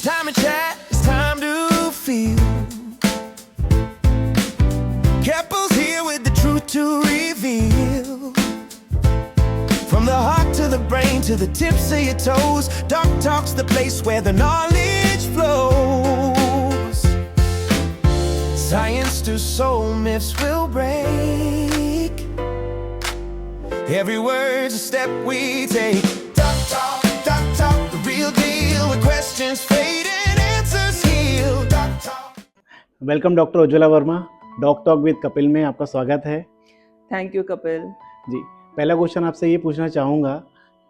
time to chat, it's time to feel. Keppel's here with the truth to reveal. From the heart to the brain to the tips of your toes, Doc Talk's the place where the knowledge flows. Science to soul, myths will break. Every word's a step we take. Doc Talk, the real deal with questions fade and answers heal. Doc Talk. Welcome doctor Ujjwala Verma, Doc Talk with Kapil में आपका स्वागत है। Thank you Kapil. जी, पहला question आपसे ये पूछना चाहूँगा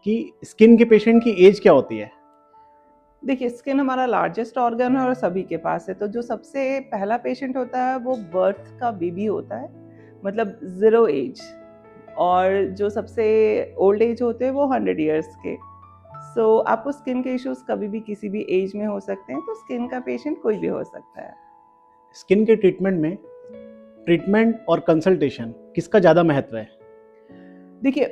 कि स्किन के पेशेंट की एज क्या होती है? देखिए, स्किन हमारा लार्जेस्ट ऑर्गन है और सभी के पास है। तो जो सबसे पहला पेशेंट होता है वो बर्थ का बेबी होता है, मतलब 0 एज। और जो सबसे ओल्ड एज होते हैं वो 100 इयर्स के। सो आपको स्किन के इश्यूज कभी भी किसी भी एज में हो सकते हैं, तो स्किन का पेशेंट कोई भी हो सकता है। स्किन के ट्रीटमेंट में ट्रीटमेंट और कंसल्टेशन किसका ज़्यादा महत्व है? देखिए,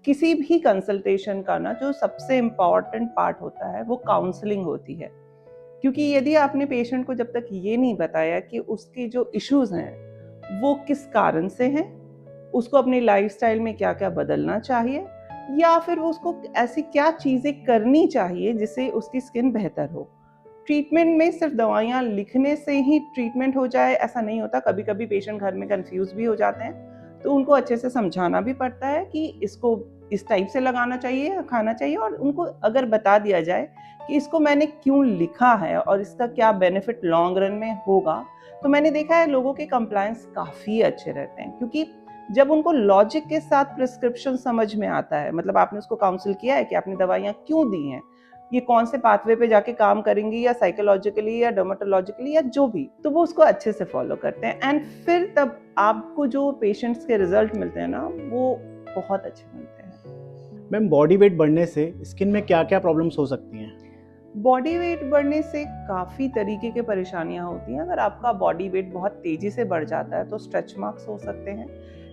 किसी भी कंसल्टेशन का ना जो सबसे इम्पॉर्टेंट पार्ट होता है वो काउंसलिंग होती है। क्योंकि यदि आपने पेशेंट को जब तक ये नहीं बताया कि उसके जो इश्यूज हैं वो किस कारण से हैं, उसको अपनी लाइफस्टाइल में क्या क्या बदलना चाहिए, या फिर उसको ऐसी क्या चीज़ें करनी चाहिए जिससे उसकी स्किन बेहतर हो। ट्रीटमेंट में सिर्फ दवाइयाँ लिखने से ही ट्रीटमेंट हो जाए ऐसा नहीं होता। कभी कभी पेशेंट घर में कंफ्यूज भी हो जाते हैं, तो उनको अच्छे से समझाना भी पड़ता है कि इसको इस टाइप से लगाना चाहिए या खाना चाहिए। और उनको अगर बता दिया जाए कि इसको मैंने क्यों लिखा है और इसका क्या बेनिफिट लॉन्ग रन में होगा, तो मैंने देखा है लोगों के कंप्लायंस काफ़ी अच्छे रहते हैं। क्योंकि जब उनको लॉजिक के साथ प्रिस्क्रिप्शन समझ में आता है, मतलब आपने उसको काउंसिल किया है कि आपने दवाइयाँ क्यों दी हैं, ये कौन से पाथवे पे जाके काम करेंगी, या साइकोलॉजिकली या डर्मेटोलॉजिकली या जो भी, तो वो उसको अच्छे से फॉलो करते हैं। एंड फिर तब आपको जो पेशेंट्स के रिजल्ट मिलते हैं ना, वो बहुत अच्छे मिलते हैं। मैम, बॉडी वेट बढ़ने से स्किन में क्या क्या प्रॉब्लम्स हो सकती हैं? बॉडी वेट बढ़ने से काफ़ी तरीके की परेशानियां होती हैं। अगर आपका बॉडी वेट बहुत तेज़ी से बढ़ जाता है तो स्ट्रेच मार्क्स हो सकते हैं।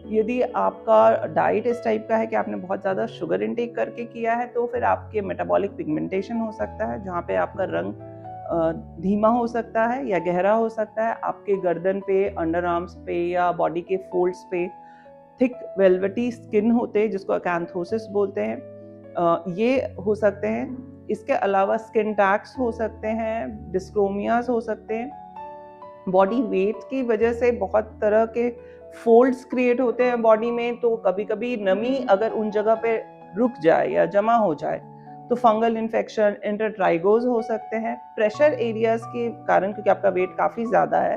यदि आपका डाइट इस टाइप का है कि आपने बहुत ज़्यादा शुगर इनटेक करके किया है, तो फिर आपके मेटाबॉलिक पिगमेंटेशन हो सकता है, जहाँ पे आपका रंग धीमा हो सकता है या गहरा हो सकता है। आपके गर्दन पे, अंडर आर्म्स पे या बॉडी के फोल्ड्स पे थिक वेलवेटी स्किन होते हैं जिसको अकैंथोसिस बोलते हैं, ये हो सकते हैं। इसके अलावा स्किन टैक्स हो सकते हैं, डिस्क्रोमियाज हो सकते हैं। बॉडी वेट की वजह से बहुत तरह के फोल्ड्स क्रिएट होते हैं बॉडी में, तो कभी कभी नमी अगर उन जगह पे रुक जाए या जमा हो जाए तो फंगल इन्फेक्शन, इंटरट्राइगोज हो सकते हैं। प्रेशर एरियाज के कारण, क्योंकि आपका वेट काफ़ी ज़्यादा है,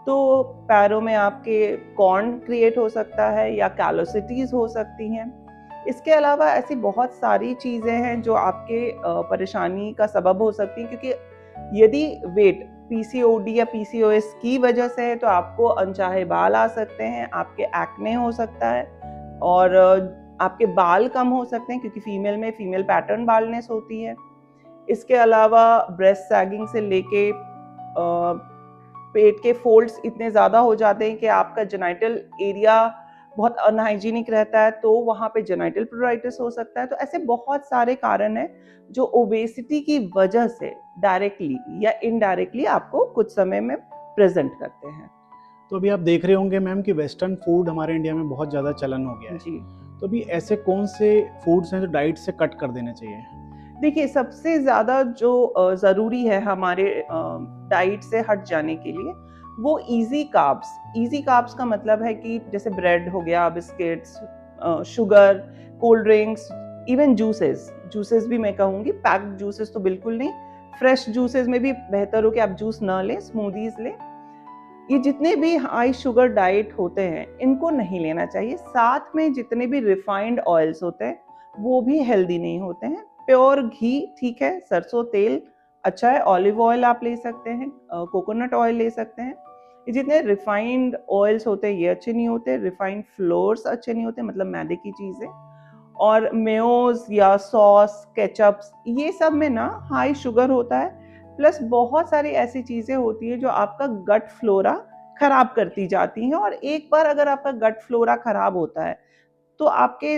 तो पैरों में आपके कॉर्न क्रिएट हो सकता है या कैलोसिटीज हो सकती हैं। इसके अलावा ऐसी बहुत सारी चीज़ें हैं जो आपके परेशानी का सबब हो सकती हैं। क्योंकि यदि वेट पीसीओडी या पीसीओएस की वजह से है तो आपको अनचाहे बाल आ सकते हैं, आपके एक्ने हो सकता है, और आपके बाल कम हो सकते हैं क्योंकि फीमेल में फीमेल पैटर्न बालनेस होती है। इसके अलावा ब्रेस्ट सैगिंग से लेके पेट के फोल्ड्स इतने ज़्यादा हो जाते हैं कि आपका जेनाइटल एरिया बहुत अनहाइजीनिक रहता है, तो वहाँ पे जेनाइटल प्लूराइटिस हो सकता है। तो ऐसे बहुत सारे कारण हैं जो ओबेसिटी की वजह से डायरेक्टली या इनडायरेक्टली आपको कुछ समय में प्रेजेंट करते हैं। तो अभी आप देख रहे होंगे मैम कि वेस्टर्न फूड हमारे इंडिया में बहुत ज़्यादा चलन हो गया है। जी, तो अभी ऐसे कौन से फूड्स हैं जो डाइट से कट कर देने चाहिए? देखिए, सबसे ज़्यादा जो ज़रूरी है हमारे डाइट से हट जाने के लिए वो इजी कार्ब्स। इजी कार्ब्स का मतलब है कि जैसे ब्रेड हो गया, biscuits, sugar, cold drinks, even juices भी मैं कहूँगी। पैक्ड जूसेस तो बिल्कुल नहीं। फ्रेश जूसेस में भी बेहतर हो कि आप जूस ना लें, स्मूदीज लें। ये जितने भी हाई शुगर डाइट होते हैं इनको नहीं लेना चाहिए। साथ में जितने भी रिफाइंड ऑयल्स होते हैं वो भी हेल्दी नहीं होते हैं। प्योर घी ठीक है, सरसों तेल अच्छा है, ऑलिव ऑयल आप ले सकते हैं, कोकोनट ऑयल ले सकते हैं। ये जितने रिफाइंड ऑयल्स होते हैं ये अच्छे नहीं होते। रिफाइंड फ्लोर्स अच्छे नहीं होते, मतलब मैदे की चीज़ें। और मेयोज या सॉस, केचप्स, ये सब में ना हाई शुगर होता है। प्लस बहुत सारी ऐसी चीज़ें होती है जो आपका गट फ्लोरा खराब करती जाती हैं। और एक बार अगर आपका गट फ्लोरा खराब होता है तो आपके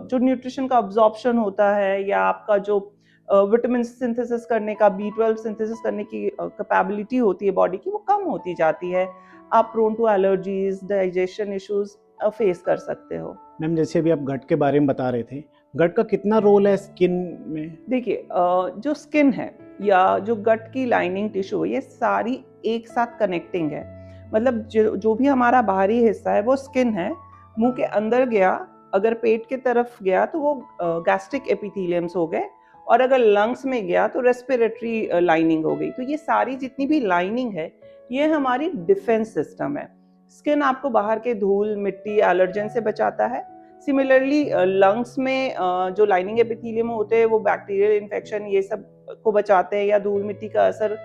जो न्यूट्रिशन का अब्जॉर्प्शन होता है या आपका जो विटामिन सिंथेसिस करने का, B12 सिंथेसिस करने की कैपेबिलिटी होती है बॉडी की, वो कम होती जाती है। आप prone to allergies, digestion issues face कर सकते हो। मैम जैसे अभी आप गट के बारे में बता रहे थे, गट का कितना रोल है स्किन में? देखिए, जो स्किन है या जो गट की लाइनिंग टिश्यू है, ये सारी एक साथ कनेक्टिंग है। मतलब जो भी हमारा बाहरी हिस्सा है वो स्किन है। मुंह के अंदर गया, अगर पेट के तरफ गया तो वो गैस्ट्रिक एपिथेलियम्स हो गए, और अगर लंग्स में गया तो रेस्पिरेटरी लाइनिंग हो गई। तो ये सारी जितनी भी लाइनिंग है, ये हमारी डिफेंस सिस्टम है। स्किन आपको बाहर के धूल, मिट्टी, एलर्जन से बचाता है। सिमिलरली लंग्स में जो लाइनिंग एपिथेलियम होते हैं वो बैक्टीरियल इन्फेक्शन ये सब को बचाते हैं, या धूल मिट्टी का असर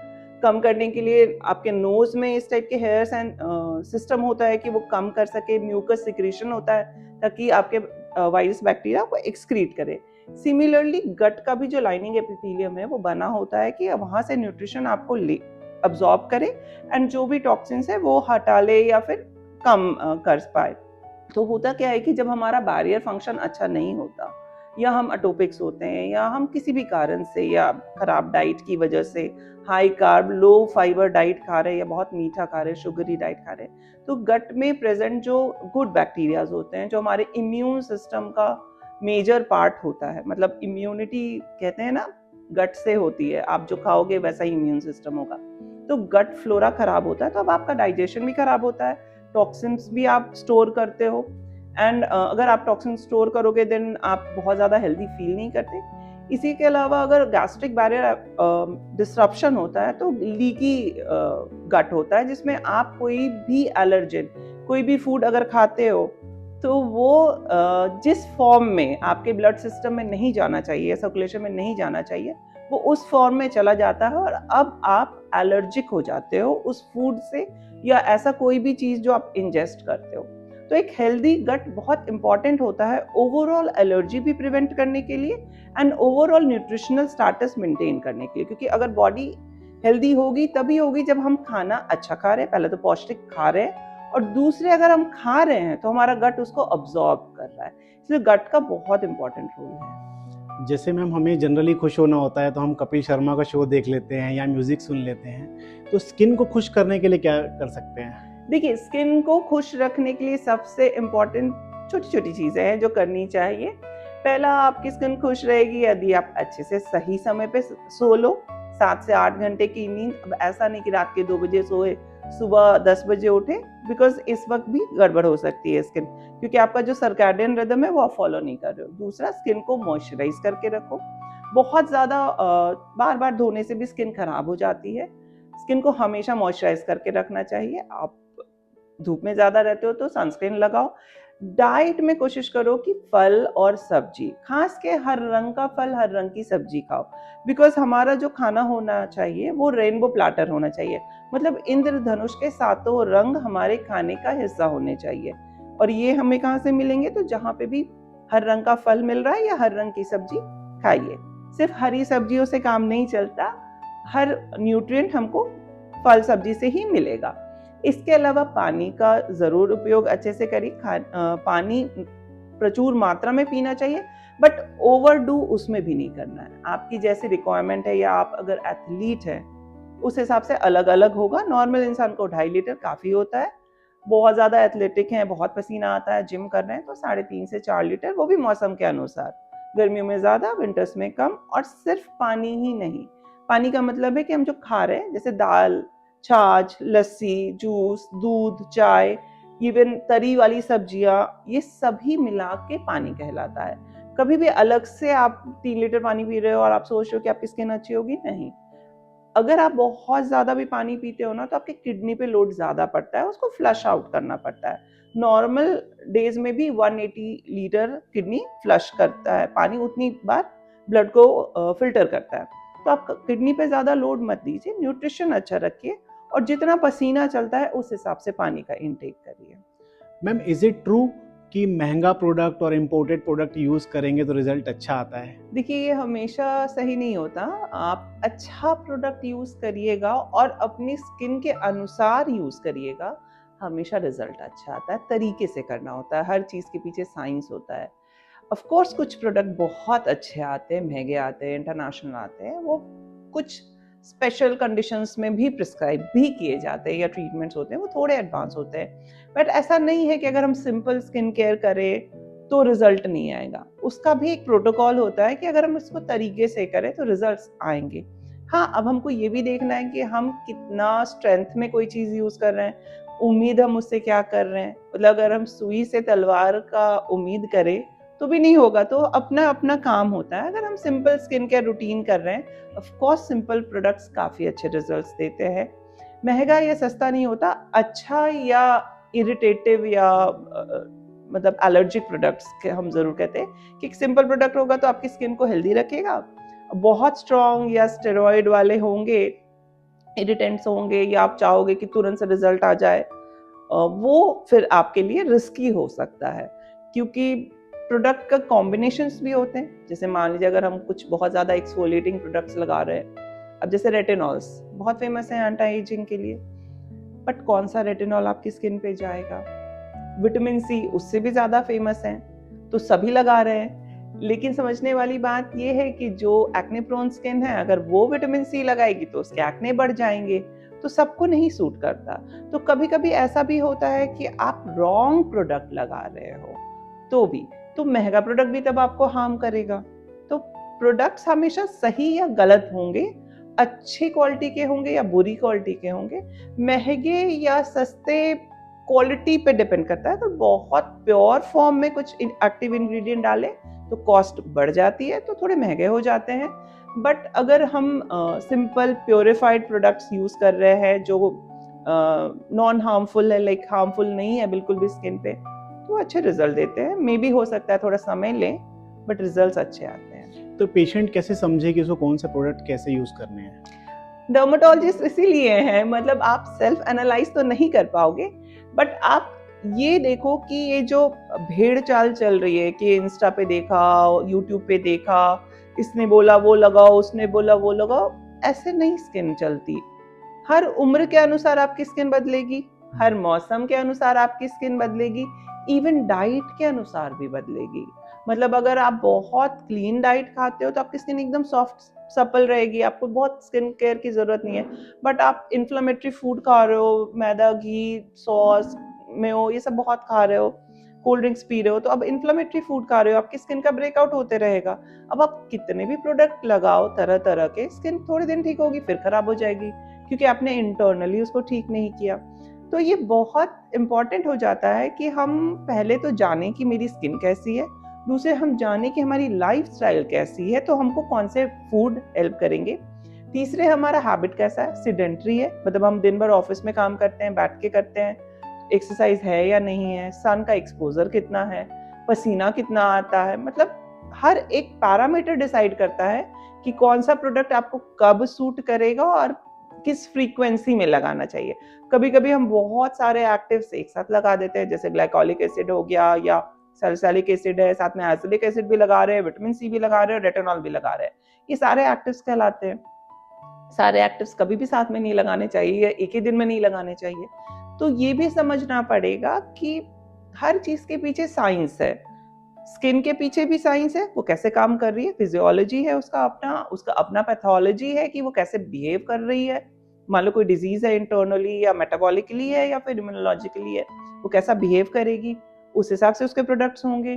कम करने के लिए आपके नोज में इस टाइप के हेयर्स एंड सिस्टम होता है कि वो कम कर सके। म्यूकस सिक्रीशन होता है ताकि आपके वायरस बैक्टीरिया को एक्सक्रीट करे। सिमिलरली गट का भी जो लाइनिंग एपिथेलियम है वो बना होता है कि वहां से न्यूट्रिशन आपको अब्सॉर्ब करे एंड जो भी टॉक्सिन्स है वो हटा ले या फिर कम कर पाए। तो होता क्या है कि जब हमारा बैरियर फंक्शन अच्छा नहीं होता, या हम अटोपिक्स होते हैं, या हम किसी भी कारण से, या खराब डाइट की वजह से हाई कार्ब लो फाइबर डाइट खा रहे हैं, या बहुत मीठा खा रहे हैं, शुगरी डाइट खा रहे हैं, तो गट में प्रेजेंट जो गुड बैक्टीरियाज होते हैं, जो हमारे इम्यून सिस्टम का मेजर पार्ट होता है, मतलब इम्यूनिटी कहते हैं ना, गट से होती है। आप जो खाओगे वैसा ही इम्यून सिस्टम होगा। तो गट फ्लोरा खराब होता है तो अब आपका डाइजेशन भी खराब होता है, टॉक्सिन्स भी आप स्टोर करते हो, एंड अगर आप टॉक्सिन स्टोर करोगे देन आप बहुत ज़्यादा हेल्दी फील नहीं करते। इसी के अलावा अगर गैस्ट्रिक बैरियर डिस्रप्शन होता है तो लीकी गट होता है, जिसमें आप कोई भी एलर्जन, कोई भी फूड अगर खाते हो तो वो जिस फॉर्म में आपके ब्लड सिस्टम में नहीं जाना चाहिए, सर्कुलेशन में नहीं जाना चाहिए, वो उस फॉर्म में चला जाता है, और अब आप एलर्जिक हो जाते हो उस फूड से, या ऐसा कोई भी चीज़ जो आप इंजेस्ट करते हो। तो एक हेल्दी गट बहुत इंपॉर्टेंट होता है ओवरऑल एलर्जी भी प्रिवेंट करने के लिए and overall nutritional status maintain करने के लिए। क्योंकि अगर बॉडी हेल्दी होगी तभी होगी जब हम खाना अच्छा खा रहे हैं, पहले तो पौष्टिक खा रहे हैं, और दूसरे अगर हम खा रहे हैं तो हमारा गट उसको अब्सॉर्ब कर रहा है। इसलिए गट का बहुत इंपॉर्टेंट रोल है। जैसे मैम हमें जनरली खुश होना होता है तो हम कपिल शर्मा का शो देख लेते हैं या म्यूजिक सुन लेते हैं, तो स्किन को खुश करने के लिए क्या कर सकते हैं? देखिए, स्किन को खुश रखने के लिए सबसे इम्पोर्टेंट छोटी छोटी चीज़ें हैं जो करनी चाहिए। पहला, आपकी स्किन खुश रहेगी यदि आप अच्छे से सही समय पे सो लो, 7 से 8 घंटे की नींद। अब ऐसा नहीं कि रात के 2 बजे सोए सुबह 10 बजे उठे, बिकॉज इस वक्त भी गड़बड़ हो सकती है स्किन, क्योंकि आपका जो सर्कैडियन रिदम है वो आप फॉलो नहीं कर रहे हो। दूसरा, स्किन को मॉइस्चराइज करके रखो। बहुत ज़्यादा बार बार धोने से भी स्किन खराब हो जाती है। स्किन को हमेशा मॉइस्चराइज करके रखना चाहिए। आप धूप में ज़्यादा रहते हो तो सनस्क्रीन लगाओ। डाइट में कोशिश करो कि फल और सब्जी, खास के हर रंग का फल, हर रंग की सब्जी खाओ, बिकॉज हमारा जो खाना होना चाहिए वो रेनबो प्लाटर होना चाहिए। मतलब इंद्रधनुष के 7 रंग हमारे खाने का हिस्सा होने चाहिए। और ये हमें कहाँ से मिलेंगे? तो जहाँ पे भी हर रंग का फल मिल रहा है या हर रंग की सब्जी खाइए। सिर्फ हरी सब्जियों से काम नहीं चलता, हर न्यूट्रिएंट हमको फल सब्जी से ही मिलेगा। इसके अलावा पानी का ज़रूर उपयोग अच्छे से करिए। पानी प्रचुर मात्रा में पीना चाहिए, बट ओवरडू उसमें भी नहीं करना है। आपकी जैसी रिक्वायरमेंट है, या आप अगर एथलीट हैं उस हिसाब से अलग अलग होगा। नॉर्मल इंसान को 2.5 लीटर काफ़ी होता है। बहुत ज़्यादा एथलेटिक हैं, बहुत पसीना आता है, जिम कर रहे हैं, तो 3.5 से 4 लीटर, वो भी मौसम के अनुसार। गर्मियों में ज़्यादा, विंटर्स में कम। और सिर्फ पानी ही नहीं, पानी का मतलब है कि हम जो खा रहे हैं, जैसे दाल, छाछ, लस्सी, जूस, दूध, चाय, इवन तरी वाली सब्जियां, ये सभी मिला के पानी कहलाता है। कभी भी अलग से आप 3 लीटर पानी पी रहे हो और आप सोच रहे हो कि आपकी स्किन अच्छी होगी, नहीं। अगर आप बहुत ज़्यादा भी पानी पीते हो ना, तो आपके किडनी पे लोड ज़्यादा पड़ता है, उसको फ्लश आउट करना पड़ता है। नॉर्मल डेज में भी 180 लीटर किडनी फ्लश करता है पानी, उतनी बार ब्लड को फिल्टर करता है। तो आप किडनी पे ज़्यादा लोड मत दीजिए, न्यूट्रिशन अच्छा रखिए, और जितना पसीना चलता है उस हिसाब से पानी का इनटेक करिए। मैम इज इट ट्रू कि महंगा प्रोडक्ट और इम्पोर्टेड प्रोडक्ट यूज़ करेंगे तो रिजल्ट अच्छा आता है? देखिए, ये हमेशा सही नहीं होता। आप अच्छा प्रोडक्ट यूज़ करिएगा और अपनी स्किन के अनुसार यूज़ करिएगा, हमेशा रिजल्ट अच्छा आता है। तरीके से करना होता है, हर चीज़ के पीछे साइंस होता है। ऑफ कोर्स कुछ प्रोडक्ट बहुत अच्छे आते हैं, महंगे आते हैं, इंटरनेशनल आते हैं, वो कुछ स्पेशल कंडीशंस में भी प्रिस्क्राइब भी किए जाते हैं या ट्रीटमेंट्स होते हैं, वो थोड़े एडवांस होते हैं। बट ऐसा नहीं है कि अगर हम सिंपल स्किन केयर करें तो रिजल्ट नहीं आएगा। उसका भी एक प्रोटोकॉल होता है कि अगर हम इसको तरीके से करें तो रिजल्ट्स आएंगे। हाँ, अब हमको ये भी देखना है कि हम कितना स्ट्रेंथ में कोई चीज़ यूज़ कर रहे हैं, उम्मीद हम उससे क्या कर रहे हैं। मतलब अगर हम सुई से तलवार का उम्मीद करें तो भी नहीं होगा। तो अपना अपना काम होता है। अगर हम सिंपल स्किन केयर रूटीन कर रहे हैं, ऑफ कोर्स सिंपल प्रोडक्ट्स काफ़ी अच्छे रिजल्ट्स देते हैं। महंगा या सस्ता नहीं होता, अच्छा या इरिटेटिव या मतलब एलर्जिक प्रोडक्ट्स के हम ज़रूर कहते हैं कि सिंपल प्रोडक्ट होगा तो आपकी स्किन को हेल्दी रखेगा। बहुत स्ट्रॉन्ग या स्टेरॉइड वाले होंगे, इरिटेंट्स होंगे या आप चाहोगे कि तुरंत से रिजल्ट आ जाए, वो फिर आपके लिए रिस्की हो सकता है, क्योंकि प्रोडक्ट का कॉम्बिनेशंस भी होते हैं। जैसे मान लीजिए अगर हम कुछ बहुत ज़्यादा एक्सफोलिएटिंग प्रोडक्ट्स लगा रहे हैं, अब जैसे रेटिनॉल्स बहुत फेमस है एंटी एजिंग के लिए, बट कौन सा रेटिनॉल आपकी स्किन पे जाएगा? विटामिन सी उससे भी ज़्यादा फेमस है, तो सभी लगा रहे हैं। लेकिन समझने वाली बात ये है कि जो एक्ने प्रोन स्किन है, अगर वो विटामिन सी लगाएगी तो उसके एक्ने बढ़ जाएंगे, तो सबको नहीं सूट करता। तो कभी कभी ऐसा भी होता है कि आप रॉन्ग प्रोडक्ट लगा रहे हो तो महंगा प्रोडक्ट भी तब आपको हार्म करेगा। तो प्रोडक्ट्स हमेशा सही या गलत होंगे, अच्छी क्वालिटी के होंगे या बुरी क्वालिटी के होंगे, महंगे या सस्ते क्वालिटी पे डिपेंड करता है। तो बहुत प्योर फॉर्म में कुछ एक्टिव इंग्रेडिएंट डालें तो कॉस्ट बढ़ जाती है, तो थोड़े महंगे हो जाते हैं। बट अगर हम सिंपल प्योरीफाइड प्रोडक्ट्स यूज़ कर रहे हैं जो नॉन हार्मफुल है, लाइक हार्मफुल नहीं है बिल्कुल भी स्किन पे, तो अच्छे रिजल्ट देते हैं। मे बी हो सकता है थोड़ा समय लें, बट रिजल्ट्स अच्छे आते हैं। तो पेशेंट कैसे समझे कि उसको कौन सा प्रोडक्ट कैसे यूज़ करने हैं? डर्मेटोलॉजिस्ट इसीलिए हैं, मतलब आप सेल्फ एनालाइज तो नहीं कर पाओगे, बट आप ये देखो कि ये जो भेड़ चाल चल रही है कि इंस्टा पे देखा, यूट्यूब पे देखा, इसने बोला वो लगाओ, उसने बोला वो लगाओ, ऐसे नहीं स्किन चलती। हर उम्र के अनुसार आपकी स्किन बदलेगी, हर मौसम के अनुसार आपकी स्किन बदलेगी, इवन डाइट के अनुसार भी बदलेगी। मतलब अगर आप बहुत क्लीन डाइट खाते हो तो आपकी स्किन एकदम सॉफ्ट सपल रहेगी, आपको बहुत स्किन केयर की जरूरत नहीं है। बट आप इन्फ्लेमेटरी फूड खा रहे हो, मैदा, घी, सॉस, मेयो, ये सब बहुत खा रहे हो, कोल्ड ड्रिंक्स पी रहे हो, तो अब इन्फ्लेमेटरी फूड खा रहे हो, आपकी स्किन का ब्रेकआउट होते रहेगा। अब आप कितने भी प्रोडक्ट लगाओ तरह तरह के, स्किन थोड़े दिन ठीक होगी फिर खराब हो जाएगी, क्योंकि आपने इंटरनली उसको ठीक नहीं किया। तो ये बहुत इंपॉर्टेंट हो जाता है कि हम पहले तो जाने कि मेरी स्किन कैसी है, दूसरे हम जाने कि हमारी लाइफस्टाइल कैसी है, तो हमको कौन से फूड हेल्प करेंगे। तीसरे हमारा हैबिट कैसा है, सिडेंट्री है, मतलब हम दिन भर ऑफिस में काम करते हैं, बैठ के करते हैं, एक्सरसाइज है या नहीं है, सन का एक्सपोजर कितना है, पसीना कितना आता है, मतलब हर एक पैरामीटर डिसाइड करता है कि कौन सा प्रोडक्ट आपको कब सूट करेगा और किस फ्रीक्वेंसी में लगाना चाहिए। कभी कभी हम बहुत सारे एक्टिव्स एक साथ लगा देते हैं, जैसे ग्लाइकोलिक एसिड हो गया या सैलिसिलिक एसिड है, साथ में एसिलिक एसिड भी लगा रहे हैं, विटामिन सी भी लगा रहे हैं, रेटिनॉल भी लगा रहे हैं, ये सारे एक्टिव्स कहलाते हैं। सारे एक्टिव्स कभी भी साथ में नहीं लगाने चाहिए, एक ही दिन में नहीं लगाने चाहिए। तो ये भी समझना पड़ेगा कि हर चीज के पीछे साइंस है, स्किन के पीछे भी साइंस है, वो कैसे काम कर रही है, फिजियोलॉजी है उसका अपना पैथोलॉजी है कि वो कैसे बिहेव कर रही है। मान लो कोई डिजीज है इंटरनली या मेटाबॉलिकली है या फिर इम्यूनोलॉजिकली है, वो कैसा बिहेव करेगी, उस हिसाब से उसके प्रोडक्ट्स होंगे।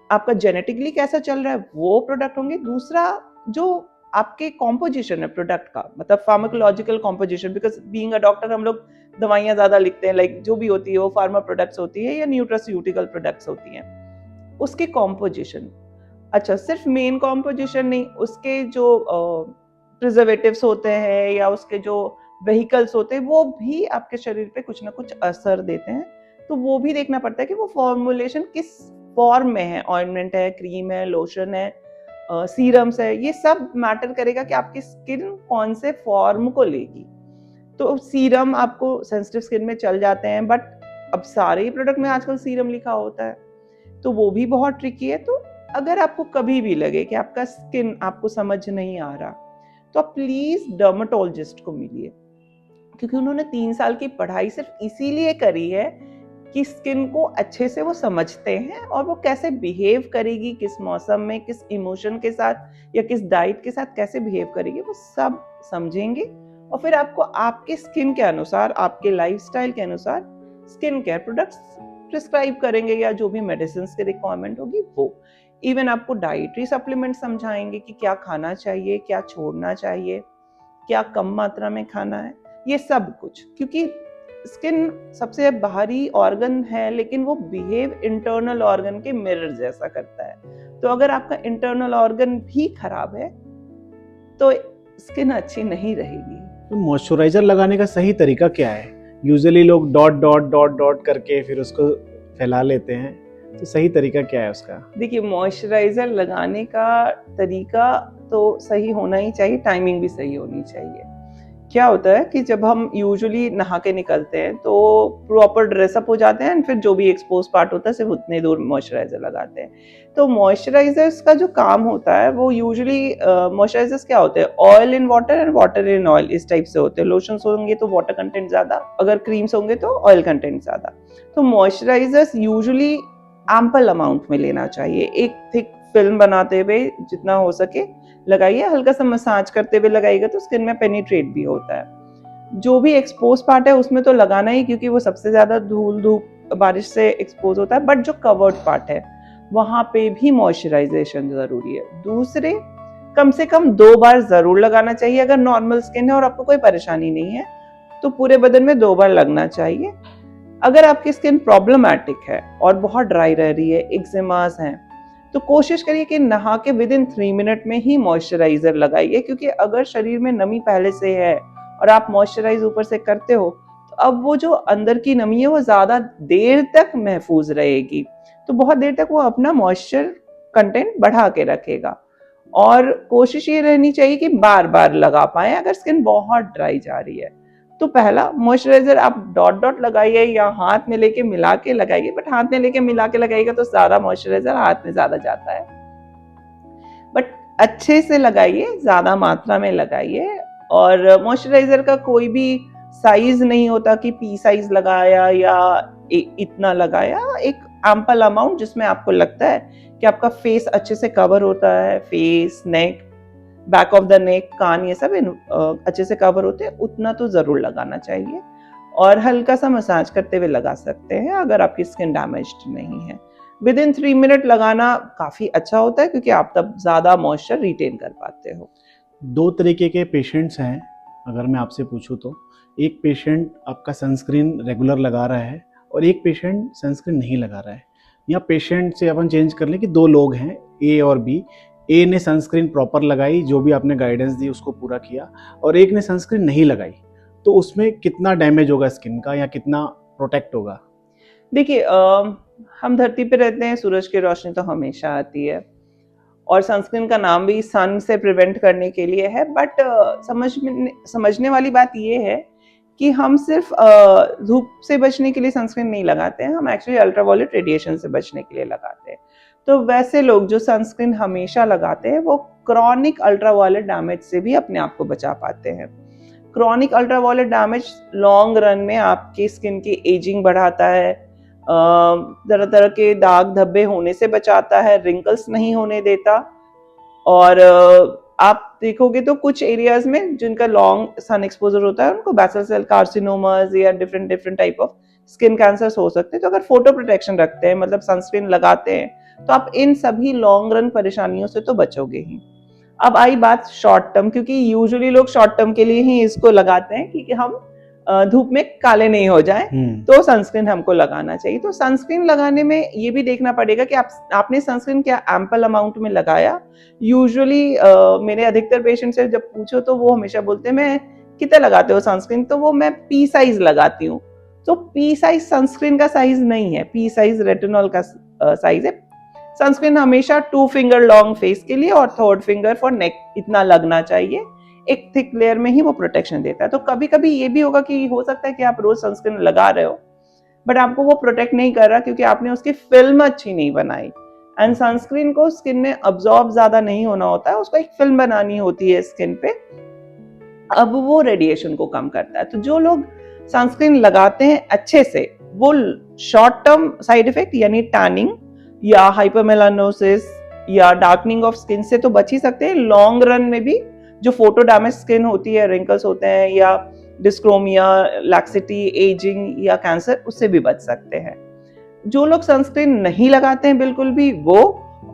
आपका जेनेटिकली कैसा चल रहा है वो प्रोडक्ट होंगे। दूसरा जो आपके कॉम्पोजिशन है प्रोडक्ट का, मतलब pharmacological composition, because being a doctor हम लोग दवाइयाँ ज़्यादा लिखते हैं, लाइक जो भी होती है वो फार्मा प्रोडक्ट्स होती है या न्यूट्रास्यूटिकल प्रोडक्ट्स होती हैं, उसके कॉम्पोजिशन। अच्छा, सिर्फ मेन कॉम्पोजिशन नहीं, उसके जो प्रिजर्वेटिव्स होते हैं या उसके जो व्हीकल्स होते हैं वो भी आपके शरीर पे कुछ ना कुछ असर देते हैं। तो वो भी देखना पड़ता है कि वो फॉर्मुलेशन किस फॉर्म में है, ऑइंटमेंट है, क्रीम है, लोशन है, सीरम्स है, ये सब मैटर करेगा कि आपकी स्किन कौन से फॉर्म को लेगी। तो सीरम आपको सेंसिटिव स्किन में चल जाते हैं, बट अब सारे ही प्रोडक्ट में आजकल सीरम लिखा होता है, तो वो भी बहुत ट्रिकी है। तो अगर आपको कभी भी लगे कि आपका स्किन आपको समझ नहीं आ रहा, तो आप प्लीज डर्मेटोलॉजिस्ट को मिलिए, क्योंकि उन्होंने 3 साल की पढ़ाई सिर्फ इसीलिए करी है कि स्किन को अच्छे से वो समझते हैं और वो कैसे बिहेव करेगी, किस मौसम में, किस इमोशन के साथ या किस डाइट के साथ कैसे बिहेव करेगी, वो सब समझेंगे। और फिर आपको आपके स्किन के अनुसार, आपके लाइफस्टाइल के अनुसार स्किन केयर प्रोडक्ट्स प्रिस्क्राइब करेंगे या जो भी मेडिसिन की रिक्वायरमेंट होगी वो। इवन आपको डाइटरी सप्लीमेंट समझाएंगे कि क्या खाना चाहिए, क्या छोड़ना चाहिए, क्या कम मात्रा में खाना है, ये सब कुछ। क्योंकि स्किन सबसे बाहरी ऑर्गन है, लेकिन वो बिहेव इंटरनल ऑर्गन के मिरर जैसा करता है। तो अगर आपका इंटरनल ऑर्गन भी खराब है तो स्किन अच्छी नहीं रहेगी। तो मॉइस्चराइजर लगाने का सही तरीका क्या है? यूजुअली लोग डॉट डॉट डॉट डॉट करके फिर उसको फैला लेते हैं, तो सही तरीका क्या है उसका? देखिए, मॉइस्चराइजर लगाने का तरीका तो सही होना ही चाहिए, टाइमिंग भी सही होनी चाहिए। क्या होता है कि जब हम यूजुअली नहा के निकलते हैं तो प्रॉपर ड्रेसअप हो जाते हैं एंड फिर जो भी एक्सपोज पार्ट होता है सिर्फ उतने दूर मॉइस्चराइजर लगाते हैं। तो मॉइस्चराइजर्स का जो काम होता है वो यूजुअली मॉइस्चराइजर्स क्या होते हैं, oil in water and water in oil, इस टाइप से होते हैं। लोशंस होंगे तो वाटर कंटेंट ज्यादा, अगर क्रीम्स होंगे तो ऑयल कंटेंट ज्यादा। तो मॉइस्चराइजर्स यूजुअली एम्पल अमाउंट में लेना चाहिए। एक थिक फिल्म बनाते हुए जितना हो सके लगाइए, हल्का सा मसाज करते हुए लगाइएगा तो स्किन में पेनिट्रेट भी होता है। जो भी एक्सपोज पार्ट है उसमें तो लगाना ही, क्योंकि वो सबसे ज्यादा धूल धूप बारिश से एक्सपोज होता है। बट जो कवर्ड पार्ट है वहां पे भी मॉइस्चराइजेशन जरूरी है। दूसरे, कम से कम 2 बार जरूर लगाना चाहिए। अगर नॉर्मल स्किन है और आपको कोई परेशानी नहीं है तो पूरे बदन में 2 बार लगना चाहिए। अगर आपकी स्किन प्रॉब्लमैटिक है और बहुत ड्राई रह रही है, एक्जिमास हैं, तो कोशिश करिए कि नहा के विद इन 3 मिनट में ही मॉइस्चराइजर लगाइए। क्योंकि अगर शरीर में नमी पहले से है और आप मॉइस्चराइज ऊपर से करते हो तो अब वो जो अंदर की नमी है वो ज्यादा देर तक महफूज रहेगी, तो बहुत देर तक वो अपना मॉइस्चर कंटेंट बढ़ा के रखेगा। और कोशिश ये रहनी चाहिए कि बार बार लगा पाए अगर स्किन बहुत ड्राई जा रही है। तो पहला मॉइस्चराइजर आप डॉट डॉट लगाइए या हाथ में लेके मिला के लगाइए, बट हाथ में लेके मिला के लगाइएगा तो ज्यादा मॉइस्चराइजर हाथ में ज्यादा जाता है। बट अच्छे से लगाइए, ज्यादा मात्रा में लगाइए। और मॉइस्चराइजर का कोई भी साइज नहीं होता कि पी साइज लगाया या इतना लगाया। एक एम्पल अमाउंट जिसमें आपको लगता है कि आपका फेस अच्छे से कवर होता है, face, neck, back of the neck, कान, ये सब अच्छे से कवर होते हैं, उतना तो जरूर लगाना चाहिए। और हल्का सा मसाज करते हुए लगा सकते हैं अगर आपकी स्किन डैमेज्ड नहीं है। विद इन 3 मिनट लगाना काफी अच्छा होता है क्योंकि आप तब ज्यादा मॉइस्चर रिटेन कर पाते हो। 2 तरीके के पेशेंट्स हैं अगर मैं आपसे पूछूं तो। एक पेशेंट आपका सनस्क्रीन रेगुलर लगा रहा है और एक पेशेंट सनस्क्रीन नहीं लगा रहा है। या पेशेंट से अपन चेंज कर लें कि 2 लोग हैं, ए और बी। ए ने सनस्क्रीन प्रॉपर लगाई, जो भी आपने गाइडेंस दी उसको पूरा किया, और एक ने सनस्क्रीन नहीं लगाई, तो उसमें कितना डैमेज होगा स्किन का या कितना प्रोटेक्ट होगा? देखिए, हम धरती पे रहते हैं, सूरज की रोशनी तो हमेशा आती है और सनस्क्रीन का नाम भी सन से प्रिवेंट करने के लिए है। बट समझने वाली बात ये है कि हम सिर्फ धूप से बचने के लिए सनस्क्रीन नहीं लगाते हैं, हम एक्चुअली अल्ट्रावायलेट रेडिएशन से बचने के लिए लगाते हैं। तो वैसे लोग जो सनस्क्रीन हमेशा लगाते हैं वो क्रॉनिक अल्ट्रावायलेट डैमेज से भी अपने आप को बचा पाते हैं। Chronic ultraviolet damage long run में आपकी स्किन की एजिंग बढ़ाता है, तरह तरह के दाग धब्बे होने से बचाता है, रिंकल्स नहीं होने देता। और आप देखोगे तो कुछ एरियाज में जिनका लॉन्ग सन एक्सपोजर होता है उनको बेसल सेल कार्सिनोमास या different type of skin cancers हो सकते हैं। तो अगर फोटो प्रोटेक्शन रखते हैं, मतलब सनस्क्रीन लगाते हैं, तो आप इन सभी लॉन्ग रन परेशानियों से तो बचोगे ही। अब आई बात शॉर्ट टर्म, क्योंकि यूजुअली लोग शॉर्ट टर्म के लिए ही इसको लगाते हैं कि हम धूप में काले नहीं हो जाएं, तो सनस्क्रीन हमको लगाना चाहिए। तो सनस्क्रीन लगाने में ये भी देखना पड़ेगा कि आपने सनस्क्रीन क्या एम्पल अमाउंट में लगाया। यूजुअली मेरे अधिकतर पेशेंट से जब पूछो तो वो हमेशा बोलते हैं मैं कितना लगाते हो सनस्क्रीन, तो वो मैं पी साइज लगाती हूँ। तो पी साइज सनस्क्रीन का साइज नहीं है, पी साइज रेटिनॉल का साइज है। सनस्क्रीन हमेशा 2 फिंगर लॉन्ग फेस के लिए और 3rd फिंगर फॉर नेक इतना लगना चाहिए। एक थिक लेयर में ही वो प्रोटेक्शन देता है। तो कभी कभी ये भी होगा कि हो सकता है कि आप रोज सनस्क्रीन लगा रहे हो बट आपको वो प्रोटेक्ट नहीं कर रहा क्योंकि आपने उसकी फिल्म अच्छी नहीं बनाई। एंड सनस्क्रीन को स्किन में अब्सॉर्ब ज्यादा नहीं होना होता है, उसको एक फिल्म बनानी होती है स्किन पे, अब वो रेडिएशन को कम करता है। तो जो लोग सनस्क्रीन लगाते हैं अच्छे से, वो शॉर्ट टर्म साइड इफेक्ट यानी टैनिंग या हाइपरमेलानोसिस या डार्कनिंग ऑफ स्किन से तो बच ही सकते हैं, लॉन्ग रन में भी जो फोटो डैमेज स्किन होती है, रिंकल्स होते हैं या डिस्क्रोमिया, लैक्सिटी, एजिंग या कैंसर, उससे भी बच सकते हैं। जो लोग सनस्क्रीन नहीं लगाते हैं बिल्कुल भी वो,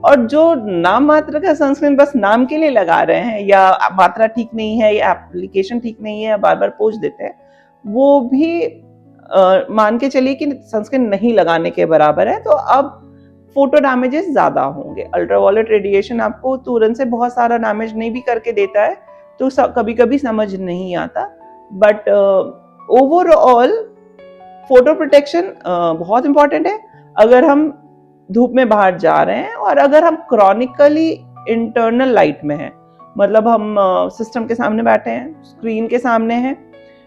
और जो नाम मात्र का सनस्क्रीन बस नाम के लिए लगा रहे हैं या मात्रा ठीक नहीं है या एप्लीकेशन ठीक नहीं है या बार बार पोंछ देते हैं, वो भी मान के चलिए कि सनस्क्रीन नहीं लगाने के बराबर है। तो अब फोटो डैमेजेस ज्यादा होंगे। अल्ट्रावायलेट रेडिएशन आपको तुरंत से बहुत सारा डैमेज नहीं भी करके देता है, तो कभी कभी समझ नहीं आता, बट ओवरऑल फोटो प्रोटेक्शन बहुत इंपॉर्टेंट है। अगर हम धूप में बाहर जा रहे हैं और अगर हम क्रॉनिकली इंटरनल लाइट में हैं, मतलब हम सिस्टम के सामने बैठे हैं, स्क्रीन के सामने हैं,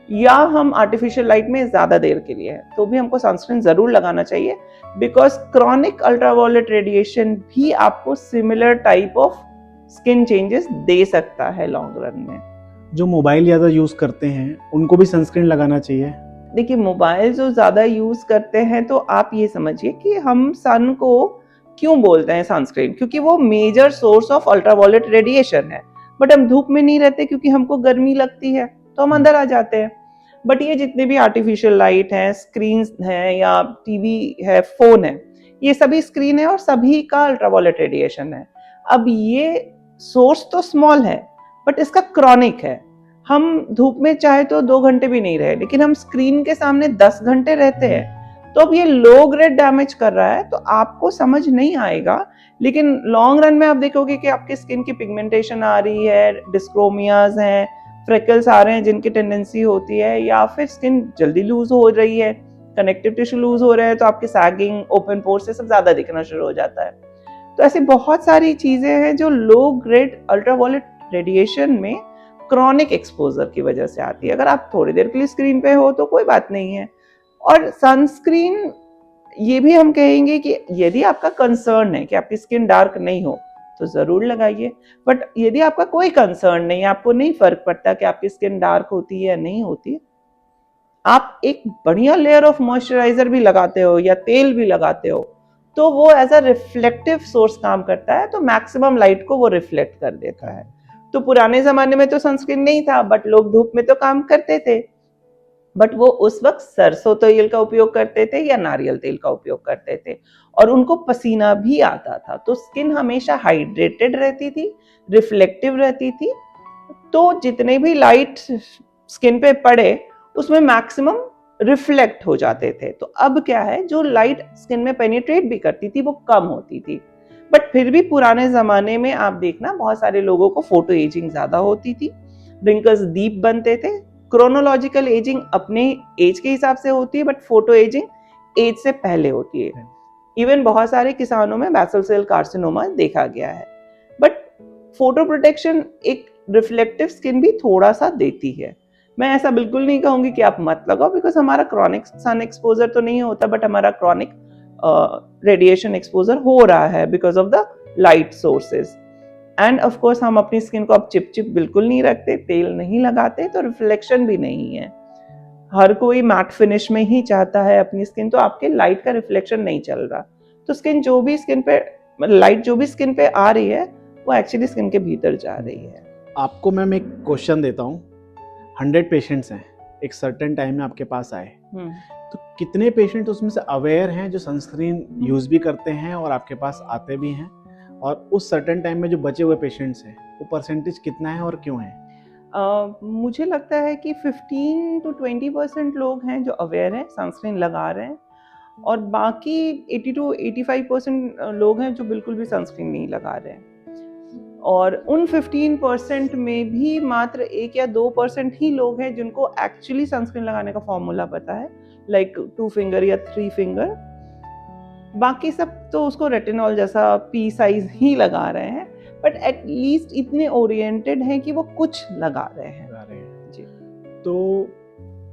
या हम आर्टिफिशियल लाइट में ज्यादा देर के लिए हैं, तो भी हमको सनस्क्रीन जरूर लगाना चाहिए, बिकॉज क्रॉनिक अल्ट्रावायलेट रेडिएशन भी आपको similar type of skin changes दे सकता है लॉन्ग रन में। जो मोबाइल ज़्यादा यूज़ करते हैं उनको भी सनस्क्रीन लगाना चाहिए? देखिए, मोबाइल जो ज्यादा यूज करते हैं तो आप ये समझिए कि हम सन को क्यों बोलते हैं सनस्क्रीन, क्योंकि वो major source of ultraviolet radiation है। बट हम धूप में नहीं रहते क्योंकि हमको गर्मी लगती है तो हम अंदर आ जाते हैं। बट ये जितने भी आर्टिफिशियल लाइट है, स्क्रीन है या टीवी है, फोन है, ये सभी स्क्रीन है और सभी का अल्ट्रावायलेट रेडिएशन है। अब ये सोर्स तो स्मॉल है बट इसका क्रॉनिक है। हम धूप में चाहे तो 2 घंटे भी नहीं रहे, लेकिन हम स्क्रीन के सामने 10 घंटे रहते हैं, तो अब ये लो ग्रेड डैमेज कर रहा है तो आपको समझ नहीं आएगा। लेकिन लॉन्ग रन में आप देखोगे कि आपकी स्किन की पिगमेंटेशन आ रही है, डिस्क्रोमियाज हैं, फ्रेकल्स आ रहे हैं जिनकी टेंडेंसी होती है, या फिर स्किन जल्दी लूज हो रही है, कनेक्टिव टिश्यू लूज हो रहे हैं, तो आपके सैगिंग, ओपन पोर्स, से सब ज्यादा दिखना शुरू हो जाता है। तो ऐसी बहुत सारी चीजें हैं जो लो ग्रेड अल्ट्रावायलेट रेडिएशन में क्रॉनिक एक्सपोजर की वजह से आती है। अगर आप थोड़ी देर के लिए स्क्रीन पे हो तो कोई बात नहीं है। और सनस्क्रीन, ये भी हम कहेंगे कि यदि आपका कंसर्न है कि आपकी स्किन डार्क नहीं हो तो जरूर लगाइए, बट यदि आपका कोई कंसर्न नहीं, आपको नहीं फर्क पड़ता कि आपकी स्किन डार्क होती है या नहीं होती, आप एक बढ़िया लेयर ऑफ मॉइस्चराइजर भी लगाते हो या तेल भी लगाते हो, तो वो एज अ रिफ्लेक्टिव सोर्स काम करता है, तो मैक्सिमम लाइट को वो रिफ्लेक्ट कर देता है। तो पुराने जमाने में तो सनस्क्रीन नहीं था, बट लोग धूप में तो काम करते थे, बट वो उस वक्त सरसों तेल का उपयोग करते थे या नारियल तेल का उपयोग करते थे, और उनको पसीना भी आता था, तो स्किन हमेशा हाइड्रेटेड रहती थी, रिफ्लेक्टिव रहती थी, तो जितने भी लाइट स्किन पे पड़े उसमें मैक्सिमम रिफ्लेक्ट हो जाते थे। तो अब क्या है, जो लाइट स्किन में पेनिट्रेट भी करती थी वो कम होती थी। बट फिर भी पुराने जमाने में आप देखना, बहुत सारे लोगों को फोटो एजिंग ज्यादा होती थी, रिंकल्स डीप बनते थे। क्रोनोलॉजिकल एजिंग अपने एज के हिसाब से होती है, बट फोटो एजिंग एज से पहले होती है। इवन बहुत सारे किसानों में बेसल सेल कार्सिनोमा देखा गया है। बट फोटो प्रोटेक्शन एक रिफ्लेक्टिव स्किन भी थोड़ा सा देती है। मैं ऐसा बिल्कुल नहीं कहूंगी कि आप मत लगाओ, बिकॉज हमारा क्रॉनिक सन एक्सपोजर तो नहीं होता, बट हमारा क्रॉनिक रेडिएशन एक्सपोजर हो रहा है because of the light sources. End of course हम अपनी स्किन को अब चिप बिल्कुल नहीं रखते, तेल नहीं लगाते, तो रिफ्लेक्शन भी नहीं है। हर कोई मैट फिनिश में ही चाहता है अपनी स्किन, तो आपके लाइट का रिफ्लेक्शन नहीं चल रहा, तो स्किन जो भी स्किन पे लाइट जो भी स्किन पे आ रही है वो एक्चुअली स्किन के भीतर जा रही है। आपको मैम एक क्वेश्चन देता हूँ, 100 पेशेंट्स हैं, एक सर्टेन टाइम में आपके पास आए, तो कितने पेशेंट उसमें से अवेयर हैं जो सनस्क्रीन यूज भी करते हैं और आपके पास आते भी हैं, और उस सर्टेन टाइम में जो बचे हुए पेशेंट्स हैं वो परसेंटेज कितना है और क्यों है? मुझे लगता है कि 15 to 20% लोग हैं जो अवेयर हैं, सनस्क्रीन लगा रहे हैं, और बाकी 80 to 85% लोग हैं जो बिल्कुल भी सनस्क्रीन नहीं लगा रहे हैं। और उन 15% में भी मात्र 1 या 2% ही लोग हैं जिनको एक्चुअली सनस्क्रीन लगाने का फॉर्मूला पता है, लाइक 2 फिंगर या 3 फिंगर। बाकी सब तो उसको रेटिनॉल जैसा पी साइज ही लगा रहे हैं, बट एटलीस्ट इतने ओरिएंटेड हैं कि वो कुछ लगा रहे हैं। जी। तो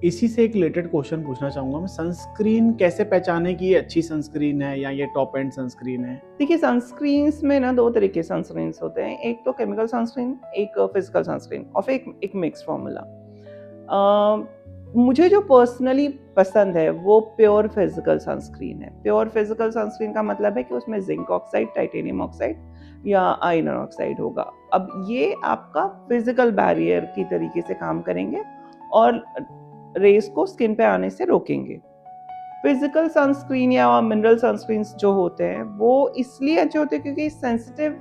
इसी से एक रिलेटेड क्वेश्चन पूछना चाहूँगा मैं, सनस्क्रीन कैसे पहचाने कि ये अच्छी सनस्क्रीन है या ये टॉप एंड सनस्क्रीन है? देखिए, सनस्क्रीन्स में ना 2 तरह के सनस्क्रीन्स होते हैं, एक तो केमिकल सनस्क्रीन, एक फिजिकल सनस्क्रीन, और एक मिक्स फॉर्मूला। मुझे जो पर्सनली पसंद है वो प्योर फिजिकल सनस्क्रीन है। प्योर फिजिकल सनस्क्रीन का मतलब है कि उसमें जिंक ऑक्साइड, टाइटेनियम ऑक्साइड या आयरन ऑक्साइड होगा। अब ये आपका फिजिकल बैरियर की तरीके से काम करेंगे और रेस को स्किन पे आने से रोकेंगे। फिजिकल सनस्क्रीन या मिनरल सनस्क्रीन जो होते हैं वो इसलिए अच्छे होते हैं क्योंकि सेंसिटिव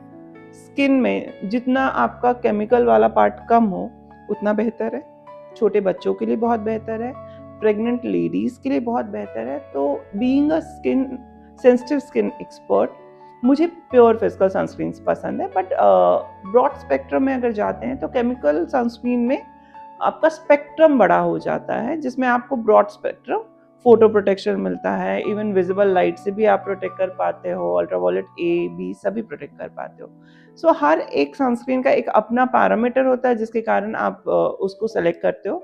स्किन में जितना आपका केमिकल वाला पार्ट कम हो उतना बेहतर है। छोटे बच्चों के लिए बहुत बेहतर है, प्रेग्नेंट लेडीज के लिए बहुत बेहतर है। तो being a skin sensitive skin expert, मुझे प्योर फिजिकल सनस्क्रीन पसंद है। बट ब्रॉड स्पेक्ट्रम में अगर जाते हैं तो केमिकल सनस्क्रीन में आपका स्पेक्ट्रम बड़ा हो जाता है, जिसमें आपको ब्रॉड स्पेक्ट्रम फोटो प्रोटेक्शन मिलता है। इवन विजिबल लाइट से भी आप प्रोटेक्ट कर पाते हो, अल्ट्रावायलेट ए बी सभी प्रोटेक्ट कर पाते हो। सो हर एक सनस्क्रीन का एक अपना पैरामीटर होता है जिसके कारण आप उसको सेलेक्ट करते हो।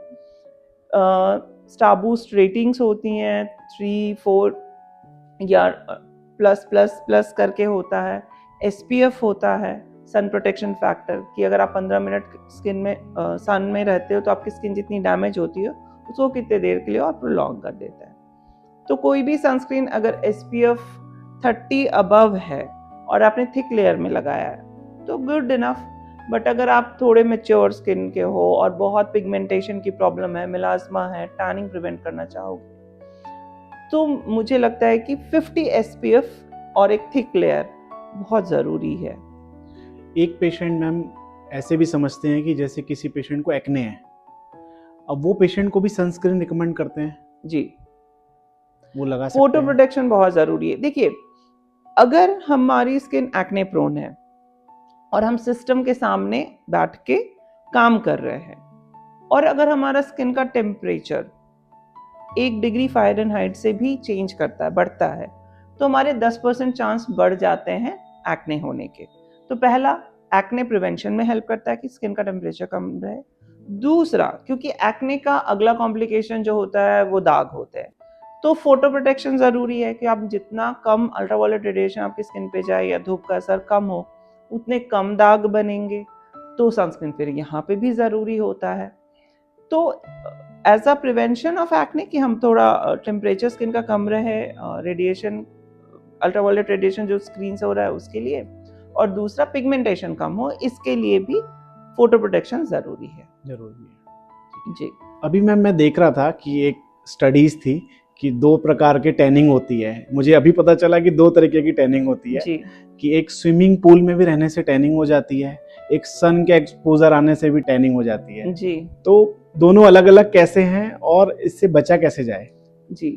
स्टार बूस्ट रेटिंग्स होती हैं 3, 4 या प्लस प्लस प्लस करके होता है। SPF होता है, सन प्रोटेक्शन फैक्टर, कि अगर आप 15 मिनट स्किन में सन में रहते हो तो आपकी स्किन जितनी डैमेज होती है उसको कितने देर के लिए और प्रोलॉन्ग कर देता है। तो कोई भी सनस्क्रीन अगर SPF 30 अबव है और आपने थिक लेयर में लगाया है तो गुड इनफ। बट अगर आप थोड़े मैच्योर स्किन के हो और बहुत पिगमेंटेशन की प्रॉब्लम है, मेलास्मा है, टैनिंग प्रिवेंट करना चाहोगे तो मुझे लगता है कि 50 SPF और एक थिक लेयर बहुत ज़रूरी है। एक पेशेंट मैम ऐसे भी समझते हैं कि जैसे किसी पेशेंट को एक्ने है, अब वो पेशेंट को भी सनस्क्रीन रिकमेंड करते हैं, जी, वो लगा सकते फोटो हैं। प्रोटेक्शन बहुत ज़रूरी है। देखिए, अगर हमारी स्किन एक्ने प्रोन है और हम सिस्टम के सामने बैठ के काम कर रहे हैं और अगर हमारा स्किन का टेम्परेचर 1 डिग्री फ़ारेनहाइट से भी चेंज करता है, बढ़ता है, तो हमारे 10% चांस बढ़ जाते हैं एक्ने होने के। तो पहला, एक्ने प्रिवेंशन में हेल्प करता है कि स्किन का टेम्परेचर कम रहे। दूसरा, क्योंकि एक्ने का अगला कॉम्प्लिकेशन जो होता है वो दाग होते हैं, तो फोटो प्रोटेक्शन ज़रूरी है कि आप जितना कम अल्ट्रावायलेट रेडिएशन आपकी स्किन पे जाए या धूप का असर कम हो उतने कम दाग बनेंगे। तो सनस्क्रीन फिर यहाँ पे भी ज़रूरी होता है। तो as a prevention of acne कि हम थोड़ा टेम्परेचर स्किन का कम रहे, रेडिएशन अल्ट्रावायलेट रेडिएशन जो स्क्रीन से हो रहा है उसके लिए, और दूसरा पिगमेंटेशन कम हो, इसके लिए भी फोटो प्रोटेक्शन ज़रूरी है। जी, अभी मैम मैं देख रहा था कि एक स्टडीज थी कि 2 प्रकार के टैनिंग होती है। मुझे अभी पता चला कि 2 तरीके की टैनिंग होती है जी, कि एक स्विमिंग पूल में भी रहने से टैनिंग हो जाती है, एक सन के एक्सपोजर आने से भी टैनिंग हो जाती है। जी, तो दोनों अलग अलग कैसे हैं और इससे बचा कैसे जाए? जी।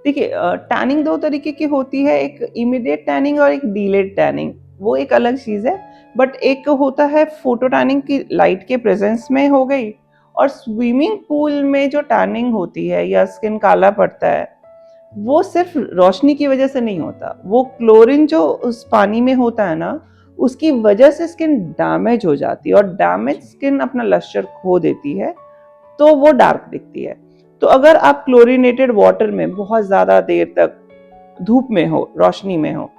देखिए, टैनिंग 2 तरीके की होती है, एक इमीडिएट टैनिंग और एक डिलेड टैनिंग। वो एक अलग चीज़ है। बट एक होता है फोटो टैनिंग की लाइट के प्रेजेंस में हो गई, और स्विमिंग पूल में जो टैनिंग होती है या स्किन काला पड़ता है वो सिर्फ रोशनी की वजह से नहीं होता। वो क्लोरीन जो उस पानी में होता है ना, उसकी वजह से स्किन डैमेज हो जाती है और डैमेज स्किन अपना लस्टर खो देती है, तो वो डार्क दिखती है। तो अगर आप क्लोरीनेटेड वाटर में बहुत ज़्यादा देर तक धूप में हो, रोशनी में हो,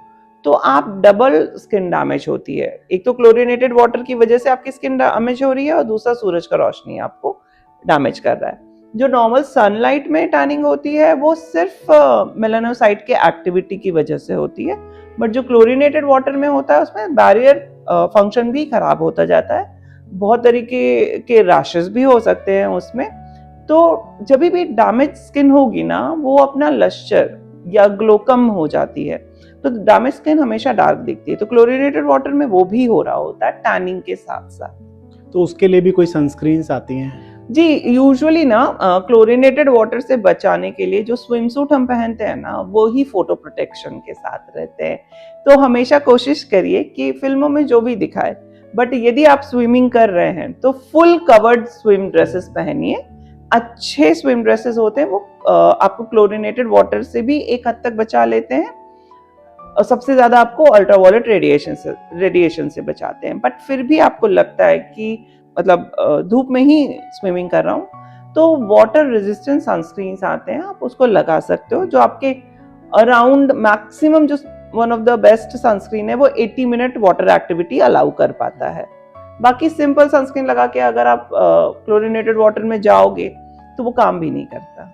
तो आप डबल स्किन डैमेज होती है। एक तो क्लोरीनेटेड वाटर की वजह से आपकी स्किन डैमेज हो रही है और दूसरा सूरज का रोशनी आपको डैमेज कर रहा है। जो नॉर्मल सनलाइट में टैनिंग होती है वो सिर्फ मेलानोसाइट के एक्टिविटी की वजह से होती है, बट जो क्लोरीनेटेड वाटर में होता है उसमें बैरियर फंक्शन भी खराब होता जाता है, बहुत तरीके के रैशेस भी हो सकते हैं उसमें। तो जब भी डैमेज स्किन होगी ना, वो अपना लश्चर या ग्लो कम हो जाती है, तो डैमेज स्किन हमेशा डार्क दिखती है। तो क्लोरीनेटेड वाटर में वो भी हो रहा होता है टैनिंग के साथ साथ। तो उसके लिए भी कोई सनस्क्रीन्स आती हैं? जी, यूजुअली ना क्लोरीनेटेड वाटर से बचाने के लिए जो स्विम सूट हम पहनते हैं ना, वो ही फोटो प्रोटेक्शन के साथ रहते हैं। तो हमेशा कोशिश करिए कि फिल्मों में जो भी दिखाए, बट यदि आप स्विमिंग कर रहे हैं तो फुल कवर्ड स्विम ड्रेसेस पहनिए। अच्छे स्विम ड्रेसेस होते हैं वो आपको क्लोरीनेटेड वाटर से भी एक हद तक बचा लेते हैं, और सबसे ज्यादा आपको अल्ट्रावायलेट रेडिएशन से बचाते हैं। बट फिर भी आपको लगता है कि मतलब धूप में ही स्विमिंग कर रहा हूँ, तो वाटर रेजिस्टेंट सनस्क्रीन्स आते हैं, आप उसको लगा सकते हो, जो आपके अराउंड मैक्सिमम जो one of the best sunscreen है वो 80 मिनट वाटर एक्टिविटी अलाउ कर पाता है। बाकी सिंपल सनस्क्रीन लगा के अगर आप क्लोरीनेटेड वाटर में जाओगे तो वो काम भी नहीं करता।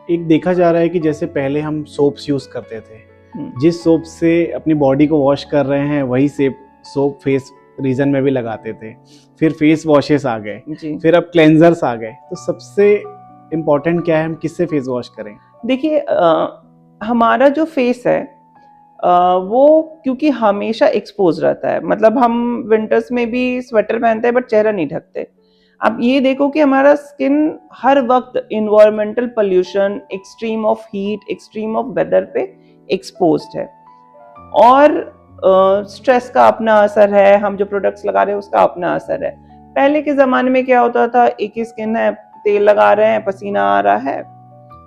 एक देखा जा रहा है कि जैसे पहले हम सोप्स यूज करते थे, हम्म, जिस सोप से अपनी बॉडी को वॉश कर रहे हैं वही से सोप फेस रीजन में भी लगाते थे, फिर फेस वॉशेस आ गए, जी फिर अब क्लेंजर्स आ गए। तो सबसे इम्पोर्टेंट क्या है, हम किससे फेस वॉश करें? देखिए हमारा जो फेस है वो क्योंकि हमेशा एक्सपोज रहता है, मतलब हम विंटर्स में भी स्वेटर पहनते हैं बट चेहरा नहीं ढकते। अब ये देखो कि हमारा स्किन हर वक्त environmental pollution, extreme of heat, extreme of weather पे एक्सपोज्ड है। और स्ट्रेस का अपना असर है, हम जो प्रोडक्ट्स लगा रहे हैं उसका अपना असर है। पहले के ज़माने में क्या होता था, एक ही स्किन है, तेल लगा रहे हैं, पसीना आ रहा है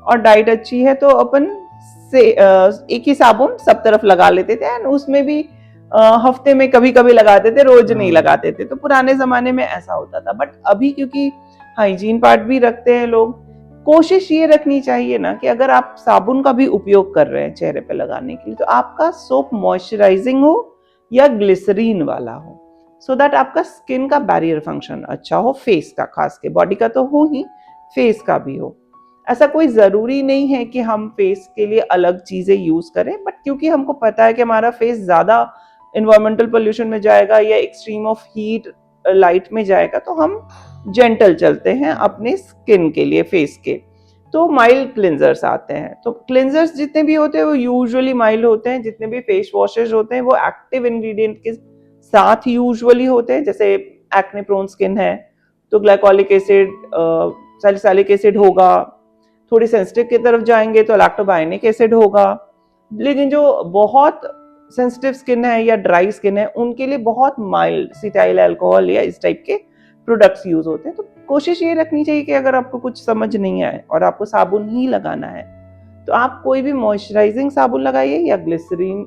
और डाइट अच्छी है तो अपन से एक ही साबुन सब तरफ लगा लेते थे, एंड उसमें भी हफ्ते में कभी कभी लगाते थे, रोज नहीं लगाते थे। तो पुराने ज़माने में ऐसा होता था। बट अभी क्योंकि हाइजीन पार्ट भी रखते हैं लोग, कोशिश ये रखनी चाहिए ना कि अगर आप साबुन का भी उपयोग कर रहे हैं चेहरे पे लगाने के लिए तो आपका सोप मॉइस्चराइजिंग हो या ग्लिसरीन वाला हो, सो दैट आपका स्किन का बैरियर फंक्शन अच्छा हो, फेस का खास के, बॉडी का तो हो ही, फेस का भी हो। ऐसा कोई ज़रूरी नहीं है कि हम फेस के लिए अलग चीज़ें यूज़ करें, बट क्योंकि हमको पता है कि हमारा फेस ज़्यादा इन्वायरमेंटल पोल्यूशन में जाएगा या एक्सट्रीम ऑफ हीट लाइट में जाएगा, तो हम जेंटल चलते हैं अपने स्किन के लिए, फेस के। तो माइल्ड क्लिंजर्स आते हैं। तो क्लिंजर्स जितने भी होते हैं वो यूजुअली माइल्ड होते हैं। जितने भी फेस वॉशेज होते हैं वो एक्टिव इंग्रेडिएंट के साथ यूजुअली होते हैं। जैसे एक्ने प्रोन स्किन है तो ग्लाइकोलिक एसिड, सैलिसिलिक एसिड होगा। थोड़ी सेंसिटिव की तरफ जाएंगे तो लैक्टोबाइनिक एसिड होगा। लेकिन जो बहुत सेंसिटिव स्किन है या ड्राई स्किन है उनके लिए बहुत माइल्ड सिटाइल अल्कोहल या इस टाइप के प्रोडक्ट्स यूज होते हैं। तो कोशिश ये रखनी चाहिए कि अगर आपको कुछ समझ नहीं आए और आपको साबुन ही लगाना है तो आप कोई भी मॉइस्चराइजिंग साबुन लगाइए या ग्लिसरीन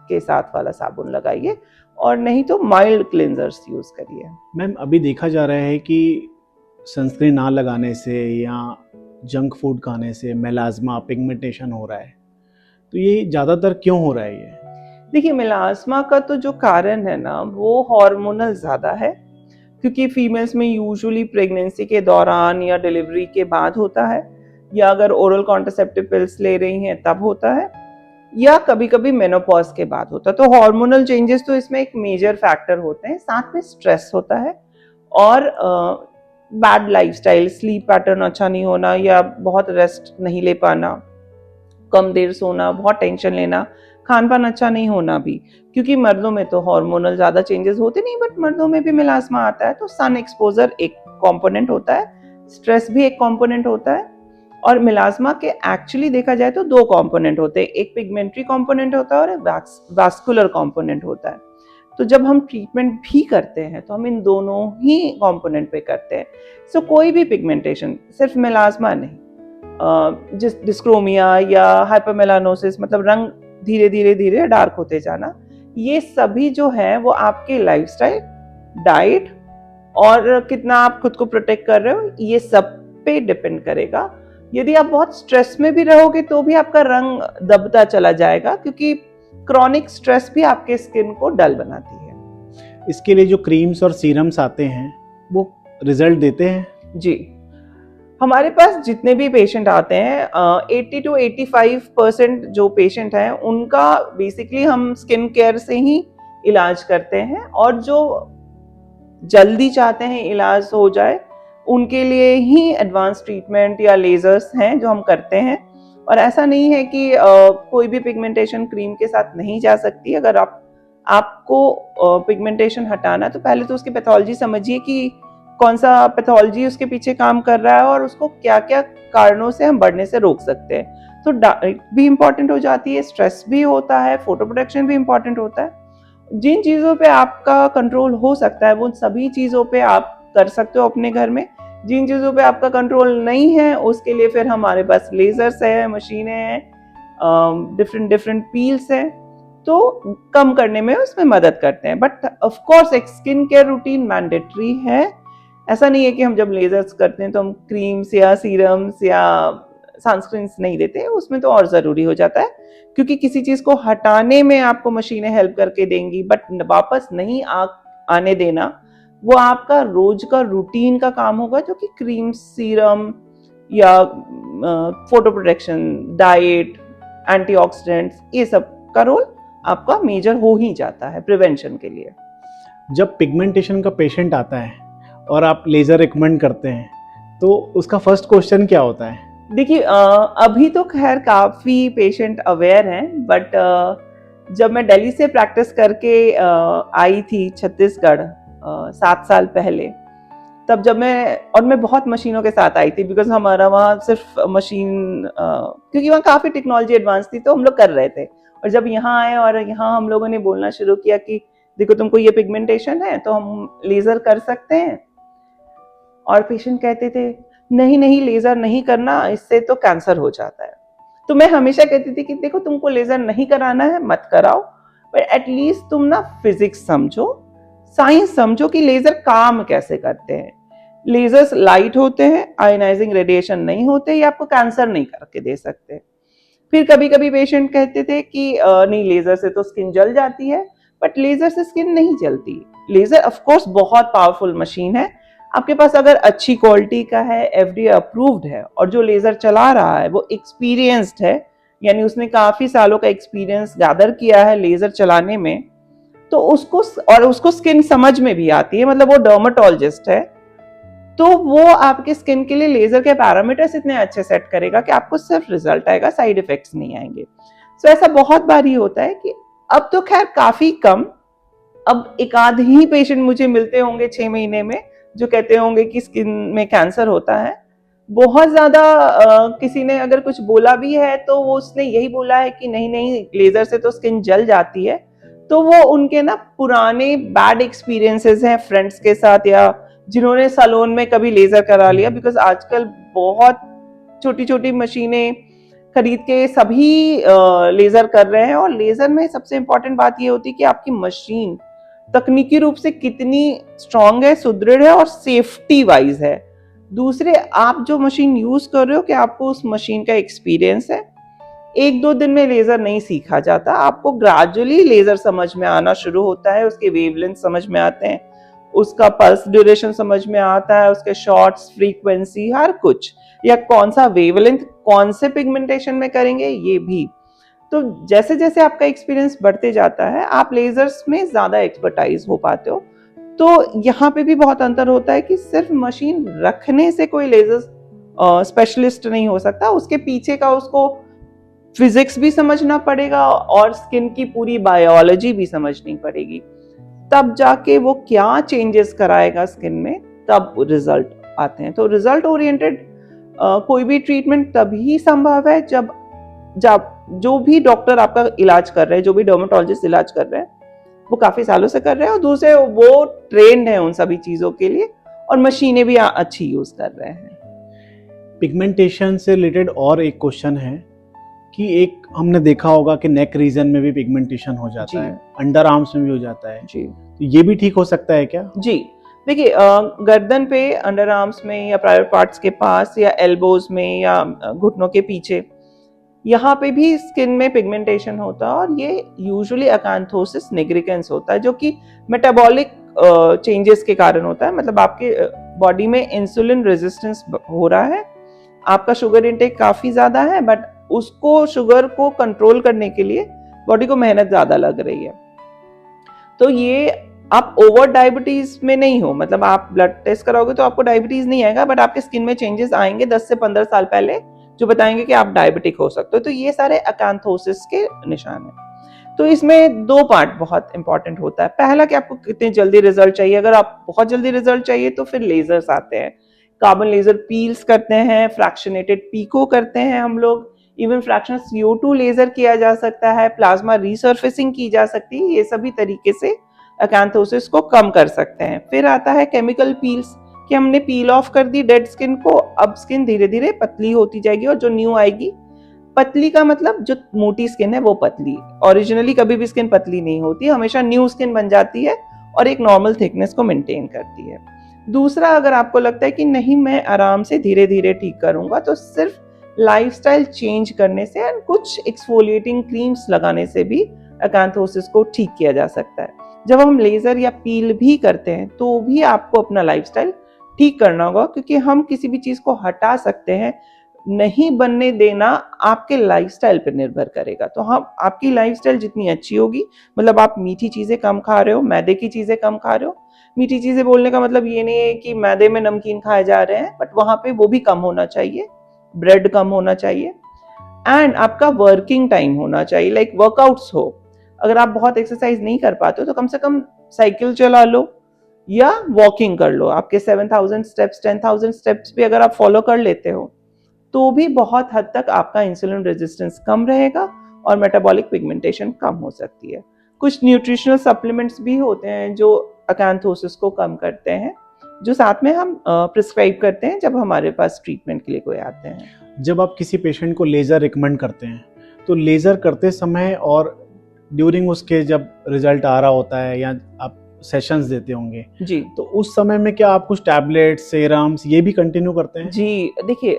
के साथ वाला साबुन लगाइए, और नहीं तो माइल्ड क्लिंजर्स यूज करिए। मैम अभी देखा जा रहा है कि सनस्क्रीन ना लगाने से या जंक फूड खाने से मेलाज्मा, पिगमेंटेशन हो रहा है, तो ये ज़्यादातर क्यों हो रहा है ये? देखिए मेलास्मा का तो जो कारण है ना वो हार्मोनल ज़्यादा है, क्योंकि फीमेल्स में यूजुअली प्रेगनेंसी के दौरान या डिलीवरी के बाद होता है, या अगर ओरल कॉन्ट्रासेप्टिव पिल्स ले रही हैं तब होता है, या कभी कभी मेनोपॉज के बाद होता है। तो हार्मोनल चेंजेस तो इसमें एक मेजर फैक्टर होते हैं। साथ में स्ट्रेस होता है और बैड लाइफस्टाइल, स्लीप पैटर्न अच्छा नहीं होना या बहुत रेस्ट नहीं ले पाना, कम देर सोना, बहुत टेंशन लेना, खान पान अच्छा नहीं होना भी। क्योंकि मर्दों में तो हार्मोनल ज़्यादा चेंजेस होते नहीं, बट मर्दों में भी मेलास्मा आता है। तो सन एक्सपोजर एक कंपोनेंट होता है, स्ट्रेस भी एक कंपोनेंट होता है। और मेलास्मा के एक्चुअली देखा जाए तो दो कंपोनेंट होते हैं, एक पिगमेंटरी कंपोनेंट होता है और एक वास्कुलर कंपोनेंट होता है। तो जब हम ट्रीटमेंट भी करते हैं तो हम इन दोनों ही कंपोनेंट पे करते हैं। सो कोई भी पिगमेंटेशन, सिर्फ मेलास्मा नहीं, जिस डिस्क्रोमिया या हाइपरमेलानोसिस, मतलब रंग धीरे धीरे धीरे डार्क होते जाना, ये सभी जो है वो आपके लाइफस्टाइल, डाइट और कितना आप खुद को प्रोटेक्ट कर रहे हो, ये सब पे डिपेंड करेगा। यदि आप बहुत स्ट्रेस में भी रहोगे तो भी आपका रंग दबता चला जाएगा, क्योंकि क्रॉनिक स्ट्रेस भी आपके स्किन को डल बनाती है। इसके लिए जो क्रीम्स और सीरम्स आते हैं वो रिजल्ट देते हैं? जी, हमारे पास जितने भी पेशेंट आते हैं 80 to 85% जो पेशेंट हैं उनका बेसिकली हम स्किन केयर से ही इलाज करते हैं, और जो जल्दी चाहते हैं इलाज हो जाए उनके लिए ही एडवांस ट्रीटमेंट या लेजर्स हैं जो हम करते हैं। और ऐसा नहीं है कि कोई भी पिगमेंटेशन क्रीम के साथ नहीं जा सकती। अगर आपको पिगमेंटेशन हटाना तो पहले तो उसकी पैथोलॉजी समझिए कि कौन सा पैथोलॉजी उसके पीछे काम कर रहा है और उसको क्या क्या कारणों से हम बढ़ने से रोक सकते हैं। तो डाइट भी इम्पॉर्टेंट हो जाती है, स्ट्रेस भी होता है, फोटो प्रोटेक्शन भी इम्पॉर्टेंट होता है। जिन चीज़ों पे आपका कंट्रोल हो सकता है वो सभी चीज़ों पे आप कर सकते हो अपने घर में। जिन चीज़ों पे आपका कंट्रोल नहीं है उसके लिए फिर हमारे पास लेजर्स है, मशीनें हैं, डिफरेंट पील्स हैं, तो कम करने में उसमें मदद करते हैं। बट ऑफ कोर्स एक स्किन केयर रूटीन मैंडेटरी है। ऐसा नहीं है कि हम जब लेजर्स करते हैं तो हम क्रीम्स या सीरम्स या सनस्क्रीन्स नहीं देते, उसमें तो और ज़रूरी हो जाता है, क्योंकि किसी चीज़ को हटाने में आपको मशीनें हेल्प करके देंगी, बट वापस नहीं आने देना वो आपका रोज का रूटीन का काम होगा, जो कि क्रीम, सीरम या फोटो प्रोटेक्शन, डाइट, एंटीऑक्सीडेंट्स, ये सब का रोल आपका मेजर हो ही जाता है प्रिवेंशन के लिए। जब पिगमेंटेशन का पेशेंट आता है और आप लेज़र रिकमेंड करते हैं तो उसका फर्स्ट क्वेश्चन क्या होता है? देखिए अभी तो खैर काफ़ी पेशेंट अवेयर हैं, बट जब मैं दिल्ली से प्रैक्टिस करके आई थी छत्तीसगढ़ 7 साल पहले, तब जब मैं बहुत मशीनों के साथ आई थी, बिकॉज हमारा वहाँ सिर्फ मशीन क्योंकि वहाँ काफ़ी टेक्नोलॉजी एडवांस थी तो हम लोग कर रहे थे। और जब यहाँ आए और यहाँ हम लोगों ने बोलना शुरू किया कि देखो तुमको ये पिगमेंटेशन है तो हम लेज़र कर सकते हैं, और पेशेंट कहते थे नहीं नहीं लेज़र नहीं करना, इससे तो कैंसर हो जाता है। तो मैं हमेशा कहती थी कि देखो तुमको लेज़र नहीं कराना है मत कराओ, पर एटलीस्ट तुम ना फिजिक्स समझो, साइंस समझो कि लेज़र काम कैसे करते हैं। लेज़र्स लाइट होते हैं, आयोनाइजिंग रेडिएशन नहीं होते, ये आपको कैंसर नहीं करके दे सकते। फिर कभी कभी पेशेंट कहते थे कि नहीं लेज़र से तो स्किन जल जाती है, बट लेज़र से स्किन नहीं जलती। लेज़र ऑफ कोर्स बहुत पावरफुल मशीन है, आपके पास अगर अच्छी क्वालिटी का है, एफडीए अप्रूव्ड है, और जो लेज़र चला रहा है वो एक्सपीरियंस्ड है, यानी उसने काफ़ी सालों का एक्सपीरियंस गैदर किया है लेज़र चलाने में, तो उसको स्किन समझ में भी आती है, मतलब वो डर्मेटोलॉजिस्ट है, तो वो आपके स्किन के लिए लेज़र के पैरामीटर्स इतने अच्छे सेट करेगा कि आपको सिर्फ रिजल्ट आएगा, साइड इफेक्ट्स नहीं आएंगे। सो ऐसा बहुत बार ही होता है कि अब तो खैर काफ़ी कम, अब एक आध ही पेशेंट मुझे मिलते होंगे 6 महीने में जो कहते होंगे कि स्किन में कैंसर होता है। बहुत ज़्यादा किसी ने अगर कुछ बोला भी है तो वो उसने यही बोला है कि नहीं नहीं लेज़र से तो स्किन जल जाती है, तो वो उनके ना पुराने बैड एक्सपीरियंसेस हैं फ्रेंड्स के साथ, या जिन्होंने सैलून में कभी लेज़र करा लिया, बिकॉज आजकल बहुत छोटी छोटी मशीनें खरीद के सभी लेज़र कर रहे हैं। और लेज़र में सबसे इम्पोर्टेंट बात ये होती है कि आपकी मशीन तकनीकी रूप से कितनी स्ट्रांग है, सुदृढ़ है और सेफ्टी वाइज है। दूसरे, आप जो मशीन यूज कर रहे हो कि आपको उस मशीन का एक्सपीरियंस है। 1-2 दिन में लेजर नहीं सीखा जाता, आपको ग्रेजुअली लेजर समझ में आना शुरू होता है, उसके वेवलेंथ समझ में आते हैं, उसका पल्स ड्यूरेशन समझ में आता है, उसके शॉट्स, फ्रीक्वेंसी, हर कुछ, या कौन सा वेवलेंथ कौन से पिगमेंटेशन में करेंगे ये भी। तो जैसे जैसे आपका एक्सपीरियंस बढ़ते जाता है आप लेजर्स में ज़्यादा एक्सपर्टाइज हो पाते हो। तो यहाँ पे भी बहुत अंतर होता है कि सिर्फ मशीन रखने से कोई लेजर स्पेशलिस्ट नहीं हो सकता, उसके पीछे का उसको फिजिक्स भी समझना पड़ेगा और स्किन की पूरी बायोलॉजी भी समझनी पड़ेगी, तब जाके वो क्या चेंजेस कराएगा स्किन में, तब रिजल्ट आते हैं। तो रिजल्ट ओरिएंटेड कोई भी ट्रीटमेंट तभी संभव है जब जो भी डॉक्टर आपका इलाज कर रहे हैं, जो भी डर्मेटोलॉजिस्ट इलाज कर रहे हैं, वो काफी सालों से कर रहे हैं, और दूसरे वो ट्रेंड है उन सभी चीजों के लिए, और मशीनें भी अच्छी यूज कर रहे हैं। पिगमेंटेशन से रिलेटेड और एक क्वेश्चन है कि एक हमने देखा होगा कि नेक रीजन में भी पिगमेंटेशन हो जाता है, अंडर आर्म्स में भी हो जाता है जी, तो ये भी ठीक हो सकता है क्या? जी देखिए, गर्दन पे, अंडर आर्म्स में, या प्राइवेट पार्ट्स के पास, या एल्बोज में, या घुटनों के पीछे, यहाँ पे भी स्किन में पिगमेंटेशन होता है, और ये यूजुअली अकांथोसिस निग्रिकेंस होता है, जो कि मेटाबॉलिक चेंजेस के कारण होता है। मतलब आपके बॉडी में इंसुलिन रेजिस्टेंस हो रहा है, आपका शुगर इंटेक काफी ज्यादा है, बट उसको शुगर को कंट्रोल करने के लिए बॉडी को मेहनत ज्यादा लग रही है। तो ये आप ओवर डायबिटीज में नहीं हो, मतलब आप ब्लड टेस्ट कराओगे तो आपको डायबिटीज नहीं आएगा, बट आपके स्किन में चेंजेस आएंगे 10 से 15 साल पहले जो बताएंगे कि आप डायबिटिक हो सकते हो। तो ये सारे अकांथोसिस के निशान हैं। तो इसमें 2 पार्ट बहुत इंपॉर्टेंट होता है। पहला कि आपको कितनी जल्दी रिजल्ट चाहिए। अगर आप बहुत जल्दी रिजल्ट चाहिए तो फिर लेजर्स आते हैं, कार्बन लेजर पील्स करते हैं, फ्रैक्शनेटेड पीको करते हैं हम लोग, इवन फ्रैक्शनल CO2 लेजर किया जा सकता है, प्लाज्मा रीसर्फेसिंग की जा सकती है। ये सभी तरीके से अकांथोसिस को कम कर सकते हैं। फिर आता है केमिकल पील्स, कि हमने पील ऑफ कर दी डेड स्किन को, अब स्किन धीरे धीरे पतली होती जाएगी, और जो न्यू आएगी, पतली का मतलब जो मोटी स्किन है वो पतली, ओरिजिनली कभी भी स्किन पतली नहीं होती, हमेशा न्यू स्किन बन जाती है और एक नॉर्मल थिकनेस को मेंटेन करती है। दूसरा, अगर आपको लगता है कि नहीं मैं आराम से धीरे धीरे ठीक करूंगा, तो सिर्फ लाइफस्टाइल चेंज करने से और कुछ एक्सफोलिएटिंग क्रीम्स लगाने से भी अकांथोसिस को ठीक किया जा सकता है। जब हम लेजर या पील भी करते हैं तो भी आपको अपना लाइफस्टाइल ठीक करना होगा, क्योंकि हम किसी भी चीज़ को हटा सकते हैं, नहीं बनने देना आपके लाइफस्टाइल पर निर्भर करेगा। तो हम आपकी लाइफस्टाइल जितनी अच्छी होगी, मतलब आप मीठी चीज़ें कम खा रहे हो, मैदे की चीज़ें कम खा रहे हो। मीठी चीज़ें बोलने का मतलब ये नहीं है कि मैदे में नमकीन खाए जा रहे हैं, बट वहाँ पे वो भी कम होना चाहिए, ब्रेड कम होना चाहिए। एंड आपका वर्किंग टाइम होना चाहिए, लाइक वर्कआउट्स हो। अगर आप बहुत एक्सरसाइज नहीं कर पाते हो तो कम से कम साइकिल चला लो या वॉकिंग कर लो। आपके 7,000 स्टेप्स 10,000 स्टेप्स भी अगर आप फॉलो कर लेते हो तो भी बहुत हद तक आपका इंसुलिन रेजिस्टेंस कम रहेगा और मेटाबॉलिक पिगमेंटेशन कम हो सकती है। कुछ न्यूट्रिशनल सप्लीमेंट्स भी होते हैं जो अकैंथोसिस को कम करते हैं, जो साथ में हम प्रिस्क्राइब करते हैं जब हमारे पास ट्रीटमेंट के लिए कोई आते हैं। जब आप किसी पेशेंट को लेज़र रिकमेंड करते हैं तो लेज़र करते समय और ड्यूरिंग उसके जब रिजल्ट आ रहा होता है या आप सेशंस देते होंगे जी तो उस समय में क्या आप कुछ टैबलेट्स सेरम्स ये भी कंटिन्यू करते हैं? जी, देखिए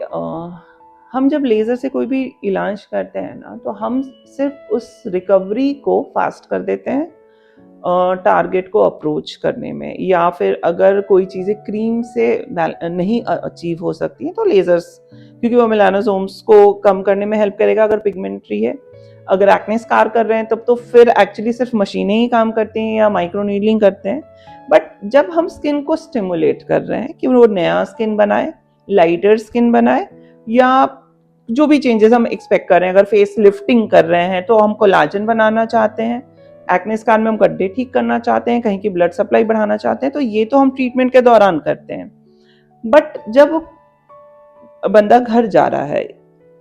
हम जब लेज़र से कोई भी इलाज करते हैं ना, तो हम सिर्फ उस रिकवरी को फास्ट कर देते हैं टारगेट को अप्रोच करने में, या फिर अगर कोई चीज़ें क्रीम से नहीं अचीव हो सकती हैं तो लेज़र्स, क्योंकि वो मेलानोसोम्स को कम करने में हेल्प करेगा अगर पिगमेंट्री है। अगर एक्ने स्कार कर रहे हैं तब तो फिर एक्चुअली सिर्फ मशीनें ही काम करती हैं या माइक्रो नीडलिंग करते हैं। बट जब हम स्किन को स्टिमुलेट कर रहे हैं कि वो नया स्किन बनाए, लाइटर स्किन बनाए, या जो भी चेंजेस हम एक्सपेक्ट कर रहे हैं, अगर फेस लिफ्टिंग कर रहे हैं तो हम कोलाजन बनाना चाहते हैं, एक्ने स्कार में हम गड्ढे ठीक करना चाहते हैं, कहीं की ब्लड सप्लाई बढ़ाना चाहते हैं, तो ये तो हम ट्रीटमेंट के दौरान करते हैं। बट जब बंदा घर जा रहा है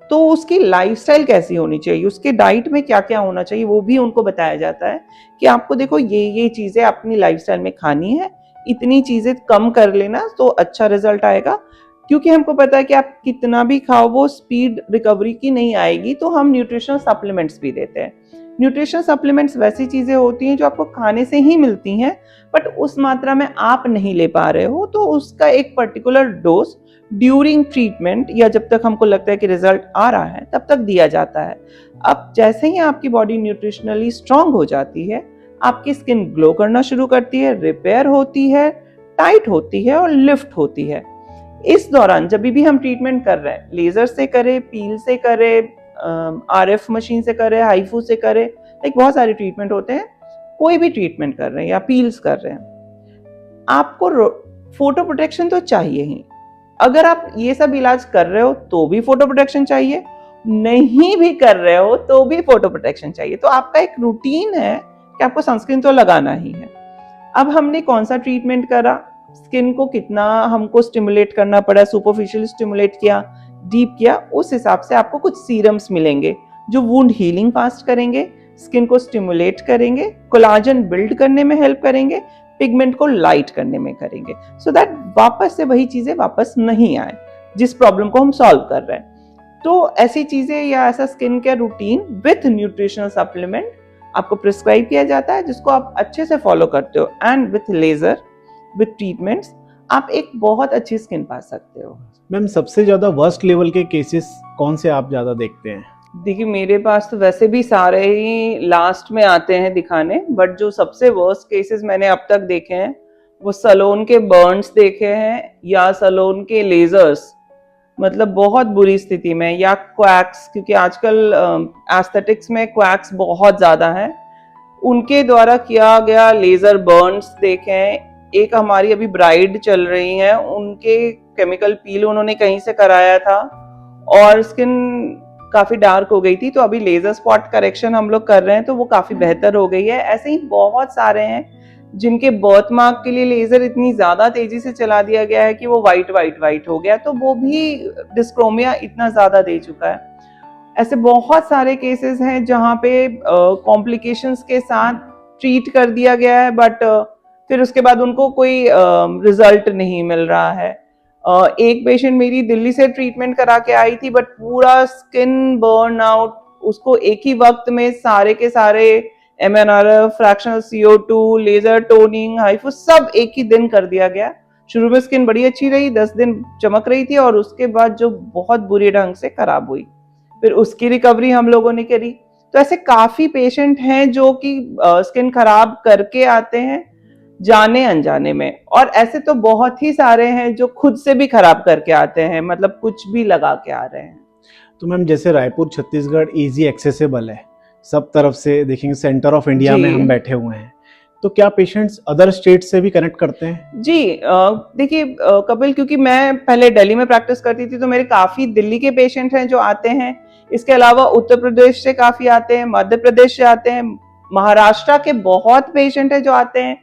तो उसकी लाइफस्टाइल कैसी होनी चाहिए, उसके डाइट में क्या क्या होना चाहिए, वो भी उनको बताया जाता है कि आपको देखो ये चीज़ें अपनी लाइफस्टाइल में खानी है, इतनी चीज़ें कम कर लेना तो अच्छा रिजल्ट आएगा। क्योंकि हमको पता है कि आप कितना भी खाओ वो स्पीड रिकवरी की नहीं आएगी, तो हम न्यूट्रिशनल सप्लीमेंट्स भी देते हैं। न्यूट्रिशनल सप्लीमेंट्स वैसी चीज़ें होती हैं जो आपको खाने से ही मिलती हैं, बट उस मात्रा में आप नहीं ले पा रहे हो, तो उसका एक पर्टिकुलर डोज ड्यूरिंग ट्रीटमेंट या जब तक हमको लगता है कि रिजल्ट आ रहा है तब तक दिया जाता है। अब जैसे ही आपकी बॉडी न्यूट्रिशनली स्ट्रांग हो जाती है, आपकी स्किन ग्लो करना शुरू करती है, रिपेयर होती है, टाइट होती है और लिफ्ट होती है। इस दौरान जब भी हम ट्रीटमेंट कर रहे हैं, लेजर से करें, पील से करें, RF मशीन से करें, हाइफू से करें, लाइक बहुत सारे ट्रीटमेंट होते हैं, कोई भी ट्रीटमेंट कर रहे हैं या पील्स कर रहे हैं, आपको फोटो प्रोटेक्शन तो चाहिए ही। अगर आप ये सब इलाज कर रहे हो तो भी फोटो प्रोटेक्शन चाहिए, नहीं भी कर रहे हो तो भी फोटो प्रोटेक्शन चाहिए। तो आपका एक रूटीन है कि आपको सनस्क्रीन तो लगाना ही है। अब हमने कौन सा ट्रीटमेंट करा, स्किन को कितना हमको स्टिमुलेट करना पड़ा, सुपरफिशियल स्टिमुलेट किया, डीप किया, उस हिसाब से आपको कुछ सीरम्स मिलेंगे जो वुंड हीलिंग फास्ट करेंगे, स्किन को स्टिमुलेट करेंगे, कोलाजन बिल्ड करने में हेल्प करेंगे, पिगमेंट को लाइट करने में करेंगे, सो दैट वापस से वही चीजें वापस नहीं आए जिस प्रॉब्लम को हम सॉल्व कर रहे हैं। तो ऐसी चीजें या ऐसा skin care routine with nutritional supplement आपको प्रिस्क्राइब किया जाता है, जिसको आप अच्छे से फॉलो करते हो, and with laser with treatments आप एक बहुत अच्छी स्किन पा सकते हो। मैम सबसे ज़्यादा वर्स्ट लेवल के केसेस कौन से आप ज़्यादा देखते हैं? देखिए मेरे पास तो वैसे भी सारे ही लास्ट में आते हैं दिखाने, बट जो सबसे वर्स्ट केसेस मैंने अब तक देखे हैं वो सैलून के बर्न्स देखे हैं या सैलून के लेजर्स, मतलब बहुत बुरी स्थिति में, या क्वैक्स, क्योंकि आजकल एस्थेटिक्स में क्वैक्स बहुत ज़्यादा हैं, उनके द्वारा किया गया लेजर बर्न्स देखे हैं। एक हमारी अभी ब्राइड चल रही हैं, उनके केमिकल पील उन्होंने कहीं से कराया था और स्किन काफी डार्क हो गई थी, तो अभी लेजर स्पॉट करेक्शन हम लोग कर रहे हैं तो वो काफी बेहतर हो गई है। ऐसे ही बहुत सारे हैं जिनके बर्थ मार्क के लिए लेजर इतनी ज्यादा तेजी से चला दिया गया है कि वो वाइट हो गया, तो वो भी डिस्क्रोमिया इतना ज्यादा दे चुका है। ऐसे बहुत सारे केसेस हैं जहाँ पे कॉम्प्लिकेशंस के साथ ट्रीट कर दिया गया है, बट फिर उसके बाद उनको कोई रिजल्ट नहीं मिल रहा है। एक पेशेंट मेरी दिल्ली से ट्रीटमेंट करा के आई थी, बट पूरा स्किन बर्न आउट, उसको एक ही वक्त में सारे के सारे MNRF, fractional CO2, laser toning, HIFU सब एक ही दिन कर दिया गया। शुरू में स्किन बड़ी अच्छी रही, 10 दिन चमक रही थी, और उसके बाद जो बहुत बुरे ढंग से खराब हुई, फिर उसकी रिकवरी हम लोगों ने करी। तो ऐसे काफी पेशेंट हैं जो कि स्किन खराब करके आते हैं, जाने अनजाने में। और ऐसे तो बहुत ही सारे हैं जो खुद से भी खराब करके आते हैं, मतलब कुछ भी लगा के आ रहे हैं। तो मैम जैसे रायपुर छत्तीसगढ़ इजी एक्सेसिबल है, सब तरफ से देखेंगे, सेंटर ऑफ इंडिया में जी। हम बैठे हुए हैं, तो क्या पेशेंट्स अदर स्टेट से भी कनेक्ट करते हैं? जी देखिए कपिल, क्योंकि मैं पहले दिल्ली में प्रैक्टिस करती थी तो मेरे काफी दिल्ली के पेशेंट हैं जो आते हैं। इसके अलावा उत्तर प्रदेश से काफी आते हैं, मध्य प्रदेश से आते हैं, महाराष्ट्र के बहुत पेशेंट हैं जो आते हैं,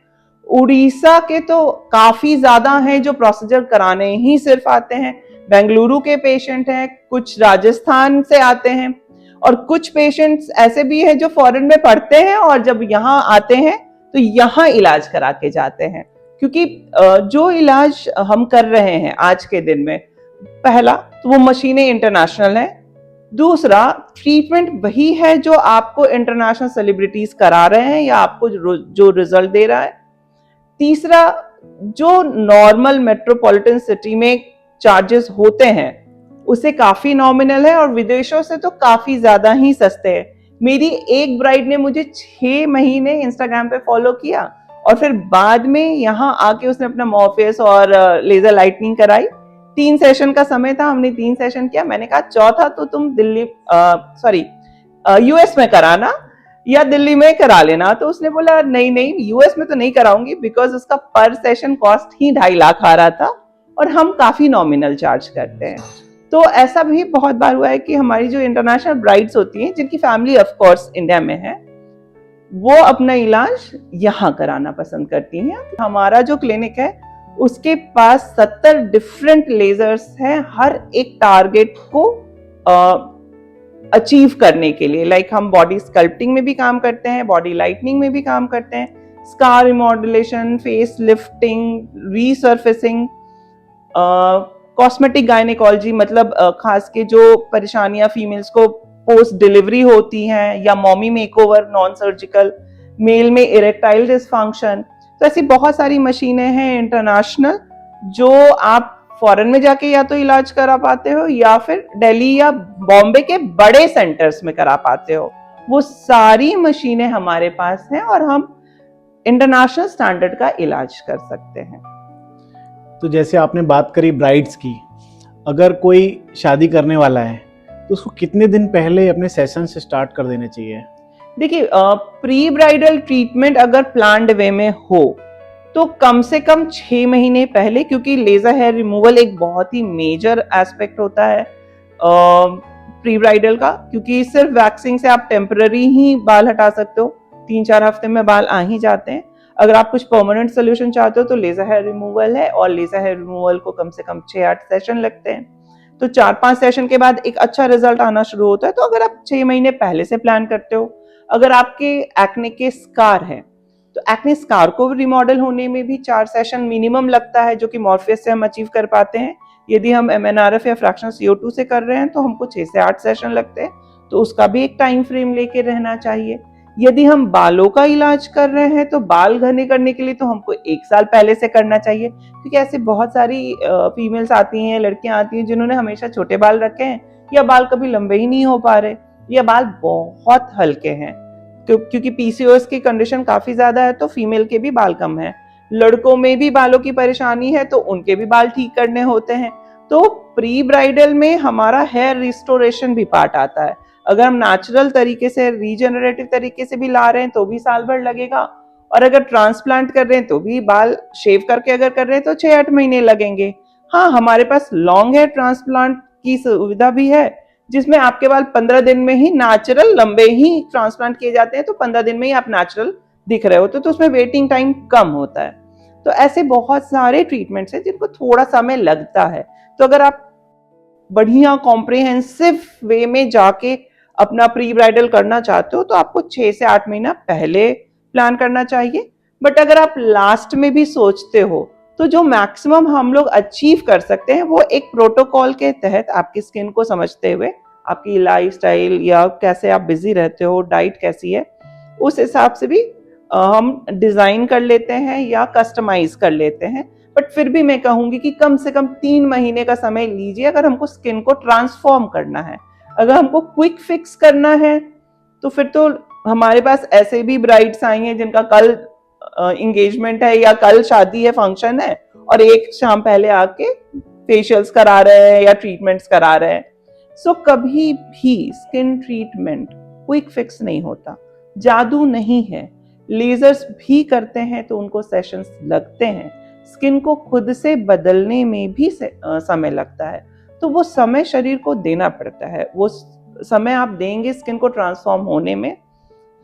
उड़ीसा के तो काफी ज्यादा हैं जो प्रोसीजर कराने ही सिर्फ आते हैं, बेंगलुरु के पेशेंट हैं, कुछ राजस्थान से आते हैं, और कुछ पेशेंट्स ऐसे भी हैं जो फॉरेन में पढ़ते हैं और जब यहाँ आते हैं तो यहाँ इलाज करा के जाते हैं। क्योंकि जो इलाज हम कर रहे हैं आज के दिन में, पहला तो वो मशीनें इंटरनेशनल हैं, दूसरा ट्रीटमेंट वही है जो आपको इंटरनेशनल सेलिब्रिटीज करा रहे हैं या आपको जो रिजल्ट दे रहा है, तीसरा जो नॉर्मल मेट्रोपॉलिटन सिटी में चार्जेस होते हैं उसे काफी नॉमिनल है और विदेशों से तो काफी ज्यादा ही सस्ते हैं। मेरी एक ब्राइड ने मुझे 6 महीने इंस्टाग्राम पे फॉलो किया और फिर बाद में यहाँ आके उसने अपना मॉर्फियस और लेजर लाइटनिंग कराई। 3 सेशन का समय था, हमने 3 सेशन किया। मैंने कहा चौथा तो तुम यूएस में कराना या दिल्ली में करा लेना। तो उसने बोला नहीं नहीं, यूएस में तो नहीं कराऊंगी, बिकॉज उसका पर सेशन कॉस्ट ही 2.5 लाख आ रहा था और हम काफी नॉमिनल चार्ज करते हैं। तो ऐसा भी बहुत बार हुआ है कि हमारी जो इंटरनेशनल ब्राइड्स होती हैं जिनकी फैमिली ऑफ कोर्स इंडिया में है, वो अपना इलाज यहाँ कराना पसंद करती हैं। हमारा जो क्लिनिक है उसके पास 70 डिफरेंट लेजर्स हैं हर एक टारगेट को अचीव करने के लिए। लाइक हम बॉडी स्कल्पटिंग में भी काम करते हैं, बॉडी लाइटनिंग में भी काम करते हैं, scar remodulation, face lifting, resurfacing, cosmetic gynaecology, मतलब खास के जो परेशानियां फीमेल्स को पोस्ट डिलीवरी होती हैं, या mommy makeover non surgical, male में इरेक्टाइल डिसफंक्शन। तो ऐसी बहुत सारी मशीनें हैं इंटरनेशनल जो आप फॉरेन में जाके या तो इलाज करा पाते हो या फिर दिल्ली या बॉम्बे के बड़े सेंटर्स में करा पाते हो। वो सारी मशीनें हमारे पास हैं और हम इंटरनेशनल स्टैंडर्ड का इलाज कर सकते हैं। तो जैसे आपने बात करी ब्राइड्स की, अगर कोई शादी करने वाला है तो उसको कितने दिन पहले अपने सेशन से स्टार्ट कर देने चाहिए? देखिए प्री ब्राइडल ट्रीटमेंट अगर प्लान्ड वे में हो तो कम से कम 6 महीने पहले, क्योंकि लेजर हेयर रिमूवल एक बहुत ही मेजर एस्पेक्ट होता है प्री ब्राइडल का, क्योंकि सिर्फ वैक्सिंग से आप टेम्पररी ही बाल हटा सकते हो, 3-4 हफ्ते में बाल आ ही जाते हैं। अगर आप कुछ परमानेंट सोल्यूशन चाहते हो तो लेजर हेयर रिमूवल है, और लेजर हेयर रिमूवल को कम से कम 6-8 सेशन लगते हैं। तो 4-5 सेशन के बाद एक अच्छा रिजल्ट आना शुरू होता है। तो अगर आप 6 महीने पहले से प्लान करते हो, अगर आपके एक्ने के स्कार है तो एक्ने स्कार को रिमॉडल होने में भी 4 सेशन मिनिमम लगता है, जो कि मॉर्फियस से हम अचीव कर पाते हैं। यदि हम MNRF या फ्रैक्शनल CO2 से कर रहे हैं तो हमको 6 से 8 सेशन लगते हैं, तो उसका भी एक टाइम फ्रेम लेके रहना चाहिए। यदि हम बालों का इलाज कर रहे हैं तो बाल घने करने के लिए तो हमको 1 साल पहले से करना चाहिए, क्योंकि ऐसे बहुत सारी फीमेल्स आती हैं, लड़कियां आती हैं जिन्होंने हमेशा छोटे बाल रखे हैं या बाल कभी लंबे ही नहीं हो पा रहे या बाल बहुत हल्के हैं, क्योंकि PCOS की कंडीशन काफी ज्यादा है तो फीमेल के भी बाल कम है। लड़कों में भी बालों की परेशानी है तो उनके भी बाल ठीक करने होते हैं। तो प्री ब्राइडल में हमारा हेयर रिस्टोरेशन भी पार्ट आता है। अगर हम नेचुरल तरीके से, रीजनरेटिव तरीके से भी ला रहे हैं तो भी साल भर लगेगा, और अगर ट्रांसप्लांट कर रहे हैं तो भी, बाल शेव करके अगर कर रहे हैं तो 6-8 महीने लगेंगे। हाँ, हमारे पास लॉन्ग हेयर ट्रांसप्लांट की सुविधा भी है, जिसमें आपके बाल 15 दिन में ही नेचुरल लंबे ही ट्रांसप्लांट किए जाते हैं, तो 15 दिन में ही आप नेचुरल दिख रहे होते, तो उसमें वेटिंग टाइम कम होता है। तो ऐसे बहुत सारे ट्रीटमेंट्स हैं जिनको थोड़ा समय लगता है। तो अगर आप बढ़िया कॉम्प्रिहेंसिव वे में जाके अपना प्री ब्राइडल करना चाहते हो तो आपको 6 से 8 महीना पहले प्लान करना चाहिए। बट अगर आप लास्ट में भी सोचते हो तो जो मैक्सिमम हम लोग अचीव कर सकते हैं वो एक प्रोटोकॉल के तहत, आपकी स्किन को समझते हुए, आपकी लाइफस्टाइल या कैसे आप बिजी रहते हो, डाइट कैसी है, उस हिसाब से भी हम डिजाइन कर लेते हैं या कस्टमाइज कर लेते हैं। बट फिर भी मैं कहूंगी कि कम से कम 3 महीने का समय लीजिए अगर हमको स्किन को ट्रांसफॉर्म करना है। अगर हमको क्विक फिक्स करना है तो फिर तो हमारे पास ऐसे भी ब्राइड्स आई हैं जिनका कल एंगेजमेंट है या कल शादी है, फंक्शन है, और एक शाम पहले आके फेशियल्स करा रहे हैं या ट्रीटमेंट्स करा रहे हैं। सो कभी भी स्किन ट्रीटमेंट क्विक फिक्स नहीं होता, जादू नहीं है। लेजर्स भी करते हैं तो उनको सेशंस लगते हैं, स्किन को खुद से बदलने में भी समय लगता है, तो वो समय शरीर को देना पड़ता है। वो समय आप देंगे स्किन को ट्रांसफॉर्म होने में,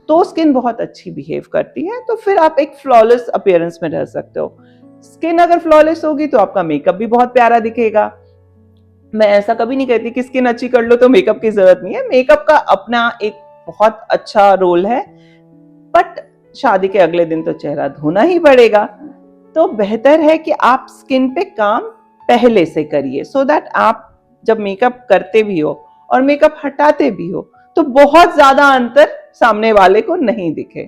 तो स्किन बहुत अच्छी बिहेव करती है, तो फिर आप एक फ्लॉलेस अपीयरेंस में रह सकते हो। स्किन अगर फ्लॉलेस होगी तो आपका मेकअप भी बहुत प्यारा दिखेगा। मैं ऐसा कभी नहीं कहती कि स्किन अच्छी कर लो तो मेकअप की जरूरत नहीं है, मेकअप का अपना एक बहुत अच्छा रोल है, बट शादी के अगले दिन तो चेहरा धोना ही पड़ेगा। तो बेहतर है कि आप स्किन पे काम पहले से करिए, सो दैट आप जब मेकअप करते भी हो और मेकअप हटाते भी हो तो बहुत ज्यादा अंतर सामने वाले को नहीं दिखे।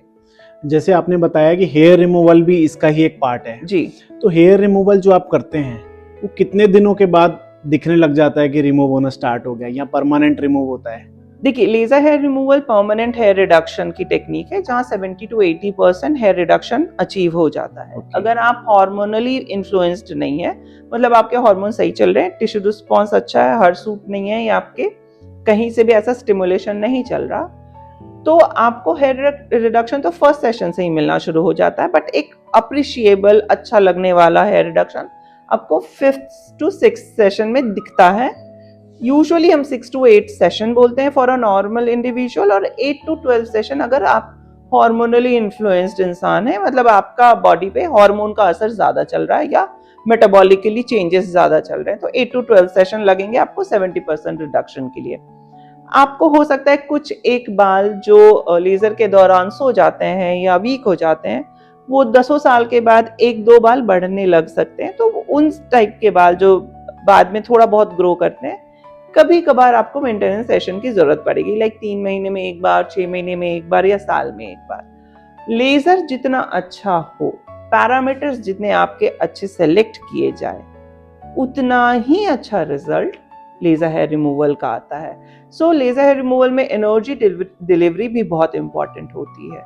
जैसे आपने बताया कि हेयर रिमूवल भी इसका ही एक पार्ट है जी, तो हेयर रिमूवल जो आप करते हैं वो कितने दिनों के बाद दिखने लग जाता है कि रिमूव होना स्टार्ट हो गया या परमानेंट रिमूव होता है? देखिए, laser hair removal permanent hair reduction की टेक्निक है जहां 70 to 80% हेयर रिडक्शन अचीव हो जाता है। Okay. अगर आप हार्मोनली इन्फ्लुएंस्ड नहीं है, मतलब आपके हार्मोन सही चल रहे हैं, टिश्यू रिस्पॉन्स अच्छा है, हर सूट नहीं है या आपके कहीं से भी ऐसा स्टिमुलेशन नहीं चल रहा, तो आपको हेयर रिडक्शन तो फर्स्ट सेशन से ही मिलना शुरू हो जाता है। बट एक अप्रिशिएबल अच्छा लगने वाला हेयर रिडक्शन आपको 5th to 6th सेशन में दिखता है। यूजुअली हम 6 to 8 सेशन बोलते हैं फॉर अ नॉर्मल इंडिविजुअल, और 8 to 12 सेशन अगर आप हार्मोनली इन्फ्लुएंस्ड इंसान है, मतलब आपका बॉडी पे हार्मोन का असर ज्यादा चल रहा है या मेटाबॉलिकली चेंजेस ज्यादा चल रहे हैं, तो 8 to 12 सेशन लगेंगे आपको 70% रिडक्शन के लिए। आपको हो सकता है कुछ एक बाल जो लेजर के दौरान सो जाते हैं या वीक हो जाते हैं, वो 10 साल के बाद 1-2 बाल बढ़ने लग सकते हैं, तो उन टाइप के बाल जो बाद में थोड़ा बहुत ग्रो करते हैं, कभी कभार आपको मेंटेनेंस सेशन की जरूरत पड़ेगी, लाइक 3 महीने में एक बार, 6 महीने में एक बार या साल में एक बार। लेजर जितना अच्छा हो, पैरामीटर्स जितने आपके अच्छे सेलेक्ट किए जाए, उतना ही अच्छा रिजल्ट लेजर हेयर रिमूवल का आता है। सो लेजर हेयर रिमूवल में एनर्जी डिलीवरी भी बहुत इंपॉर्टेंट होती है।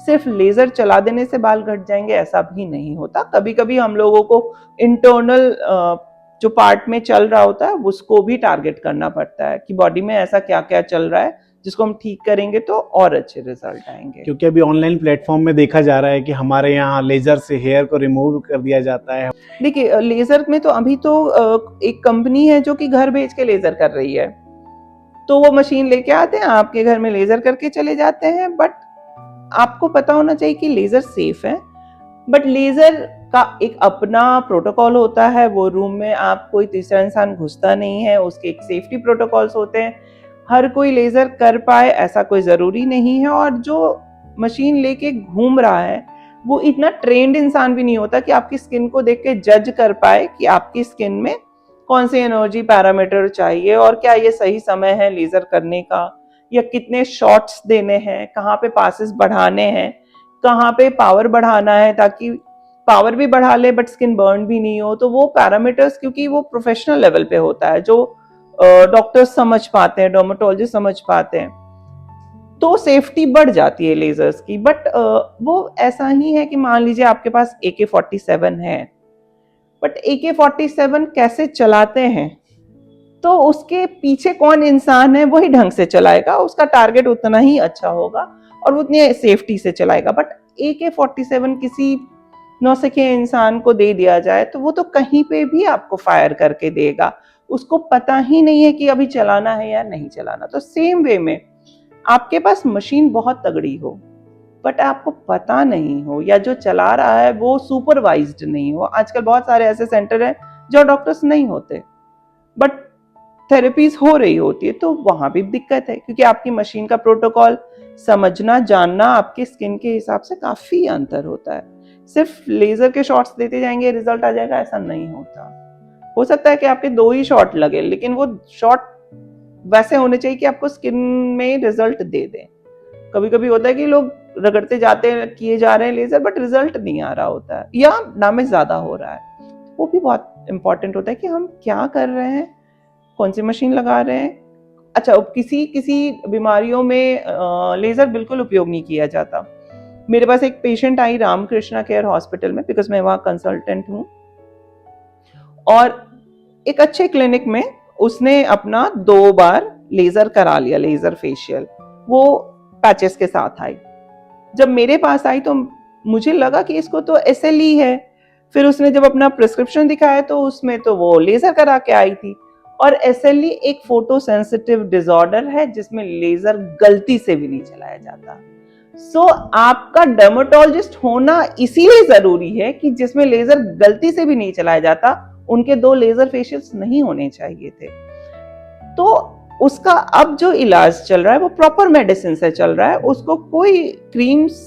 सिर्फ लेजर चला देने से बाल घट जाएंगे ऐसा भी नहीं होता। कभी कभी हम लोगों को इंटरनल जो पार्ट में चल रहा होता है उसको भी टारगेट करना पड़ता है कि बॉडी में ऐसा क्या क्या चल रहा है जिसको हम ठीक करेंगे तो और अच्छे रिजल्ट आएंगे। क्योंकि अभी ऑनलाइन प्लेटफॉर्म में देखा जा रहा है कि हमारे यहाँ लेजर से हेयर को रिमूव कर दिया जाता है। देखिए, लेजर में तो अभी तो एक कंपनी है जो कि घर भेज के लेजर कर रही है, तो वो मशीन लेके आते हैं, आपके घर में लेजर करके चले जाते हैं। बट आपको पता होना चाहिए कि लेजर सेफ है, बट लेजर का एक अपना प्रोटोकॉल होता है। वो रूम में आप कोई तीसरा इंसान घुसता नहीं है, उसके एक सेफ्टी प्रोटोकॉल्स होते हैं। हर कोई लेजर कर पाए ऐसा कोई जरूरी नहीं है, और जो मशीन लेके घूम रहा है वो इतना ट्रेंड इंसान भी नहीं होता कि आपकी स्किन को देख के जज कर पाए कि आपकी स्किन में कौन से एनर्जी पैरामीटर चाहिए और क्या ये सही समय है लेजर करने का, या कितने शॉट्स देने हैं, कहाँ पे पासेस बढ़ाने हैं, कहाँ पे पावर बढ़ाना है ताकि पावर भी बढ़ा ले बट स्किन बर्न भी नहीं हो। तो वो पैरामीटर्स, क्योंकि वो प्रोफेशनल लेवल पे होता है, जो डॉक्टर्स समझ पाते हैं, डर्मेटोलॉजिस्ट समझ पाते हैं, तो सेफ्टी बढ़ जाती है लेजर्स की। बट वो ऐसा ही है कि मान लीजिए आपके पास AK-47 है, बट AK-47 कैसे चलाते हैं, तो उसके पीछे कौन इंसान है वही ढंग से चलाएगा, उसका टारगेट उतना ही अच्छा होगा और उतनी सेफ्टी से चलाएगा। बट AK-47 किसी नौसिखिए इंसान को दे दिया जाए तो वो तो कहीं पे भी आपको फायर करके देगा, उसको पता ही नहीं है कि अभी चलाना है या नहीं चलाना। तो सेम वे में आपके पास मशीन बहुत तगड़ी हो बट आपको पता नहीं हो, या जो चला रहा है वो सुपरवाइज्ड नहीं हो। आजकल बहुत सारे ऐसे सेंटर हैं जो डॉक्टर्स नहीं होते बट थेरेपीज हो रही होती है, तो वहां भी दिक्कत है, क्योंकि आपकी मशीन का प्रोटोकॉल समझना जानना आपकी स्किन के हिसाब से काफी अंतर होता है। सिर्फ लेजर के शॉट्स देते जाएंगे रिजल्ट आ जाएगा ऐसा नहीं होता। हो सकता है कि आपके 2 ही शॉट लगे, लेकिन वो शॉट वैसे होने चाहिए कि आपको स्किन में रिजल्ट दे दें। कभी कभी होता है कि लोग रगड़ते जाते हैं, किए जा रहे हैं लेजर, बट रिजल्ट नहीं आ रहा होता है या डैमेज ज्यादा हो रहा है। वो भी बहुत इंपॉर्टेंट होता है कि हम क्या कर रहे हैं, कौन सी मशीन लगा रहे हैं। अच्छा, किसी किसी बीमारियों में लेजर बिल्कुल उपयोग नहीं किया जाता, मेरे पास एक पेशेंट आई रामकृष्णा केयर हॉस्पिटल में, बिकॉज मैं वहाँ कंसल्टेंट हूँ, और एक अच्छे क्लिनिक में उसने अपना 2 बार लेजर करा लिया, लेजर फेशियल, वो पैचेस के साथ आई। जब मेरे पास आई तो मुझे लगा कि इसको तो SLE है। फिर उसने जब अपना प्रिस्क्रिप्शन दिखाया तो उसमें तो वो लेजर करा के आई थी, और SLE एक फोटो सेंसिटिव डिसऑर्डर है जिसमें लेजर गलती से भी नहीं चलाया जाता। सो आपका डर्मेटोलॉजिस्ट होना इसीलिए जरूरी है कि जिसमें लेजर गलती से भी नहीं चलाया जाता, उनके 2 लेजर फेशियल्स नहीं होने चाहिए थे। तो उसका अब जो इलाज चल रहा है वो प्रॉपर मेडिसिन से चल रहा है, उसको कोई क्रीम्स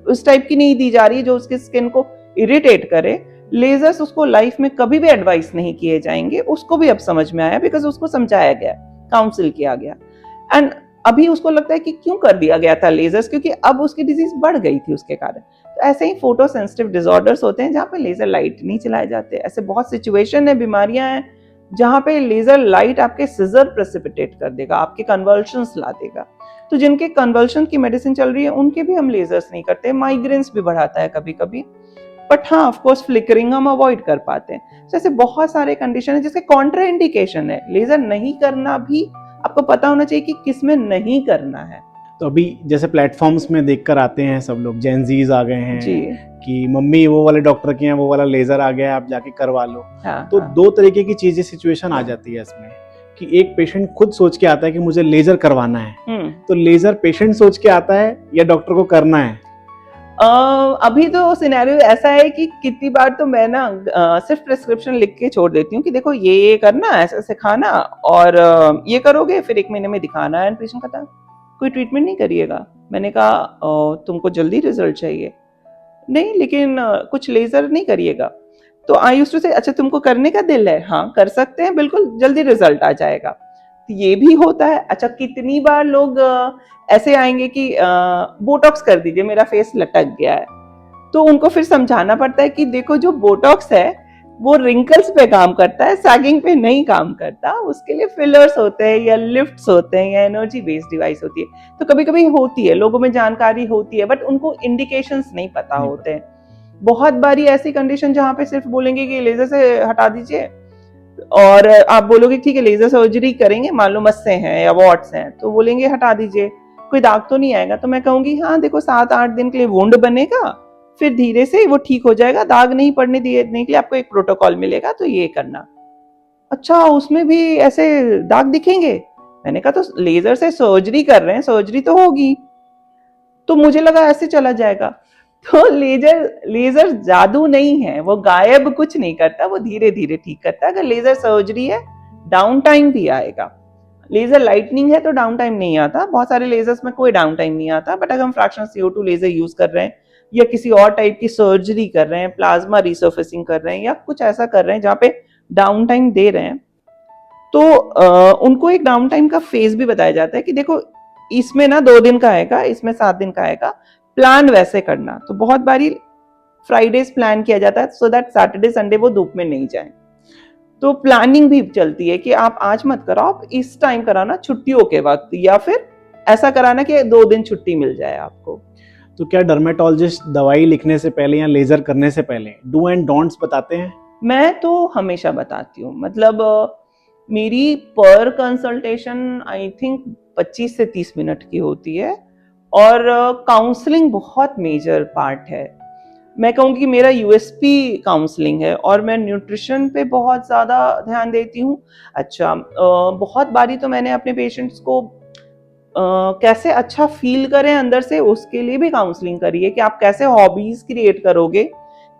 उस टाइप की नहीं दी जा रही जो उसकी स्किन को इरिटेट करे। लेजर्स उसको लाइफ में कभी भी एडवाइस नहीं किए जाएंगे, उसको भी अब समझ में आया, बिकॉज उसको समझाया गया, काउंसिल किया गया। एंड अभी उसको लगता है कि क्यों कर दिया गया था लेजर्स, क्योंकि अब उसकी डिजीज बढ़ गई थी उसके कारण। तो ऐसे ही फोटो सेंसिटिव डिसऑर्डर्स होते हैं जहाँ पे लेजर लाइट नहीं चलाए जाते। ऐसे बहुत सिचुएशन है, बीमारियां हैं जहाँ पे लेजर लाइट आपके सिजर प्रेसिपिटेट कर देगा, आपके कन्वल्शंस ला देगा। तो जिनके कन्वल्शन की मेडिसिन चल रही है उनके भी हम लेजर्स नहीं करते। माइग्रेन्स भी बढ़ाता है कभी कभी, बट हाँ ऑफ कोर्स फ्लिकरिंग हम अवॉइड कर पाते हैं। तो ऐसे बहुत सारे कंडीशन है जिसके कॉन्ट्रा इंडिकेशन है। लेजर नहीं करना भी आपको पता होना चाहिए कि किस में नहीं करना है। तो अभी जैसे प्लेटफॉर्म्स में देखकर आते हैं सब लोग, जेनजीज आ गए हैं जी कि मम्मी वो वाले डॉक्टर के हैं, वो वाला लेजर आ गया है, आप जाके करवा लो। हाँ, तो हाँ। 2 तरीके की चीजें सिचुएशन आ जाती है इसमें, कि एक पेशेंट खुद सोच के आता है कि मुझे लेजर करवाना है, तो लेजर पेशेंट सोच के आता है या डॉक्टर को करना है? अभी तो सिनेरियो ऐसा है कि कितनी बार तो मैं ना सिर्फ प्रिस्क्रिप्शन लिख के छोड़ देती हूँ कि देखो ये करना, ऐसे ऐसे खाना, और ये करोगे फिर 1 महीने में दिखाना है। पेशेंट कहता कोई ट्रीटमेंट नहीं करिएगा। मैंने कहा तुमको जल्दी रिजल्ट चाहिए? नहीं, लेकिन कुछ लेजर नहीं करिएगा। तो आई यूज्ड टू से अच्छा तुमको करने का दिल है? हाँ कर सकते हैं, बिल्कुल जल्दी रिजल्ट आ जाएगा। तो ये भी होता है। अच्छा कितनी बार लोग ऐसे आएंगे कि बोटॉक्स कर दीजिए, मेरा फेस लटक गया है। तो उनको फिर समझाना पड़ता है कि देखो जो बोटॉक्स है वो रिंकल्स पे काम करता है, सैगिंग पे नहीं काम करता। उसके लिए फिलर्स होते हैं या लिफ्ट्स होते हैं या एनर्जी बेस्ड डिवाइस होती है। तो कभी कभी होती है, लोगों में जानकारी होती है, बट उनको इंडिकेशंस नहीं पता होते हैं। बहुत बारी ऐसी कंडीशन जहाँ पे सिर्फ बोलेंगे कि लेजर से हटा दीजिए, और आप बोलोगे ठीक है लेजर सर्जरी करेंगे, मान लो मस्से हैं या वॉट्स हैं, तो बोलेंगे हटा दीजिए, कोई दाग तो नहीं आएगा। तो मैं कहूंगी हाँ देखो 7-8 दिन के लिए वुंड बनेगा, फिर धीरे से वो ठीक हो जाएगा। दाग नहीं पड़ने देने के लिए आपको एक प्रोटोकॉल मिलेगा, तो ये करना। अच्छा उसमें भी ऐसे दाग दिखेंगे? मैंने कहा तो लेजर से सर्जरी कर रहे हैं, सर्जरी तो होगी। तो मुझे लगा ऐसे चला जाएगा। तो लेजर जादू नहीं है, वो गायब कुछ नहीं करता, वो धीरे धीरे ठीक करता है। अगर लेजर सर्जरी है डाउन टाइम भी आएगा। लेजर लाइटनिंग है तो डाउन टाइम नहीं आता, बहुत सारे लेजर्स में कोई डाउन टाइम नहीं आता। बट अगर हम फ्रैक्शनल CO2 लेजर यूज कर रहे हैं या किसी और टाइप की सर्जरी कर रहे हैं, प्लाज्मा रिसर्फेसिंग कर रहे हैं या कुछ ऐसा कर रहे हैं जहाँ पे डाउन टाइम दे रहे हैं, तो उनको एक डाउन टाइम का फेज भी बताया जाता है कि देखो इसमें ना 2 दिन का आएगा, इसमें 7 दिन का आएगा, प्लान वैसे करना। तो बहुत बारी फ्राइडेज प्लान किया जाता है सो दैट सैटरडे संडे वो धूप में नहीं जाए। तो प्लानिंग भी चलती है कि आप आज मत कराओ, आप इस टाइम कराना छुट्टियों के वक्त, या फिर ऐसा कराना कि 2 दिन छुट्टी मिल जाए आपको। तो क्या डर्मेटोलॉजिस्ट दवाई लिखने से पहले या लेजर करने से पहले डू एंड डोंट्स बताते हैं? मैं तो हमेशा बताती हूँ, मतलब मेरी पर कंसल्टेशन आई थिंक 25 से 30 मिनट की होती है, और काउंसलिंग बहुत मेजर पार्ट है। मैं कहूँगी मेरा USP काउंसलिंग है, और मैं न्यूट्रिशन पे बहुत ज़्यादा ध्यान देती हूँ। अच्छा बहुत बारी तो मैंने अपने पेशेंट्स को कैसे अच्छा फील करें अंदर से, उसके लिए भी काउंसलिंग करी है कि आप कैसे हॉबीज क्रिएट करोगे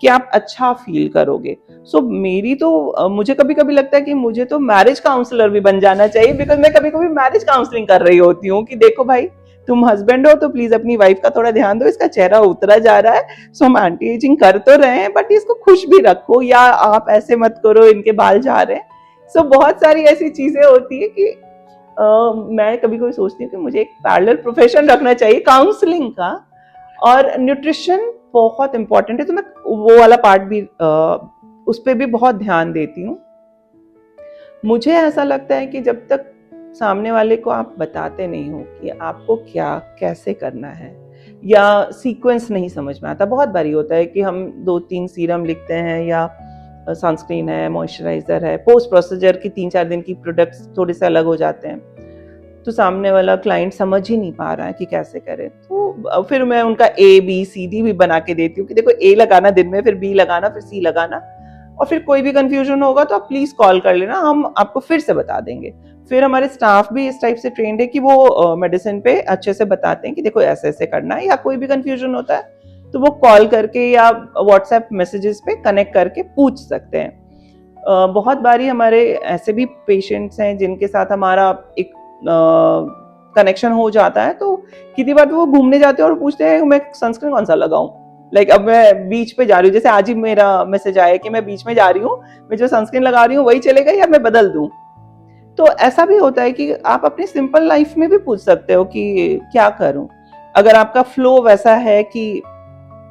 कि आप अच्छा फील करोगे। सो मेरी तो मुझे कभी कभी लगता है कि मुझे तो मैरिज काउंसलर भी बन जाना चाहिए, बिकॉज मैं कभी कभी मैरिज काउंसलिंग कर रही होती हूँ कि देखो भाई तुम हस्बैंड हो तो प्लीज अपनी वाइफ का थोड़ा ध्यान दो, इसका चेहरा उतरा जा रहा है, सो हम एंटी एजिंग कर तो रहे हैं बट इसको खुश भी रखो, या आप ऐसे मत करो इनके बाल जा रहे हैं। सो बहुत सारी ऐसी चीजें होती है कि मैं कभी कभी सोचती हूँ कि मुझे एक पैरेलल प्रोफेशन रखना चाहिए काउंसलिंग का। और न्यूट्रिशन बहुत इंपॉर्टेंट है, तो मैं वो वाला पार्ट भी उस पर भी बहुत ध्यान देती हूँ। मुझे ऐसा लगता है कि जब तक सामने वाले को आप बताते नहीं हो कि आपको क्या कैसे करना है, या सीक्वेंस नहीं समझ में आता। बहुत बारी होता है कि हम 2-3 सीरम लिखते हैं या सनस्क्रीन है, मॉइस्चराइज़र है, पोस्ट प्रोसीजर की 3-4 दिन की प्रोडक्ट्स थोड़े से अलग हो जाते हैं, तो सामने वाला क्लाइंट समझ ही नहीं पा रहा है कि कैसे करें। तो फिर मैं उनका ABCD भी बना के देती हूँ कि देखो A लगाना दिन में, फिर B लगाना, फिर C लगाना, और फिर कोई भी कंफ्यूजन होगा तो आप प्लीज़ कॉल कर लेना, हम आपको फिर से बता देंगे। फिर हमारे स्टाफ भी इस टाइप से ट्रेंड है कि वो मेडिसिन पे अच्छे से बताते हैं कि देखो ऐसे-ऐसे करना है, या कोई भी कंफ्यूजन होता है तो वो कॉल करके या व्हाट्सएप मैसेजेस पे कनेक्ट करके पूछ सकते हैं। बहुत बारी हमारे ऐसे भी पेशेंट्स हैं जिनके साथ हमारा एक कनेक्शन हो जाता है, तो कितनी बार वो घूमने जाते हैं और पूछते हैं मैं सनस्क्रीन कौन सा लगाऊं। अब मैं बीच पे जा रही हूँ, जैसे आज ही मेरा मैसेज आया कि मैं बीच में जा रही हूँ, मैं जो सनस्क्रीन लगा रही हूँ वही चलेगा या मैं बदल दूं। तो ऐसा भी होता है कि आप अपनी सिंपल लाइफ में भी पूछ सकते हो कि क्या करूं। अगर आपका फ्लो वैसा है कि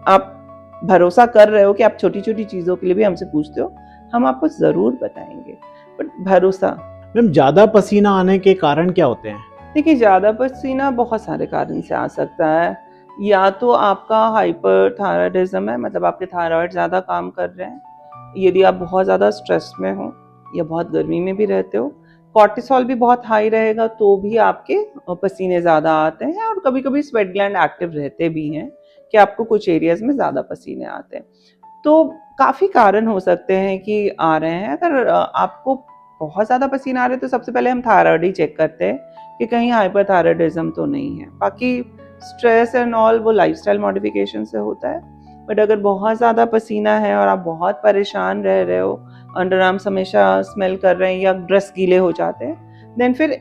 आप भरोसा कर रहे हो कि आप छोटी छोटी चीजों के लिए भी हमसे पूछते हो, हम आपको जरूर बताएंगे, बट भरोसा। मैम ज़्यादा पसीना आने के कारण क्या होते हैं? देखिए, ज़्यादा पसीना बहुत सारे कारण से आ सकता है। या तो आपका हाइपरथायराइडिज्म है, मतलब आपके थायराइड ज़्यादा काम कर रहे हैं, यदि आप बहुत ज़्यादा स्ट्रेस में हो या बहुत गर्मी में भी रहते हो, कॉर्टिसोल भी बहुत हाई रहेगा तो भी आपके पसीने ज़्यादा आते हैं, और कभी कभी स्वेट ग्लैंड एक्टिव रहते भी हैं कि आपको कुछ एरियाज में ज़्यादा पसीने आते हैं। तो काफ़ी कारण हो सकते हैं कि आ रहे हैं। अगर आपको बहुत ज़्यादा पसीना आ रहे हैं तो सबसे पहले हम थायराइड ही चेक करते हैं कि कहीं हाइपरथायराइडिज्म तो नहीं है। बाकी स्ट्रेस एंड ऑल वो लाइफस्टाइल मॉडिफिकेशन से होता है। बट अगर बहुत ज़्यादा पसीना है और आप बहुत परेशान रह रहे हो, अंडरआर्म्स हमेशा स्मेल कर रहे हैं या ड्रेस गीले हो जाते हैं, देन फिर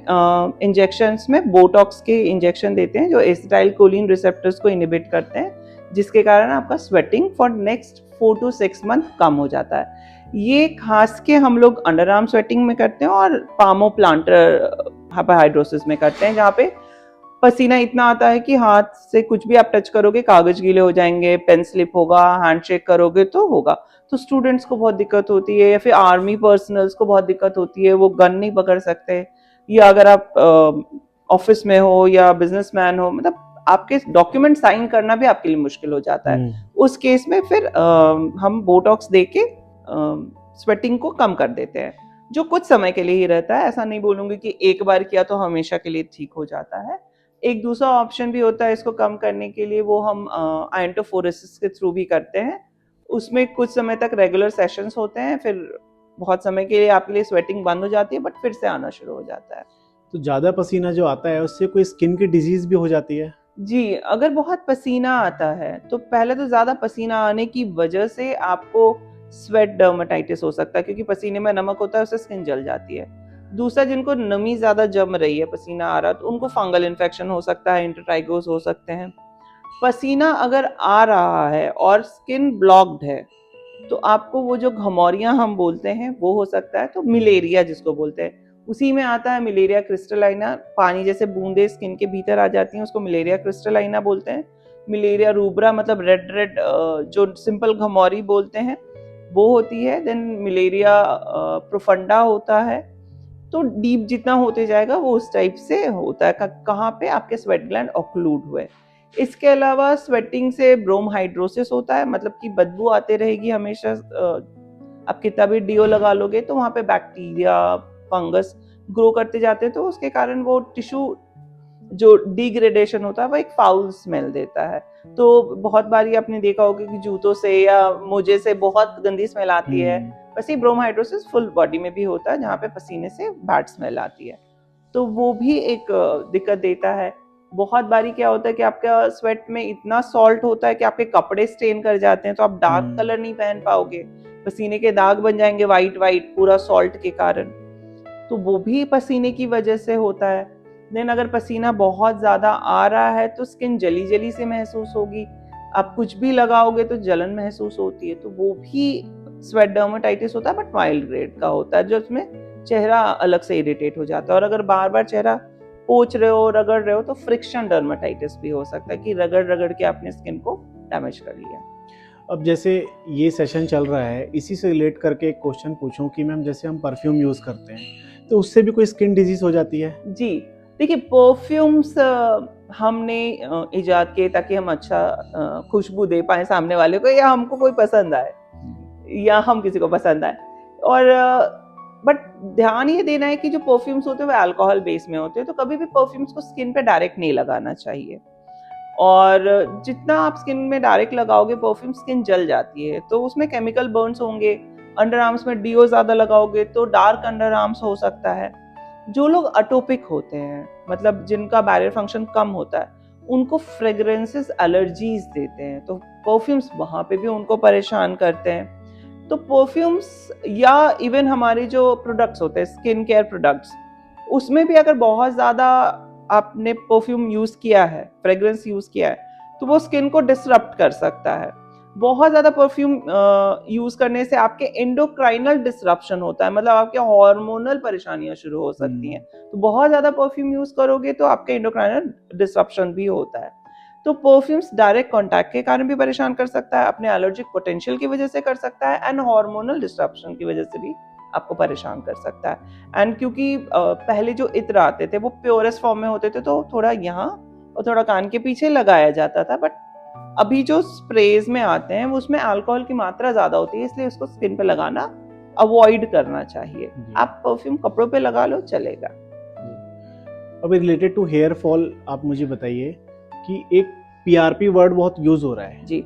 इंजेक्शंस में बोटॉक्स के इंजेक्शन देते हैं जो एसिटाइलकोलिन रिसेप्टर्स को इनहिबिट करते हैं, जिसके कारण आपका sweating for next 4 to 6 month कम हो जाता है। ये खास के हम लोग अंडरआर्म स्वेटिंग में करते हैं और पामो प्लांटर हाइड्रोसिस में करते हैं, जहाँ पे पसीना इतना आता है कि हाथ से कुछ भी आप टच करोगे कागज गीले हो जाएंगे, पेन स्लिप होगा, हैंडशेक करोगे तो होगा। तो स्टूडेंट्स को बहुत दिक्कत होती है, या फिर आर्मी पर्सनल्स को बहुत दिक्कत होती है, वो गन नहीं पकड़ सकते, या अगर आप ऑफिस में हो या बिजनेसमैन हो, मतलब आपके डॉक्यूमेंट साइन करना भी आपके लिए मुश्किल हो जाता है। उस केस में फिर हम बोटॉक्स देके स्वेटिंग को कम कर देते हैं, जो कुछ समय के लिए ही रहता है। ऐसा नहीं बोलूंगी कि एक बार किया तो हमेशा के लिए ठीक हो जाता है। एक दूसरा ऑप्शन भी होता है इसको कम करने के लिए, वो हम आयंटोफोरेसिस के थ्रू भी करते हैं। उसमें कुछ समय तक रेगुलर सेशंस होते हैं, फिर बहुत समय के लिए आपके लिए स्वेटिंग बंद हो जाती है, बट फिर से आना शुरू हो जाता है। तो ज़्यादा पसीना जो आता है उससे कोई स्किन की डिजीज़ भी हो जाती है? जी, अगर बहुत पसीना आता है तो पहले तो ज़्यादा पसीना आने की वजह से आपको स्वेट डर्मेटाइटिस हो सकता है, क्योंकि पसीने में नमक होता है, उससे स्किन जल जाती है। दूसरा, जिनको नमी ज़्यादा जम रही है, पसीना आ रहा है, तो उनको फंगल इन्फेक्शन हो सकता है, इंटरट्राइगोस हो सकते हैं। पसीना अगर आ रहा है और स्किन ब्लॉक्ड है तो आपको वो जो घमौरियां हम बोलते हैं वो हो सकता है, तो मलेरिया जिसको बोलते हैं, उसी में आता है मलेरिया क्रिस्टलाइना। पानी जैसे बूंदे स्किन के भीतर आ जाती हैं, उसको मलेरिया क्रिस्टलाइना बोलते हैं। मलेरिया रूब्रा मतलब रेड रेड जो सिंपल घमौरी बोलते हैं वो होती है। देन मलेरिया प्रोफंडा होता है। तो डीप जितना होते जाएगा वो उस टाइप से होता है, कहाँ पे आपके स्वेट ग्लैंड ऑक्लूड हुए। इसके अलावा स्वेटिंग से ब्रोमहाइड्रोसिस होता है, मतलब कि बदबू आते रहेगी हमेशा। आप कितना भी डीओ लगा लोगे तो वहाँ पे बैक्टीरिया फंगस ग्रो करते जाते हैं, तो उसके कारण वो टिश्यू जो डिग्रेडेशन होता है वो एक फाउल स्मेल देता है। तो बहुत बारी आपने देखा होगा कि जूतों से या मोजे से बहुत गंदी स्मेल आती है। वैसे ही ब्रोमहाइड्रोसिस फुल बॉडी में भी होता है, जहाँ पे पसीने से बैड स्मेल आती है, तो वो भी एक दिक्कत देता है। बहुत बारी क्या होता है कि आपका स्वेट में इतना सॉल्ट होता है कि आपके कपड़े स्टेन कर जाते हैं, तो आप डार्क कलर नहीं पहन पाओगे, पसीने के दाग बन जाएंगे वाइट वाइट पूरा सॉल्ट के कारण, तो वो भी पसीने की वजह से होता है। देन अगर पसीना बहुत ज्यादा आ रहा है तो स्किन जली जली से महसूस होगी, आप कुछ भी लगाओगे तो जलन महसूस होती है, तो वो भी स्वेट डर्मेटाइटिस होता है, बट माइल्ड ग्रेड का होता है, जो उसमें चेहरा अलग से इरिटेट हो जाता है। और अगर बार बार चेहरा पोंछ रहे हो, रगड़ रहे हो, तो फ्रिक्शन डर्मेटाइटिस भी हो सकता है कि रगड़ रगड़ के आपने स्किन को डैमेज कर लिया। अब जैसे ये सेशन चल रहा है, इसी से रिलेट करके एक क्वेश्चन पूछूं कि मैम जैसे हम परफ्यूम यूज़ करते हैं तो उससे भी कोई स्किन डिजीज़ हो जाती है? जी, देखिए, परफ्यूम्स हमने इजाद किए ताकि हम अच्छा खुशबू दे पाए सामने वाले को, या हमको कोई पसंद आए, या हम किसी को पसंद आए। और बट ध्यान ये देना है कि जो परफ्यूम्स होते हैं वो अल्कोहल बेस में होते हैं, तो कभी भी परफ्यूम्स को स्किन पे डायरेक्ट नहीं लगाना चाहिए। और जितना आप स्किन में डायरेक्ट लगाओगे परफ्यूम, स्किन जल जाती है, तो उसमें केमिकल बर्न्स होंगे। अंडर आर्म्स में डीओ ज्यादा लगाओगे तो डार्क अंडर आर्म्स हो सकता है। जो लोग अटोपिक होते हैं, मतलब जिनका बैरियर फंक्शन कम होता है, उनको फ्रेग्रेंसेस एलर्जीज देते हैं, तो परफ्यूम्स वहां पे भी उनको परेशान करते हैं। तो परफ्यूम्स या इवन हमारे जो प्रोडक्ट्स होते हैं, स्किन केयर प्रोडक्ट्स, उसमें भी अगर बहुत ज़्यादा आपने परफ्यूम यूज़ किया है, फ्रेग्रेंस यूज़ किया है, तो वो स्किन को डिसरप्ट कर सकता है। बहुत ज़्यादा परफ्यूम यूज़ करने से आपके एंडोक्राइनल डिसरप्शन होता है, मतलब आपके हार्मोनल परेशानियां शुरू हो सकती हैं। तो बहुत ज़्यादा परफ्यूम यूज़ करोगे तो आपके एंडोक्राइनल डिसरप्शन भी होता है। तो परफ्यूम्स डायरेक्ट कांटेक्ट के कारण भी परेशान कर सकता है, अपने एलर्जिक पोटेंशियल की वजह से कर सकता है, एंड हार्मोनल डिसरप्शन की वजह से भी आपको परेशान कर सकता है। एंड क्योंकि पहले जो इत्र आते थे वो प्योरेस्ट फॉर्म में होते थे, तो थोड़ा यहाँ और थोड़ा कान के पीछे लगाया जाता था, बट अभी जो स्प्रेज में आते हैं उसमें अल्कोहल की मात्रा ज्यादा होती है, इसलिए उसको स्किन पे लगाना अवॉइड करना चाहिए। आप परफ्यूम कपड़ों पे लगा लो, चलेगा। अभी रिलेटेड टू हेयर फॉल आप मुझे बताइए कि एक पीआरपी वर्ड बहुत यूज हो रहा है जी,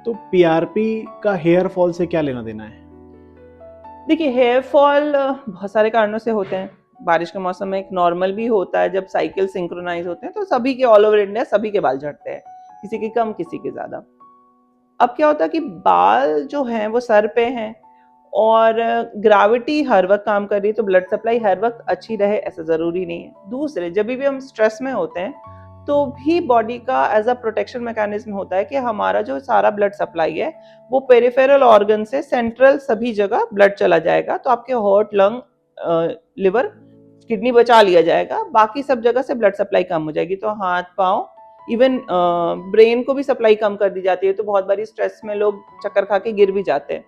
तो पीआरपी का हेयर फॉल से क्या लेना देना है? देखिए हेयर फॉल बहुत सारे कारणों से होते हैं। बारिश के मौसम में एक नॉर्मल भी होता है, जब साइकिल सिंक्रोनाइज होते हैं तो सभी के ऑल ओवर इंडिया सभी के बाल झड़ते हैं, किसी के कम किसी के ज्यादा। अब क्या होता है कि बाल जो हैं वो सर पे हैं, और ग्रेविटी हर वक्त काम कर रही है, तो ब्लड सप्लाई हर वक्त अच्छी रहे ऐसा जरूरी नहीं है। दूसरे, जब भी हम स्ट्रेस में होते हैं तो भी बॉडी का एज अ प्रोटेक्शन मैकेनिज्म होता है कि हमारा जो सारा ब्लड सप्लाई है वो पेरिफेरल ऑर्गन से सेंट्रल सभी जगह ब्लड चला जाएगा, तो आपके हार्ट, लंग, लिवर, किडनी बचा लिया जाएगा, बाकी सब जगह से ब्लड सप्लाई कम हो जाएगी। तो हाथ, पाँव, इवन ब्रेन को भी सप्लाई कम कर दी जाती है, तो बहुत बारी स्ट्रेस में लोग चक्कर खा के गिर भी जाते हैं।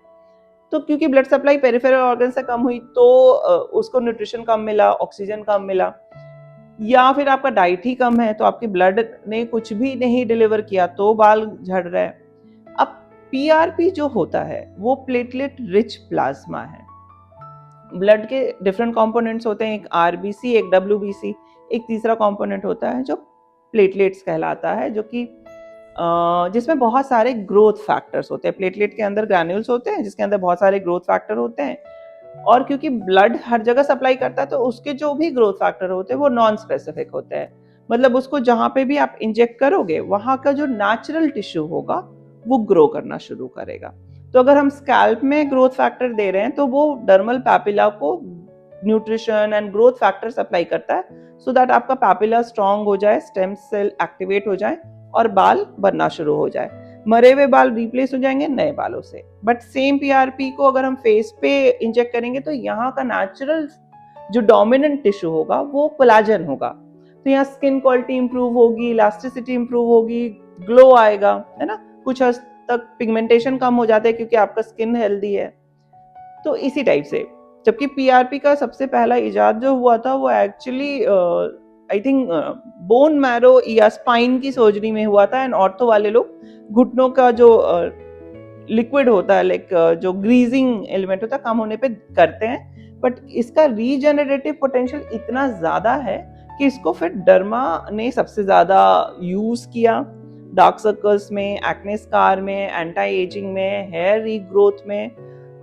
तो क्योंकि ब्लड सप्लाई पेरिफेरल ऑर्गन से कम हुई तो उसको न्यूट्रिशन कम मिला, ऑक्सीजन कम मिला, या फिर आपका डाइट ही कम है तो आपके ब्लड ने कुछ भी नहीं डिलीवर किया तो बाल झड़ रहे हैं। अब पीआरपी जो होता है वो प्लेटलेट रिच प्लाज्मा है। ब्लड के डिफरेंट कंपोनेंट्स होते हैं, एक आरबीसी, एक डब्ल्यूबीसी, एक तीसरा कंपोनेंट होता है जो प्लेटलेट्स कहलाता है, जो कि जिसमें बहुत सारे ग्रोथ फैक्टर्स होते हैं। प्लेटलेट के अंदर ग्रैन्यूल्स होते हैं जिसके अंदर बहुत सारे ग्रोथ फैक्टर होते हैं, और क्योंकि ब्लड हर जगह सप्लाई करता है तो उसके जो भी ग्रोथ फैक्टर होते हैं वो नॉन स्पेसिफिक होते हैं, मतलब उसको जहां पे भी आप इंजेक्ट करोगे वहां का जो नेचुरल टिश्यू होगा वो ग्रो करना शुरू करेगा। तो अगर हम स्कैल्प में ग्रोथ फैक्टर दे रहे हैं तो वो डर्मल पैपिला को nutrition and growth factor supply करता है, सो दैट आपका पैपिला स्ट्रांग हो जाए, स्टेम सेल एक्टिवेट हो जाए और बाल बनना शुरू हो जाए। मरे हुए बाल रिप्लेस हो जाएंगे नए बालों से। बट सेम पीआरपी को अगर हम फेस पे इंजेक्ट करेंगे तो यहाँ का नेचुरल जो डोमिनेंट टिश्यू होगा वो कोलाजन होगा, तो यहाँ स्किन क्वालिटी इंप्रूव होगी, इलास्टिसिटी इंप्रूव होगी, ग्लो आएगा, है ना। कुछ हद तक पिगमेंटेशन कम हो जाता है क्योंकि आपका स्किन हेल्दी है। तो इसी टाइप से, जबकि पीआरपी का सबसे पहला इजाद जो हुआ था वो actually I think bone marrow या स्पाइन की सर्जरी में हुआ था, एंड ऑर्थो वाले लोग घुटनों का जो लिक्विड होता है, लाइक जो ग्रीजिंग एलिमेंट होता है, कम होने पे करते हैं। बट इसका रीजेनरेटिव पोटेंशियल इतना ज्यादा है कि इसको फिर डर्मा ने सबसे ज्यादा यूज किया, डार्क सर्कल्स में, एक्ने स्कार में, एंटी एजिंग में, हेयर रीग्रोथ में,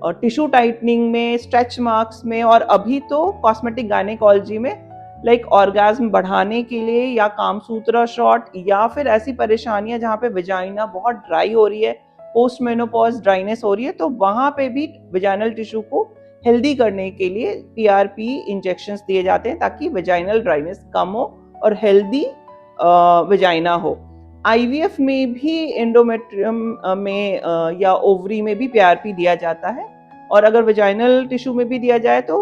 टिश्यू टाइटनिंग में, स्ट्रेच मार्क्स में, और अभी तो कॉस्मेटिक गायनेकोलॉजी में, लाइक ऑर्गेज्म बढ़ाने के लिए, या कामसूत्रा शॉट, या फिर ऐसी परेशानियां जहाँ पे विजाइना बहुत ड्राई हो रही है, पोस्ट मेनोपॉज ड्राइनेस हो रही है, तो वहां पे भी विजाइनल टिश्यू को हेल्दी करने के लिए पीआरपी इंजेक्शंस दिए जाते हैं ताकि विजाइनल ड्राइनेस कम हो और हेल्दी विजाइना हो। आईवीएफ में भी, एंडोमेट्रियम में या ओवरी में भी पीआरपी दिया जाता है, और अगर वेजाइनल टिश्यू में भी दिया जाए तो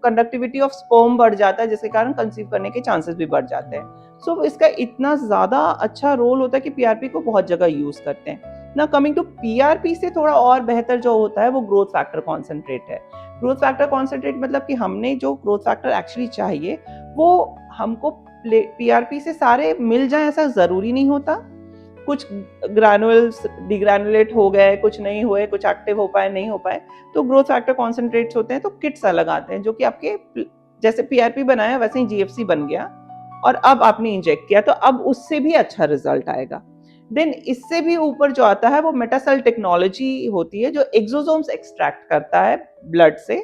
कंडक्टिविटी ऑफ स्पर्म बढ़ जाता है, जिसके कारण कंसीव करने के चांसेस भी बढ़ जाते हैं। सो इसका इतना ज्यादा अच्छा रोल होता है कि पीआरपी को बहुत जगह यूज करते हैं ना। कमिंग टू पीआरपी से थोड़ा और बेहतर जो होता है वो ग्रोथ फैक्टर कॉन्सेंट्रेट है। ग्रोथ फैक्टर कॉन्सेंट्रेट मतलब कि हमने जो ग्रोथ फैक्टर एक्चुअली चाहिए वो हमको पीआरपी से सारे मिल जाएं ऐसा ज़रूरी नहीं होता। कुछ ग्रैनुअल्स डिग्रैनुलेट हो गए, कुछ नहीं हुए, कुछ एक्टिव हो पाए, नहीं हो पाए, तो ग्रोथ फैक्टर कॉन्सेंट्रेट्स होते हैं, तो किट्स अलग आते हैं जो कि आपके जैसे पीआरपी बनाया वैसे ही जीएफसी बन गया और अब आपने इंजेक्ट किया तो अब उससे भी अच्छा रिजल्ट आएगा। देन इससे भी ऊपर जो आता है वो मेटासेल टेक्नोलॉजी होती है जो एक्सोसोम्स एक्सट्रैक्ट करता है ब्लड से।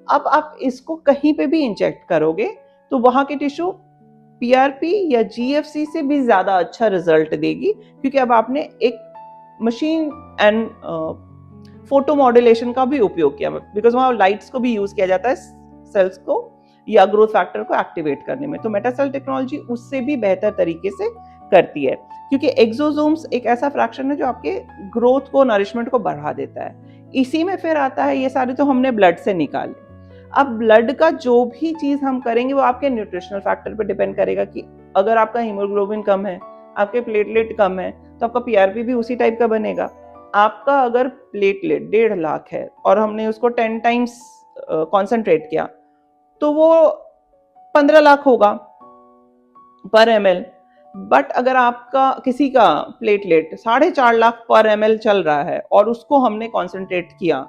अब आप इसको कहीं पे भी इंजेक्ट करोगे तो वहां के टिश्यू पीआरपी या जीएफसी से भी ज्यादा अच्छा रिजल्ट देगी, क्योंकि अब आपने एक मशीन एंड फोटो मॉड्यूलेशन का भी उपयोग किया, बिकॉज वहां लाइट्स को भी यूज किया जाता है सेल्स को या ग्रोथ फैक्टर को एक्टिवेट करने में। तो मेटासेल टेक्नोलॉजी उससे भी बेहतर तरीके से करती है, क्योंकि एक्सोसोम्स एक ऐसा फ्रैक्शन है जो आपके ग्रोथ को, नरिशमेंट को बढ़ा देता है। इसी में फिर आता है, ये सारे तो हमने ब्लड से निकाले, अब ब्लड का जो भी चीज हम करेंगे वो आपके न्यूट्रिशनल फैक्टर पे डिपेंड करेगा कि अगर आपका हीमोग्लोबिन कम है, आपके प्लेटलेट कम है, तो आपका पीआरपी भी उसी टाइप का बनेगा। आपका अगर प्लेटलेट 1.5 लाख है और हमने उसको 10 टाइम्स कॉन्सेंट्रेट किया तो वो 15 लाख होगा पर ml। बट अगर आपका किसी का प्लेटलेट 4.5 लाख पर ml चल रहा है और उसको हमने कॉन्सेंट्रेट किया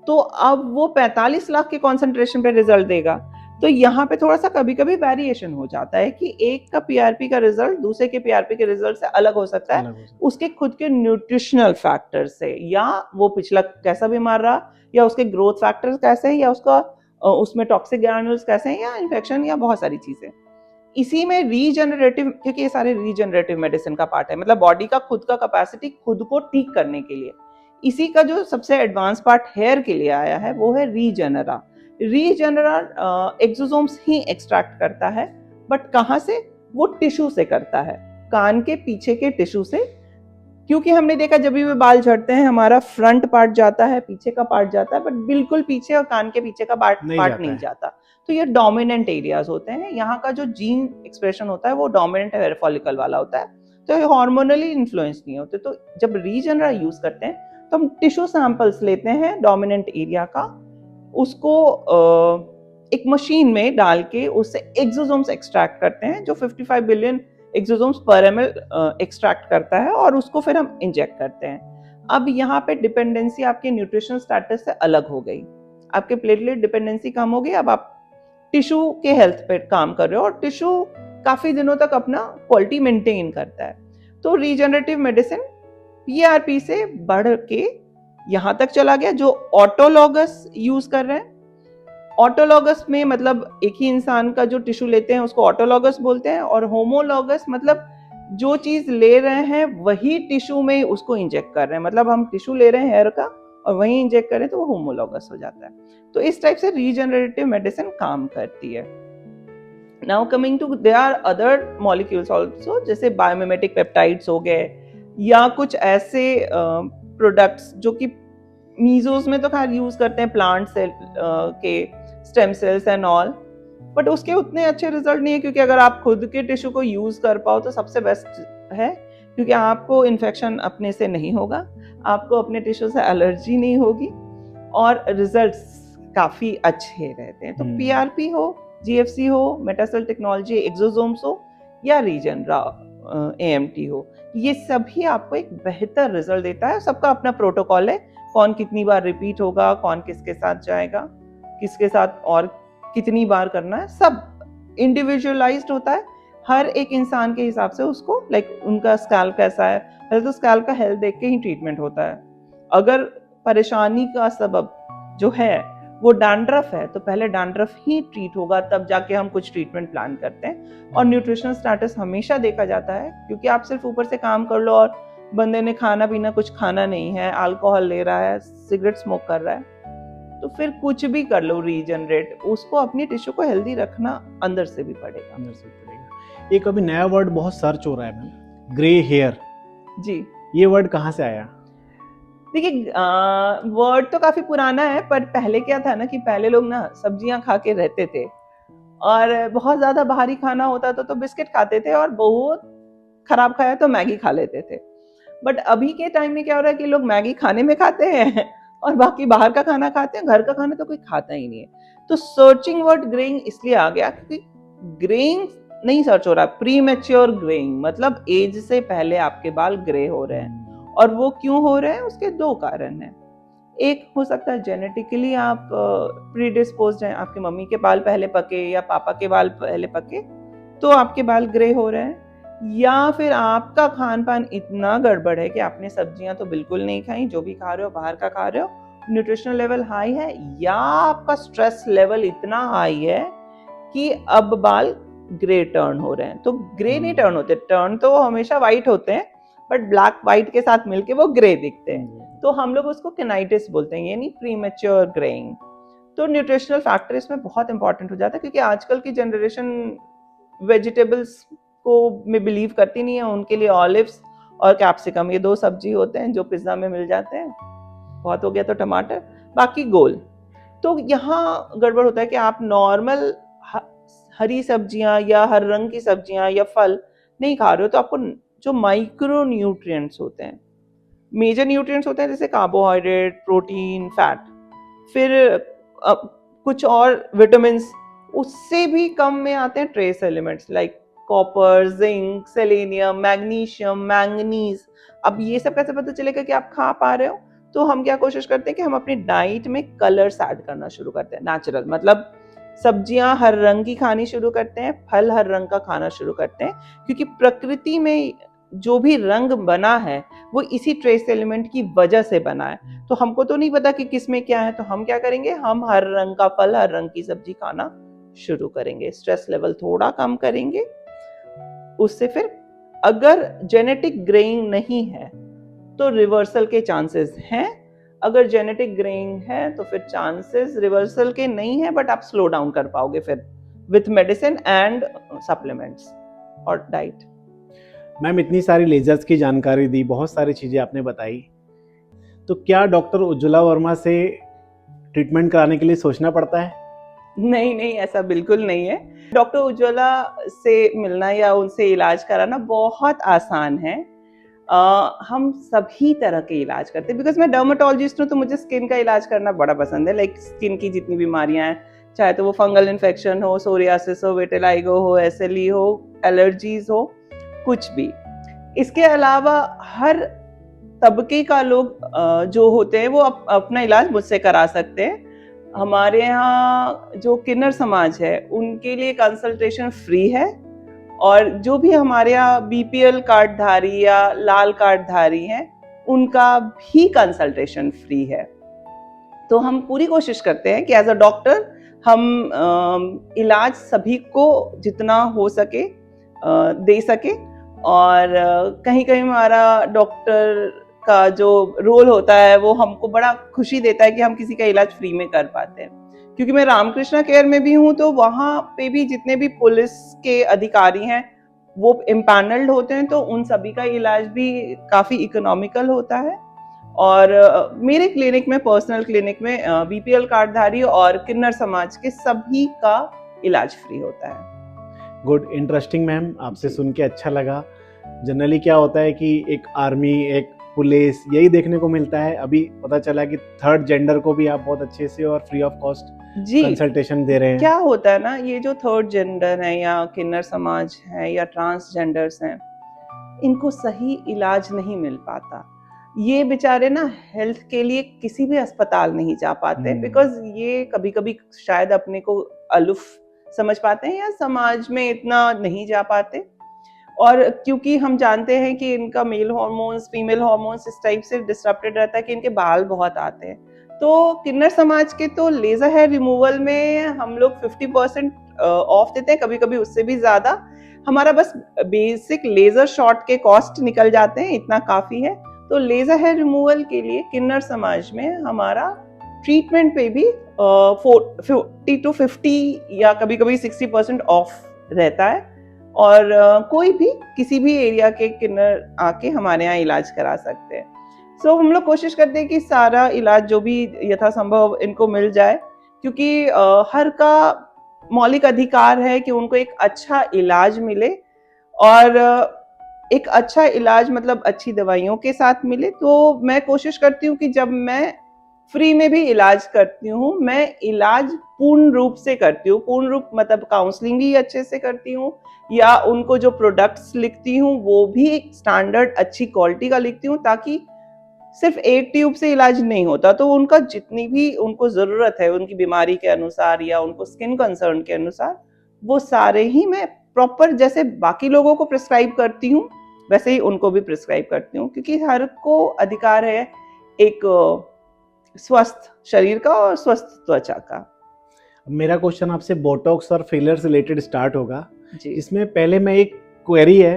तो अब वो 45 लाख के कॉन्सेंट्रेशन पे रिजल्ट देगा। तो यहाँ पे थोड़ा सा कभी कभी वेरिएशन हो जाता है कि एक का पीआरपी का रिजल्ट दूसरे के पीआरपी के रिजल्ट से अलग हो सकता है, उसके खुद के न्यूट्रिशनल फैक्टर से, या वो पिछला कैसा बीमार रहा, या उसके ग्रोथ फैक्टर्स कैसे हैं, या उसका उसमें टॉक्सिक ग्रैन्युल्स कैसे हैं, या इन्फेक्शन, या बहुत सारी चीजें। इसी में रीजनरेटिव, क्योंकि ये सारे रीजनरेटिव मेडिसिन का पार्ट है, मतलब बॉडी का खुद का कैपेसिटी खुद को ठीक करने के लिए। इसी का जो सबसे एडवांस पार्ट हेयर के लिए आया है वो है रीजनरा। रीजनरा एक्सोसोम्स ही एक्सट्रैक्ट करता है, बट कहाँ से? वो टिश्यू से करता है, कान के पीछे के टिश्यू से। क्योंकि हमने देखा जब भी बाल झड़ते हैं हमारा फ्रंट पार्ट जाता है, पीछे का पार्ट जाता है, बट बिल्कुल पीछे और कान के पीछे का पार्ट नहीं जाता। तो ये डोमिनेंट एरियाज होते हैं। यहाँ का जो जीन एक्सप्रेशन होता है वो डोमिनेंट हेयर फॉलिकल वाला होता है, तो ये हार्मोनली इन्फ्लुएंस नहीं होते। तो जब रीजनरा यूज करते हैं तो हम टिश्यू सैंपल्स लेते हैं डोमिनेंट एरिया का, उसको एक मशीन में डाल के उससे एक्सोसोम्स एक्सट्रैक्ट करते हैं जो 55 बिलियन एक्सोसोम्स पर ml एक्सट्रैक्ट करता है, और उसको फिर हम इंजेक्ट करते हैं। अब यहाँ पे डिपेंडेंसी आपके न्यूट्रिशनल स्टेटस से अलग हो गई, आपके प्लेटलेट डिपेंडेंसी कम हो गई, अब आप टिश्यू के हेल्थ पे काम कर रहे हो और टिश्यू काफी दिनों तक अपना क्वालिटी मेंटेन करता है। तो रीजनरेटिव मेडिसिन पीआरपी से बढ़ के यहां तक चला गया जो ऑटोलॉगस यूज कर रहे हैं। ऑटोलॉगस में मतलब एक ही इंसान का जो टिश्यू लेते हैं उसको ऑटोलॉगस बोलते हैं, और होमोलॉगस मतलब जो चीज ले रहे हैं वही टिश्यू में उसको इंजेक्ट कर रहे हैं, मतलब हम टिश्यू ले रहे हैं हेयर का और वही इंजेक्ट करें तो वो होमोलॉगस हो जाता है। तो इस टाइप से रीजनरेटिव मेडिसिन काम करती है। Now coming to, there are other molecules also, जैसे बायोमिमेटिक पेप्टाइड्स हो गए या कुछ ऐसे प्रोडक्ट्स जो कि मीजोस में तो खैर यूज करते हैं प्लांट सेल के stem cells and all, but उसके उतने अच्छे रिजल्ट नहीं है, क्योंकि अगर आप खुद के टिश्यू को यूज कर पाओ तो सबसे बेस्ट है, क्योंकि आपको इन्फेक्शन अपने से नहीं होगा, आपको अपने टिश्यू से एलर्जी नहीं होगी और रिजल्ट्स काफी अच्छे रहते हैं। तो पीआरपी हो, जीएफसी हो, मेटासेल टेक्नोलॉजी, एक्सोसोम्स हो या रीजनरा एएमटी हो, ये सभी आपको एक बेहतर रिजल्ट देता है। सबका अपना प्रोटोकॉल है, कौन कितनी बार रिपीट होगा, कौन किसके साथ जाएगा, किसके साथ और कितनी बार करना है, सब इंडिविजुअलाइज्ड होता है हर एक इंसान के हिसाब से। उसको लाइक उनका स्कैल्प कैसा है, पहले तो स्कैल्प का हेल्थ देख के ही ट्रीटमेंट होता है। अगर परेशानी का सबब जो है वो डैंड्रफ है तो पहले डैंड्रफ ही ट्रीट होगा, तब जाके हम कुछ ट्रीटमेंट प्लान करते हैं। और न्यूट्रिशनल स्टेटस हमेशा देखा जाता है, क्योंकि आप सिर्फ ऊपर से काम कर लो और बंदे ने खाना पीना कुछ खाना नहीं है, अल्कोहल ले रहा है, सिगरेट स्मोक कर रहा है, तो फिर कुछ भी कर लो रीजनरेट, उसको अपनी टिश्यू को हेल्दी रखना अंदर से भी पड़ेगा। अंदर से पड़ेगा। एक अभी नया वर्ड बहुत सर्च हो रहा है मैम, ग्रे हेयर। जी, ये वर्ड कहाँ से आया? देखिए वर्ड तो काफी पुराना है, पर पहले क्या था ना कि पहले लोग ना सब्जियां खा के रहते थे और बहुत ज्यादा बाहरी खाना होता था तो बिस्किट खाते थे, और बहुत खराब खाया तो मैगी खा लेते थे। बट अभी के टाइम में क्या हो रहा है कि लोग मैगी खाने में खाते हैं और बाकी बाहर का खाना खाते हैं, घर का खाना तो कोई खाता ही नहीं है। तो सर्चिंग वर्ड ग्रेइंग इसलिए आ गया क्योंकि ग्रेइंग नहीं सर्च हो रहा, प्री मैच्योर ग्रेइंग, मतलब एज से पहले आपके बाल ग्रे हो रहे हैं। और वो क्यों हो रहे हैं, उसके दो कारण हैं। एक हो सकता है जेनेटिकली आप प्रीडिस्पोज्ड हैं, आपकी मम्मी के बाल पहले पके या पापा के बाल पहले पके तो आपके बाल ग्रे हो रहे हैं, या फिर आपका खान पान इतना गड़बड़ है कि आपने सब्जियां तो बिल्कुल नहीं खाई, जो भी खा रहे हो बाहर का खा रहे हो, न्यूट्रिशनल लेवल हाई है, या आपका स्ट्रेस लेवल इतना हाई है कि अब बाल ग्रे टर्न हो रहे हैं। तो ग्रे नहीं टर्न होते, टर्न तो हमेशा व्हाइट होते हैं, बट ब्लैक व्हाइट के साथ मिलके वो ग्रे दिखते हैं। तो हम लोग उसको केनाइटिस बोलते हैं, यानी प्रीमेच्योर ग्रेइंग। तो न्यूट्रिशनल फैक्टर इसमें बहुत इंपॉर्टेंट हो जाता है, क्योंकि आजकल की जनरेशन वेजिटेबल्स को में बिलीव करती नहीं है। उनके लिए ऑलिव्स और कैप्सिकम, ये दो सब्जी होते हैं जो पिज्जा में मिल जाते हैं, बहुत हो गया तो टमाटर, बाकी गोल। तो यहाँ गड़बड़ होता है कि आप नॉर्मल हरी सब्जियां या हर रंग की सब्जियां या फल नहीं खा रहे हो, तो आपको जो माइक्रो न्यूट्रिएंट्स होते हैं, मेजर न्यूट्रिएंट्स होते हैं जैसे कार्बोहाइड्रेट, प्रोटीन, फैट, फिर कुछ और विटामिन, उससे भी कम में आते हैं trace elements like copper, zinc, selenium, magnesium, manganese. अब ये सब कैसे पता चलेगा कि आप खा पा रहे हो? तो हम क्या कोशिश करते हैं कि हम अपनी डाइट में कलर्स ऐड करना शुरू करते हैं, नेचुरल, मतलब सब्जियां हर रंग की खानी शुरू करते हैं, फल हर रंग का खाना शुरू करते हैं, क्योंकि प्रकृति में जो भी रंग बना है वो इसी ट्रेस एलिमेंट की वजह से बना है। तो हमको तो नहीं पता कि किस में क्या है, तो हम क्या करेंगे, हम हर रंग का फल, हर रंग की सब्जी खाना शुरू करेंगे, स्ट्रेस लेवल थोड़ा कम करेंगे। उससे फिर अगर जेनेटिक ग्रेइंग नहीं है तो रिवर्सल के चांसेस हैं, अगर जेनेटिक ग्रेइंग है तो फिर चांसेस रिवर्सल के नहीं है, बट आप स्लो डाउन कर पाओगे फिर विथ मेडिसिन एंड सप्लीमेंट्स और डाइट। मैम इतनी सारी लेजर्स की जानकारी दी, बहुत सारी चीज़ें आपने बताई, तो क्या डॉक्टर उज्ज्वला वर्मा से ट्रीटमेंट कराने के लिए सोचना पड़ता है? नहीं नहीं, ऐसा बिल्कुल नहीं है। डॉक्टर उज्ज्वला से मिलना या उनसे इलाज कराना बहुत आसान है। हम सभी तरह के इलाज करते हैं, बिकॉज मैं डर्मेटोलॉजिस्ट हूँ, तो मुझे स्किन का इलाज करना बड़ा पसंद है। लाइक स्किन की जितनी बीमारियां हैं, चाहे तो वो फंगल इन्फेक्शन हो, सोरियासिस हो, विटिलाइगो हो, SLE हो, एलर्जीज हो, कुछ भी। इसके अलावा हर तबके का लोग जो होते हैं वो अपना इलाज मुझसे करा सकते हैं। हमारे यहाँ जो किन्नर समाज है उनके लिए कंसल्टेशन फ्री है, और जो भी हमारे यहाँ BPL कार्ड धारी या लाल कार्ड धारी हैं उनका भी कंसल्टेशन फ्री है। तो हम पूरी कोशिश करते हैं कि एज अ डॉक्टर हम इलाज सभी को जितना हो सके दे सके, और कहीं कहीं हमारा डॉक्टर का जो रोल होता है वो हमको बड़ा खुशी देता है कि हम किसी का इलाज फ्री में कर पाते हैं। क्योंकि मैं रामकृष्णा केयर में भी हूँ, तो वहाँ पे भी जितने भी पुलिस के अधिकारी हैं वो इम्पैनल्ड होते हैं, तो उन सभी का इलाज भी काफ़ी इकोनॉमिकल होता है। और मेरे क्लिनिक में, पर्सनल क्लिनिक में, BPL कार्डधारी और किन्नर समाज के सभी का इलाज फ्री होता है। गुड, इंटरेस्टिंग मैम, आपसे सुन के अच्छा लगा। जनरली क्या होता है कि एक आर्मी, एक पुलिस, यही देखने को मिलता है। अभी पता चला कि थर्ड जेंडर को भी आप बहुत अच्छे से और फ्री ऑफ कॉस्ट जी कंसल्टेशन दे रहे हैं। क्या होता है ना, ये जो थर्ड जेंडर है या किन्नर समाज है या ट्रांसजेंडर्स हैं, इनको सही इलाज नहीं मिल पाता। ये बेचारे ना हेल्थ के लिए किसी भी अस्पताल नहीं जा पाते, बिकॉज ये कभी कभी शायद अपने को अलुफ समझ पाते हैं या समाज में इतना नहीं जा पाते। और क्योंकि हम जानते हैं कि इनका मेल हार्मोन्स, फीमेल हार्मोन्स इस टाइप से डिसरप्टेड रहता है कि इनके बाल बहुत आते हैं। तो किन्नर समाज के तो लेजर हेयर रिमूवल में हम लोग 50% ऑफ देते हैं, कभी कभी उससे भी ज्यादा। हमारा बस बेसिक लेजर शॉट के कॉस्ट निकल जाते हैं, इतना काफी है। तो लेजर हेयर रिमूवल के लिए किन्नर समाज में हमारा ट्रीटमेंट पे भी 40 to 50 या कभी कभी 60% ऑफ रहता है, और कोई भी किसी भी एरिया के किन्नर आके हमारे यहाँ इलाज करा सकते हैं। सो हम लोग कोशिश करते हैं कि सारा इलाज जो भी यथासंभव इनको मिल जाए, क्योंकि हर का मौलिक अधिकार है कि उनको एक अच्छा इलाज मिले, और एक अच्छा इलाज मतलब अच्छी दवाइयों के साथ मिले। तो मैं कोशिश करती हूँ कि जब मैं फ्री में भी इलाज करती हूँ। मैं इलाज पूर्ण रूप से करती हूँ, पूर्ण रूप मतलब काउंसलिंग भी अच्छे से करती हूँ, या उनको जो प्रोडक्ट्स लिखती हूँ वो भी स्टैंडर्ड अच्छी क्वालिटी का लिखती हूँ, ताकि सिर्फ एक ट्यूब से इलाज नहीं होता। तो उनका जितनी भी उनको ज़रूरत है उनकी बीमारी के अनुसार या उनको स्किन कंसर्न के अनुसार, वो सारे ही मैं प्रॉपर जैसे बाकी लोगों को प्रिस्क्राइब करती हूँ वैसे ही उनको भी प्रिस्क्राइब करती हूँ, क्योंकि हर को अधिकार है एक स्वस्थ शरीर का और स्वस्थ त्वचा का। मेरा क्वेश्चन आपसे बोटॉक्स और फिलर से रिलेटेड स्टार्ट होगा, जी। जिसमें पहले मैं एक क्वेरी है।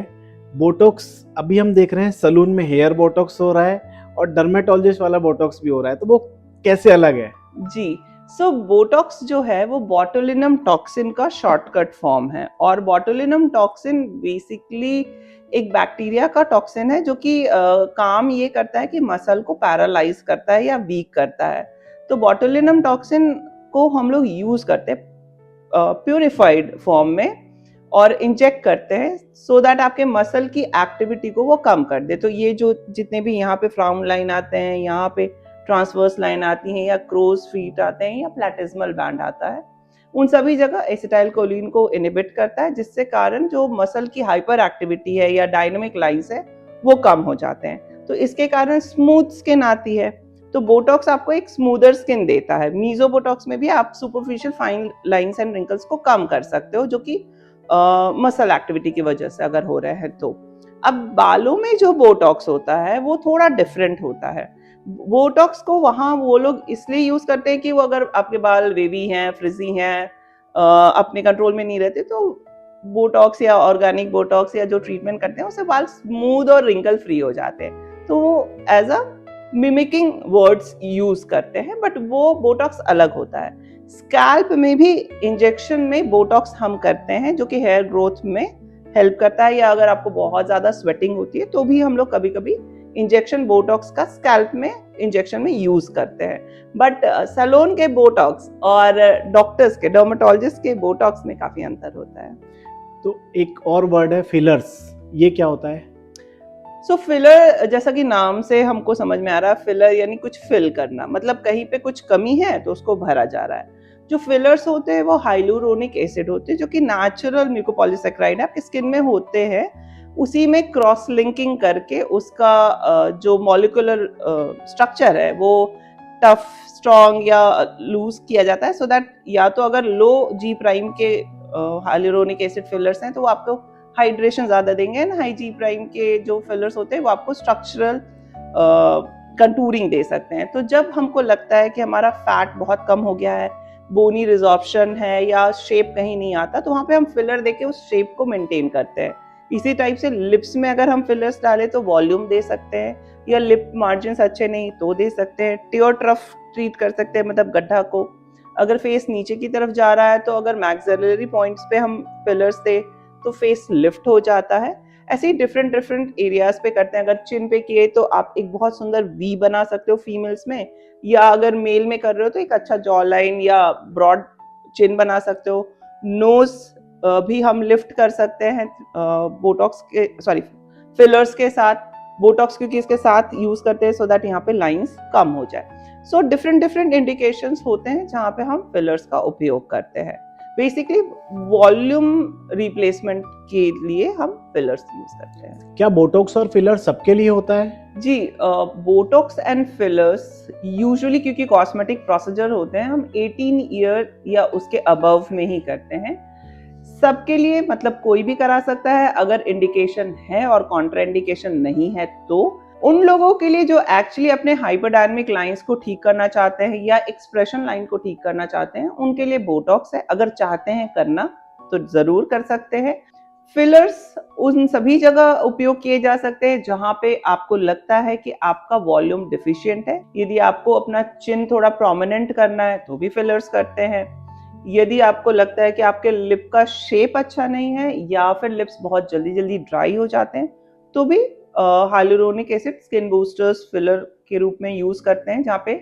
बोटॉक्स अभी हम देख रहे हैं सलून में हेयर बोटॉक्स हो रहा है और डर्मेटोलॉजिस्ट वाला बोटॉक्स भी हो रहा है, तो वो कैसे अलग है? जी, सो बोटॉक्स जो है वो बोटुलिनम टॉक्सिन का शॉर्टकट फॉर्म है, और बोटुलिनम टॉक्सिन बेसिकली एक बैक्टीरिया का टॉक्सिन है जो कि काम ये करता है कि मसल को पैरालाइज करता है या वीक करता है। तो बोटुलिनम टॉक्सिन को हम लोग यूज करते हैं प्यूरिफाइड फॉर्म में और इंजेक्ट करते हैं, सो दैट आपके मसल की एक्टिविटी को वो कम कर दे। तो ये जो जितने भी यहाँ पे फ्राउन लाइन आते हैं, यहाँ पे ट्रांसवर्स लाइन आती हैं, या क्रोज फीट आते हैं, या प्लेटिज्मल बैंड आता है, उन सभी जगह एसिटाइल कोलिन को इनहिबिट करता है, जिससे कारण जो मसल की हाइपर एक्टिविटी है या डायनामिक लाइंस है वो कम हो जाते हैं। तो इसके कारण स्मूथ स्किन आती है। तो बोटॉक्स आपको एक स्मूदर स्किन देता है। मीजो बोटॉक्स में भी आप superficial fine lines and wrinkles को कम कर सकते हो, जो कि मसल एक्टिविटी की वजह से अगर हो रहे हैं तो। अब बालों में जो बोटॉक्स होता है वो थोड़ा डिफरेंट होता है। बोटॉक्स को वहाँ वो लोग इसलिए यूज करते हैं कि वो अगर आपके बाल वेवी हैं, फ्रिजी हैं, अपने कंट्रोल में नहीं रहते, तो बोटॉक्स या ऑर्गेनिक बोटॉक्स या जो ट्रीटमेंट करते हैं उससे बाल स्मूथ और रिंकल फ्री हो जाते हैं। तो वो as a mimicking words use करते हैं, बट वो बोटॉक्स अलग होता है। स्कैल्प में भी इंजेक्शन में बोटॉक्स हम करते हैं, जो कि हेयर ग्रोथ में हेल्प करता है, या अगर आपको बहुत ज्यादा स्वेटिंग होती है तो भी हम लोग कभी कभी इंजेक्शन बोटॉक्स का स्कैल्प में इंजेक्शन में यूज करते हैं। बट सैलून के बोटॉक्स और डॉक्टर्स के डर्मेटोलॉजिस्ट के बोटॉक्स में काफी अंतर होता है। तो एक और वर्ड है फिलर्स, ये क्या होता है? सो फिलर, जैसा कि नाम से हमको समझ में आ रहा है, फिलर यानी कुछ फिल करना, मतलब कहीं पे कुछ कमी है तो उसको भरा जा रहा है। जो फिलर्स होते हैं वो हाइलुरोनिक एसिड होते हैं, जो कि नेचुरल म्यूकोपॉलीसैकेराइड आपकी स्किन में होते हैं। उसी में क्रॉस लिंकिंग करके उसका जो मॉलिक्यूलर स्ट्रक्चर है वो टफ, स्ट्रॉन्ग या लूज किया जाता है, सो दैट या तो अगर लो जी प्राइम के हाइलुरोनिक एसिड फिलर्स हैं तो वो आपको हाइड्रेशन ज्यादा देंगे, एंड हाई जी प्राइम के जो फिलर्स होते हैं वो आपको स्ट्रक्चरल कंटूरिंग दे सकते हैं। तो जब हमको लगता है कि हमारा फैट बहुत कम हो गया है, बोनी रिजॉर्प्शन है, या शेप कहीं नहीं आता, तो वहाँ पे हम फिलर देके उस शेप को मेंटेन करते हैं। इसी टाइप से लिप्स में अगर हम फिलर्स डालें तो वॉल्यूम दे सकते हैं, या लिप मार्जिन अच्छे नहीं तो दे सकते हैं। टियर ट्रफ ट्रीट कर सकते हैं, मतलब गड्ढा को। अगर फेस नीचे की तरफ जा रहा है तो अगर मैक्सिलरी पॉइंट्स पे हम फिलर्स दे तो फेस लिफ्ट हो जाता है। ऐसे ही डिफरेंट डिफरेंट एरियाज पे करते हैं। अगर चिन पे किए तो आप एक बहुत सुंदर वी बना सकते हो फीमेल्स में, या अगर मेल में कर रहे हो तो एक अच्छा जॉ लाइन या ब्रॉड चिन बना सकते हो। नोज भी हम लिफ्ट कर सकते हैं बोटॉक्स के फिलर्स के साथ। बोटॉक्स क्योंकि इसके साथ यूज करते हैं सो दैट यहाँ पे लाइंस कम हो जाए। सो डिफरेंट डिफरेंट इंडिकेशंस होते हैं जहाँ पे हम फिलर्स का उपयोग करते हैं। बेसिकली वॉल्यूम रिप्लेसमेंट के लिए हम फिलर्स यूज करते हैं। क्या बोटॉक्स और फिलर सबके लिए होता है? जी, बोटॉक्स एंड फिलर्स यूजुअली, क्योंकि कॉस्मेटिक प्रोसीजर होते हैं, हम 18 ईयर या उसके अबव में ही करते हैं। सबके लिए मतलब कोई भी करा सकता है, अगर इंडिकेशन है और कॉन्ट्राइंडिकेशन नहीं है तो। उन लोगों के लिए जो एक्चुअली अपने हाइपरडायनामिक लाइंस को ठीक करना चाहते हैं या एक्सप्रेशन लाइन को ठीक करना चाहते हैं, उनके लिए बोटॉक्स है। अगर चाहते हैं करना तो जरूर कर सकते हैं। फिलर्स उन सभी जगह उपयोग किए जा सकते हैं जहां पे आपको लगता है कि आपका वॉल्यूम डिफिशिएंट है। यदि आपको अपना चिन थोड़ा प्रोमिनेंट करना है तो भी फिलर्स करते हैं। यदि आपको लगता है कि आपके लिप का शेप अच्छा नहीं है, या फिर लिप्स बहुत जल्दी जल्दी ड्राई हो जाते हैं, तो भी hyaluronic acid skin boosters filler के रूप में यूज करते हैं, जहाँ पे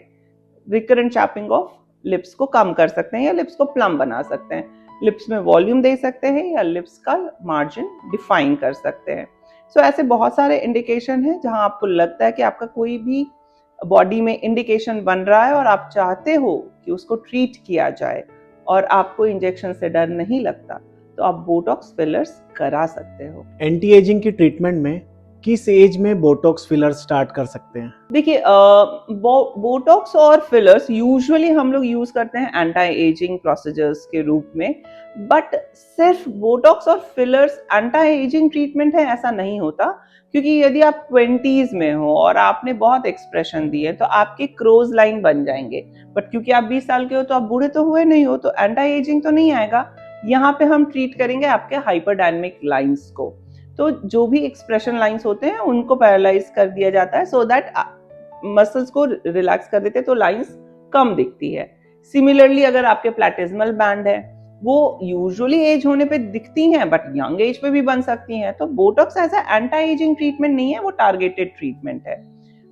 रिकरेंट चैपिंग ऑफ लिप्स को कम कर सकते हैं या लिप्स को प्लम बना सकते हैं। लिप्स में वॉल्यूम दे सकते हैं या लिप्स का मार्जिन डिफाइन कर सकते हैं। सो ऐसे बहुत सारे इंडिकेशन हैं जहां आपको लगता है कि आपका कोई भी बॉडी में इंडिकेशन बन रहा है और आप चाहते हो कि उसको ट्रीट किया जाए और आपको इंजेक्शन से डर नहीं लगता, तो आप बोटॉक्स फिलर्स करा सकते हो। एंटी एजिंग की ट्रीटमेंट में किस एज में बोटॉक्स फिलर स्टार्ट कर सकते हैं? देखिए, बोटॉक्स और फिलर्स यूजुअली हम लोग यूज करते हैं एंटी एजिंग प्रोसीजर्स के रूप में, बट सिर्फ बोटॉक्स और फिलर्स एंटी एजिंग ट्रीटमेंट है ऐसा नहीं होता, क्योंकि यदि आप 20s में हो और आपने बहुत एक्सप्रेशन दिए तो आपके क्रोज लाइन बन जाएंगे, बट क्योंकि आप 20 साल के हो तो आप बूढ़े तो हुए नहीं हो, तो एंटी एजिंग तो नहीं आएगा। यहाँ पे हम ट्रीट करेंगे आपके हाइपरडायनेमिक लाइंस को, तो जो भी एक्सप्रेशन लाइंस होते हैं उनको पैरालाइज कर दिया जाता है, सो दैट मसल्स को रिलैक्स कर देते हैं तो लाइंस कम दिखती है। सिमिलरली अगर आपके प्लैटिज्मल बैंड है, वो यूजुअली एज होने पे दिखती हैं बट यंग एज पे भी बन सकती हैं, तो बोटॉक्स ऐसा एंटी एजिंग ट्रीटमेंट नहीं है, वो टारगेटेड ट्रीटमेंट है।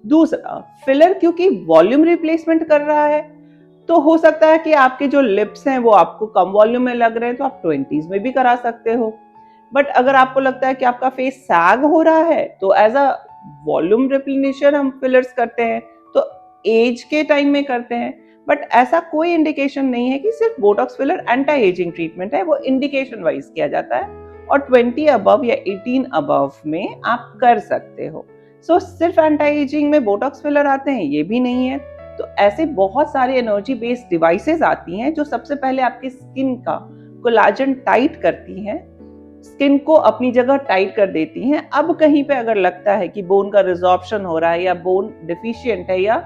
दूसरा, फिलर क्योंकि वॉल्यूम रिप्लेसमेंट कर रहा है, तो हो सकता है कि आपके जो लिप्स हैं वो आपको कम वॉल्यूम में लग रहे हैं, तो आप 20s में भी करा सकते हो। बट अगर आपको लगता है कि आपका फेस सैग हो रहा है, तो एज अ वॉल्यूम रिप्लेनिशर हम फिलर्स करते हैं, तो एज के टाइम में करते हैं। बट ऐसा कोई इंडिकेशन नहीं है कि सिर्फ Botox filler anti ageing treatment है, वो इंडिकेशन वाइज किया जाता है और 20 अबव या 18 अबव में आप कर सकते हो। सो सिर्फ एंटी एजिंग में बोटॉक्स फिलर आते हैं ये भी नहीं है। तो ऐसे बहुत सारे एनर्जी बेस्ड डिवाइसेस आती हैं जो सबसे पहले आपकी स्किन का कोलाजन टाइट करती हैं, स्किन को अपनी जगह टाइट कर देती हैं। अब कहीं पे अगर लगता है कि बोन का रिजॉर्प्शन हो रहा है या बोन डिफिशिएंट है या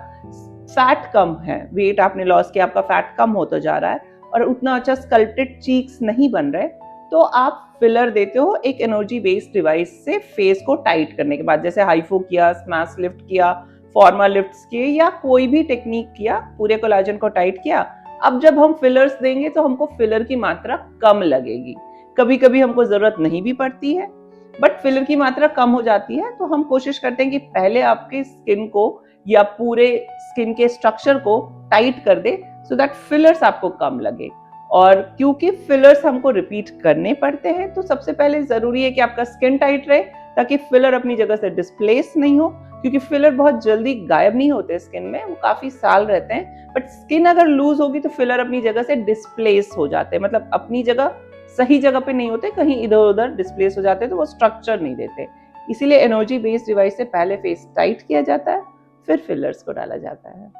फैट कम है, वेट आपने लॉस किया, आपका फैट कम होता जा रहा है और उतना अच्छा स्कल्प्टेड चीक्स नहीं बन रहे, तो आप फिलर देते हो एक एनर्जी बेस्ड डिवाइस से फेस को टाइट करने के बाद, जैसे हाइफो किया, स्मैश लिफ्ट किया, फॉर्मा लिफ्ट्स किए या कोई भी टेक्निक किया, पूरे कोलाजन को टाइट किया। अब जब हम फिलर्स देंगे तो हमको फिलर की मात्रा कम लगेगी, कभी कभी हमको जरूरत नहीं भी पड़ती है, बट फिलर की मात्रा कम हो जाती है, तो हम कोशिश करते हैं कि पहले आपके स्किन को या पूरे स्किन के स्ट्रक्चर को टाइट कर दे, सो दैट फिलर्स आपको कम लगे। और क्योंकि फिलर्स हमको रिपीट करने पड़ते हैं, तो सबसे पहले जरूरी है कि आपका स्किन टाइट रहे ताकि फिलर अपनी जगह से डिस्प्लेस नहीं हो, क्योंकि फिलर बहुत जल्दी गायब नहीं होते स्किन में, वो काफी साल रहते हैं। बट स्किन अगर लूज होगी तो फिलर अपनी जगह से डिस्प्लेस हो जाते हैं, मतलब अपनी जगह सही जगह पे नहीं होते, कहीं इधर उधर डिस्प्लेस हो जाते हैं, तो वो स्ट्रक्चर नहीं देते। इसीलिए एनर्जी बेस्ड डिवाइस से पहले फेस टाइट किया जाता है, फिर फिलर्स को डाला जाता है।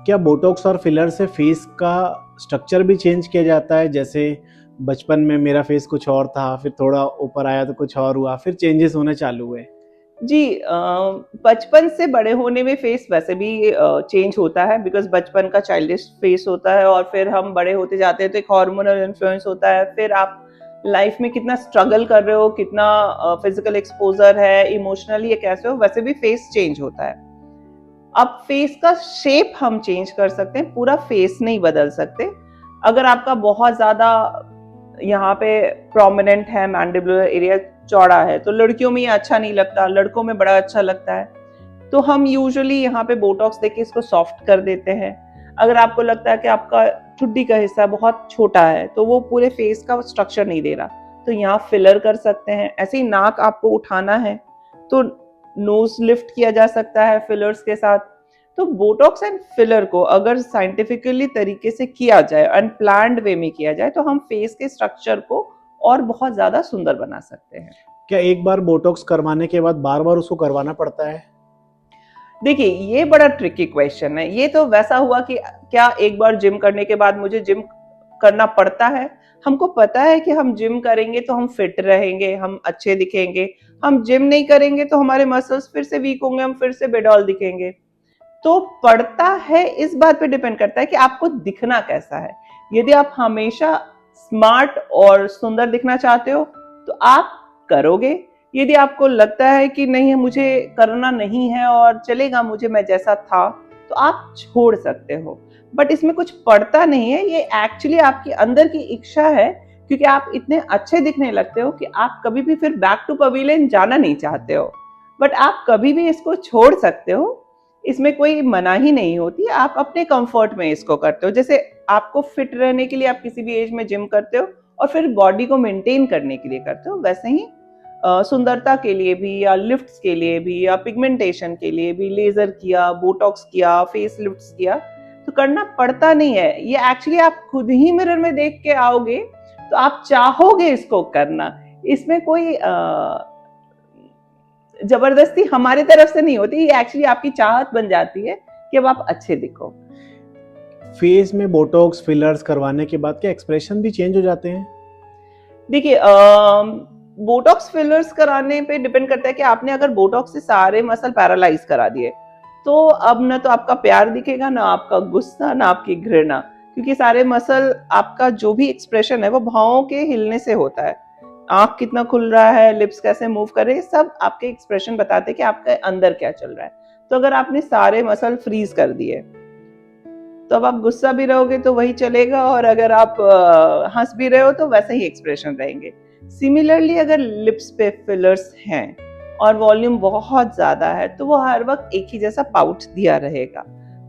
क्या बोटॉक्स और फिलर से फेस का स्ट्रक्चर भी चेंज किया जाता है? जैसे बचपन में मेरा फेस कुछ और था, फिर थोड़ा ऊपर आया तो कुछ और हुआ, फिर चेंजेस होने चालू हुए। जी, बचपन से बड़े होने में फेस वैसे भी चेंज होता है, बिकॉज बचपन का चाइल्डिश फेस होता है और फिर हम बड़े होते जाते हैं तो एक हार्मोनल इन्फ्लुएंस होता है, फिर आप लाइफ में कितना स्ट्रगल कर रहे हो, कितना फिजिकल एक्सपोजर है, इमोशनली कैसे हो, वैसे भी फेस चेंज होता है। अब फेस का शेप हम चेंज कर सकते हैं, पूरा फेस नहीं बदल सकते। अगर आपका बहुत ज्यादा यहाँ पे प्रोमिनेंट है, मैंडिबुलर एरिया चौड़ा है, तो लड़कियों में ये अच्छा नहीं लगता, लड़कों में बड़ा अच्छा लगता है, तो हम यूजुअली यहाँ पे बोटॉक्स देके इसको सॉफ्ट कर देते हैं। अगर आपको लगता है कि आपका ठुड्डी का हिस्सा बहुत छोटा है, तो वो पूरे फेस का स्ट्रक्चर नहीं दे रहा, तो यहाँ फिलर कर सकते हैं। ऐसे ही नाक आपको उठाना है तो नोज लिफ्ट किया जा सकता है फिलर्स के साथ। तो बोटॉक्स एंड फिलर को अगर साइंटिफिकली तरीके से किया जाए, अनप्लान्ड वे में किया जाए, तो हम फेस के स्ट्रक्चर को और बहुत ज्यादा सुंदर बना सकते हैं। क्या एक बार बोटॉक्स करवाने के बाद बार बार उसको करवाना पड़ता है? देखिए, ये बड़ा ट्रिकी क्वेश्चन है। ये तो वैसा हुआ कि क्या एक बार जिम करने के बाद मुझे जिम करना पड़ता है? हमको पता है कि हम जिम करेंगे तो हम फिट रहेंगे, हम अच्छे दिखेंगे। हम जिम नहीं करेंगे तो हमारे मसल्स फिर से वीक होंगे, हम फिर से बेडॉल दिखेंगे। तो पड़ता है, इस बात पे डिपेंड करता है कि आपको दिखना कैसा है। यदि आप हमेशा स्मार्ट और सुंदर दिखना चाहते हो तो आप करोगे। यदि आपको लगता है कि नहीं, मुझे करना नहीं है और चलेगा मुझे मैं जैसा था, तो आप छोड़ सकते हो। बट इसमें कुछ पड़ता नहीं है, ये एक्चुअली आपकी अंदर की इच्छा है, क्योंकि आप इतने अच्छे दिखने लगते हो कि आप कभी भी फिर बैक टू पवेलियन जाना नहीं चाहते हो। बट आप कभी भी इसको छोड़ सकते हो, इसमें कोई मनाही नहीं होती, आप अपने कंफर्ट में इसको करते हो। जैसे आपको फिट रहने के लिए आप किसी भी एज में जिम करते हो और फिर बॉडी को मेंटेन करने के लिए करते हो, वैसे ही सुंदरता के लिए भी या लिफ्ट्स के लिए भी या पिगमेंटेशन के लिए भी लेजर किया, बोटॉक्स किया, फेस लिफ्ट्स किया, तो करना पड़ता नहीं है। ये एक्चुअली आप खुद ही मिरर में देख के आओगे तो आप चाहोगे इसको करना। इसमें कोई जबरदस्ती हमारी तरफ से नहीं होती, ये एक्चुअली आपकी चाहत बन जाती है कि अब आप अच्छे दिखो। फेस में बोटॉक्स फिलर्स करवाने के बाद क्या एक्सप्रेशन भी चेंज हो जाते हैं? देखिए, बोटॉक्स फिलर्स कराने पे डिपेंड करता है कि आपने अगर बोटॉक्स से सारे मसल पैरालाइज करा दिए तो अब ना तो आपका प्यार दिखेगा, ना आपका गुस्सा, ना आपकी घृणा, क्योंकि सारे मसल, आपका जो भी एक्सप्रेशन है वो भावों के हिलने से होता है। आंख कितना खुल रहा है, लिप्स कैसे मूव कर रहे हैं, सब आपके एक्सप्रेशन बताते हैं कि आपके अंदर क्या चल रहा है। तो अगर आपने सारे मसल फ्रीज कर दिए तो अब आप गुस्सा भी रहोगे तो वही चलेगा, और अगर आप हंस भी रहे हो तो वैसे ही एक्सप्रेशन रहेंगे। सिमिलरली अगर लिप्स पे फिलर्स हैं और वॉल्यूम बहुत ज्यादा है तो वो हर वक्त एक ही जैसा पाउच दिया रहेगा,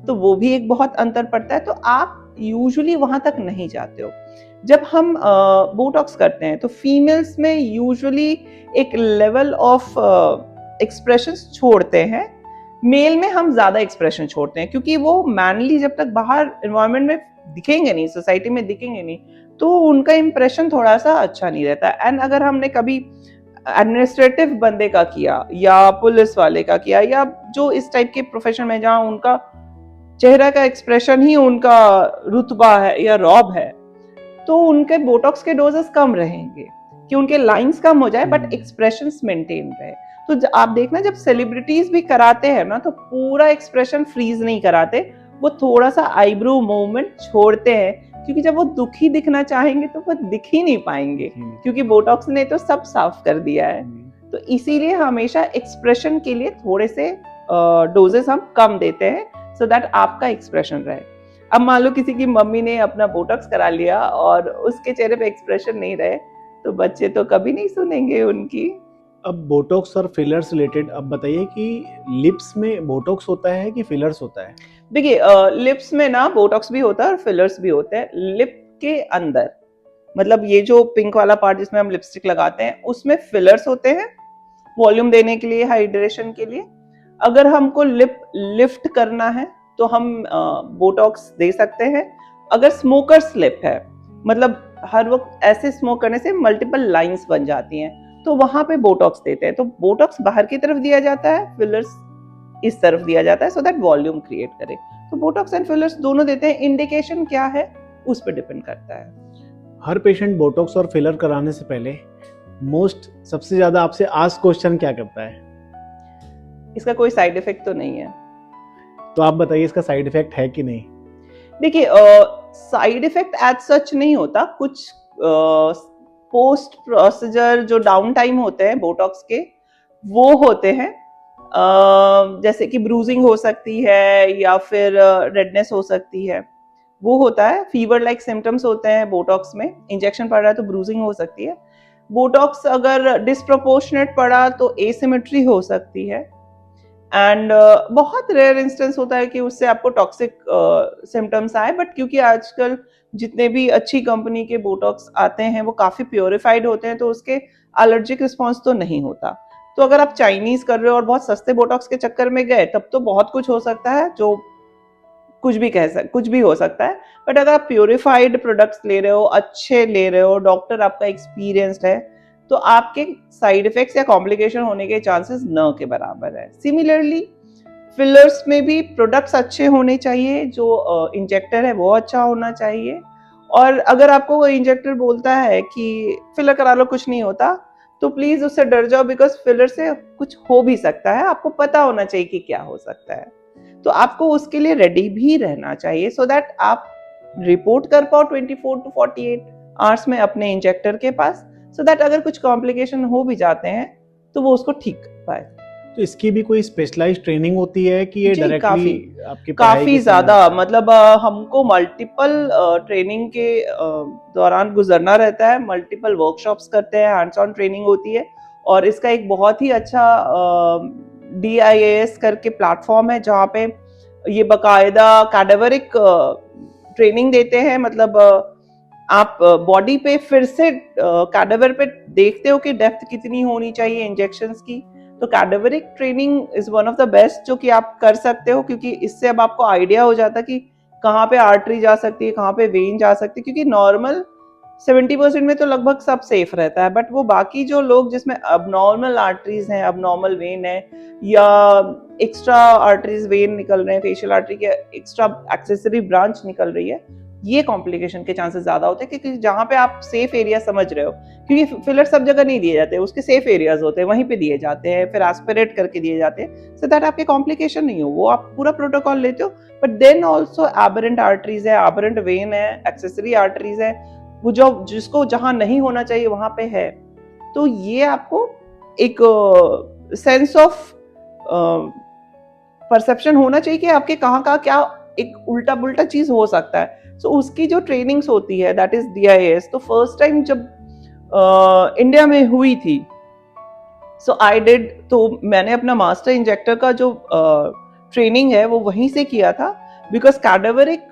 तो वो भी एक बहुत अंतर पड़ता है। तो आप यूजुअली वहां तक नहीं जाते हो। जब हम बोटॉक्स करते हैं तो फीमेल्स में यूजुअली एक लेवल ऑफ एक्सप्रेशंस छोड़ते हैं, मेल में हम ज्यादा एक्सप्रेशन छोड़ते हैं, क्योंकि वो मैनली जब तक बाहर एनवायरनमेंट में दिखेंगे नहीं, सोसाइटी में दिखेंगे नहीं, तो उनका इंप्रेशन थोड़ा सा अच्छा नहीं रहता। एंड अगर हमने कभी एडमिनिस्ट्रेटिव बंदे का किया या पुलिस वाले का किया या जो इस टाइप के प्रोफेशन में जहाँ उनका चेहरा का एक्सप्रेशन ही उनका रुतबा है या रॉब है, तो उनके बोटॉक्स के डोजेस कम रहेंगे कि उनके लाइंस कम हो जाए बट एक्सप्रेशंस मेंटेन रहे। तो आप देखना जब सेलिब्रिटीज भी कराते हैं ना तो पूरा एक्सप्रेशन फ्रीज नहीं कराते, वो थोड़ा सा आईब्रो मूवमेंट छोड़ते हैं, क्योंकि जब वो दुखी दिखना चाहेंगे तो वो दिख ही नहीं पाएंगे, क्योंकि बोटॉक्स ने तो सब साफ कर दिया है। तो इसीलिए हमेशा एक्सप्रेशन के लिए थोड़े से डोजेस हम कम देते हैं, सो दैट आपका एक्सप्रेशन रहे। अब मान लो किसी की मम्मी ने अपना बोटॉक्स करा लिया और उसके चेहरे पे एक्सप्रेशन नहीं रहे, तो बच्चे तो कभी नहीं सुनेंगे उनकी। अब बोटॉक्स और फिलर्स रिलेटेड अब बताइए कि लिप्स में बोटॉक्स होता है कि फिलर्स होता है? देखिए, लिप्स में ना बोटॉक्स भी होता है और फिलर्स भी होते हैं। लिप के अंदर, मतलब ये जो पिंक वाला पार्ट जिसमें हम लिपस्टिक लगाते हैं, उसमें फिलर्स होते हैं वॉल्यूम देने के लिए, हाइड्रेशन के लिए। अगर हमको लिप लिफ्ट करना है तो हम बोटॉक्स दे सकते हैं। अगर स्मोकर्स लिप है, मतलब हर वक्त ऐसे स्मोक करने से मल्टीपल लाइंस बन जाती हैं, तो वहां पे बोटॉक्स देते हैं। तो बोटॉक्स बाहर की तरफ दिया जाता है, फिलर्स इस तरफ दिया जाता है, सो दैट वॉल्यूम क्रिएट करे। तो बोटॉक्स एंड फिलर्स दोनों देते हैं। इंडिकेशन क्या है उस पर डिपेंड करता है। हर पेशेंट बोटॉक्स और फिलर कराने से पहले सबसे ज्यादा आपसे आस्क क्वेश्चन क्या करता है? इसका कोई साइड इफेक्ट तो नहीं है। तो आप बताइए इसका साइड इफेक्ट है कि नहीं? देखिए, साइड इफेक्ट एज सच नहीं होता। कुछ पोस्ट प्रोसीजर जो डाउन टाइम होते हैं बोटॉक्स के, वो होते हैं। जैसे कि ब्रूजिंग हो सकती है या फिर रेडनेस हो सकती है, वो होता है। फीवर लाइक सिम्टम्स होते हैं बोटॉक्स में। इंजेक्शन पड़ रहा है तो ब्रूजिंग हो सकती है। बोटॉक्स अगर डिस्प्रोपोर्शनेट पड़ा तो एसिमेट्री हो सकती है। एंड बहुत रेयर इंस्टेंस होता है कि उससे आपको टॉक्सिक सिम्टम्स आए, बट क्योंकि आजकल जितने भी अच्छी कंपनी के बोटॉक्स आते हैं वो काफ़ी प्योरीफाइड होते हैं, तो उसके एलर्जिक रिस्पॉन्स तो नहीं होता। तो अगर आप चाइनीज कर रहे हो और बहुत सस्ते बोटॉक्स के चक्कर में गए, तब तो बहुत कुछ हो सकता है, जो कुछ भी हो सकता है। बट अगर आप प्योरीफाइड प्रोडक्ट्स ले रहे हो, अच्छे ले रहे हो, डॉक्टर आपका एक्सपीरियंस्ड है, तो आपके साइड इफेक्ट्स या कॉम्प्लिकेशन होने के चांसेस न के बराबर है। सिमिलरली फिलर्स में भी प्रोडक्ट्स अच्छे होने चाहिए, जो इंजेक्टर है वो अच्छा होना चाहिए। और अगर आपको कोई इंजेक्टर बोलता है कि फिलर करा लो कुछ नहीं होता, तो प्लीज उससे डर जाओ, बिकॉज फिलर से कुछ हो भी सकता है। आपको पता होना चाहिए कि क्या हो सकता है, तो आपको उसके लिए रेडी भी रहना चाहिए, सो दैट आप रिपोर्ट कर पाओ 24 to 48 आवर्स में अपने इंजेक्टर के पास, सो दैट अगर कुछ कॉम्प्लिकेशन हो भी जाते हैं तो वो उसको ठीक कर पाए। तो इसकी भी कोई स्पेशलाइज्ड ट्रेनिंग होती है कि ये डायरेक्टली आपकी काफी ज्यादा, मतलब हमको मल्टीपल ट्रेनिंग के दौरान गुजरना रहता है। मल्टीपल वर्कशॉप्स करते हैं, हैंड्स ऑन ट्रेनिंग होती है। और इसका एक बहुत ही अच्छा DIAS करके प्लेटफॉर्म है, जहाँ पे ये बकायदा कैडेवरिक ट्रेनिंग देते हैं। मतलब आप बॉडी पे फिर से कैडावर पे देखते हो कि डेप्थ कितनी होनी चाहिए इंजेक्शंस की। तो cadaveric training is one of the best जो कि आप कर सकते हो, क्योंकि इससे अब आपको आइडिया हो जाता है कि कहाँ पे आर्टरी जा सकती है, कहाँ पे वेन जा सकती है, क्योंकि नॉर्मल 70% में तो लगभग सब सेफ रहता है, बट वो बाकी जो लोग जिसमें अबनॉर्मल आर्टरीज हैं, अबनॉर्मल वेन है, या एक्स्ट्रा आर्टरीज वेन निकल रहे हैं, फेशियल आर्टरी के एक्स्ट्रा एक्सेसरी ब्रांच निकल रही है, ये कॉम्प्लिकेशन के चांसेस ज्यादा होते हैं। क्योंकि जहाँ पे आप सेफ एरिया समझ रहे हो, क्योंकि फिलर सब जगह नहीं दिए जाते, उसके सेफ एरियाज होते हैं, वहीं पे दिए जाते हैं, फिर एस्पिरेट करके दिए जाते हैं, सो दैट आपके कॉम्प्लिकेशन नहीं हो। वो आप पूरा प्रोटोकॉल लेते हो, but then also aberrant arteries है, एबरेंट वेन है, एक्सेसरी आर्टरीज है, वो जो जिसको जहां नहीं होना चाहिए वहां पे है। तो ये आपको एक सेंस ऑफ परसेप्शन होना चाहिए कि आपके कहाँ का क्या एक उल्टा पुल्टा चीज हो सकता है। सो उसकी जो ट्रेनिंग्स होती है, दैट इज DIS। तो फर्स्ट टाइम जब इंडिया में हुई थी, सो आई डिड, तो मैंने अपना मास्टर इंजेक्टर का जो ट्रेनिंग है वो वहीं से किया था, because cadaveric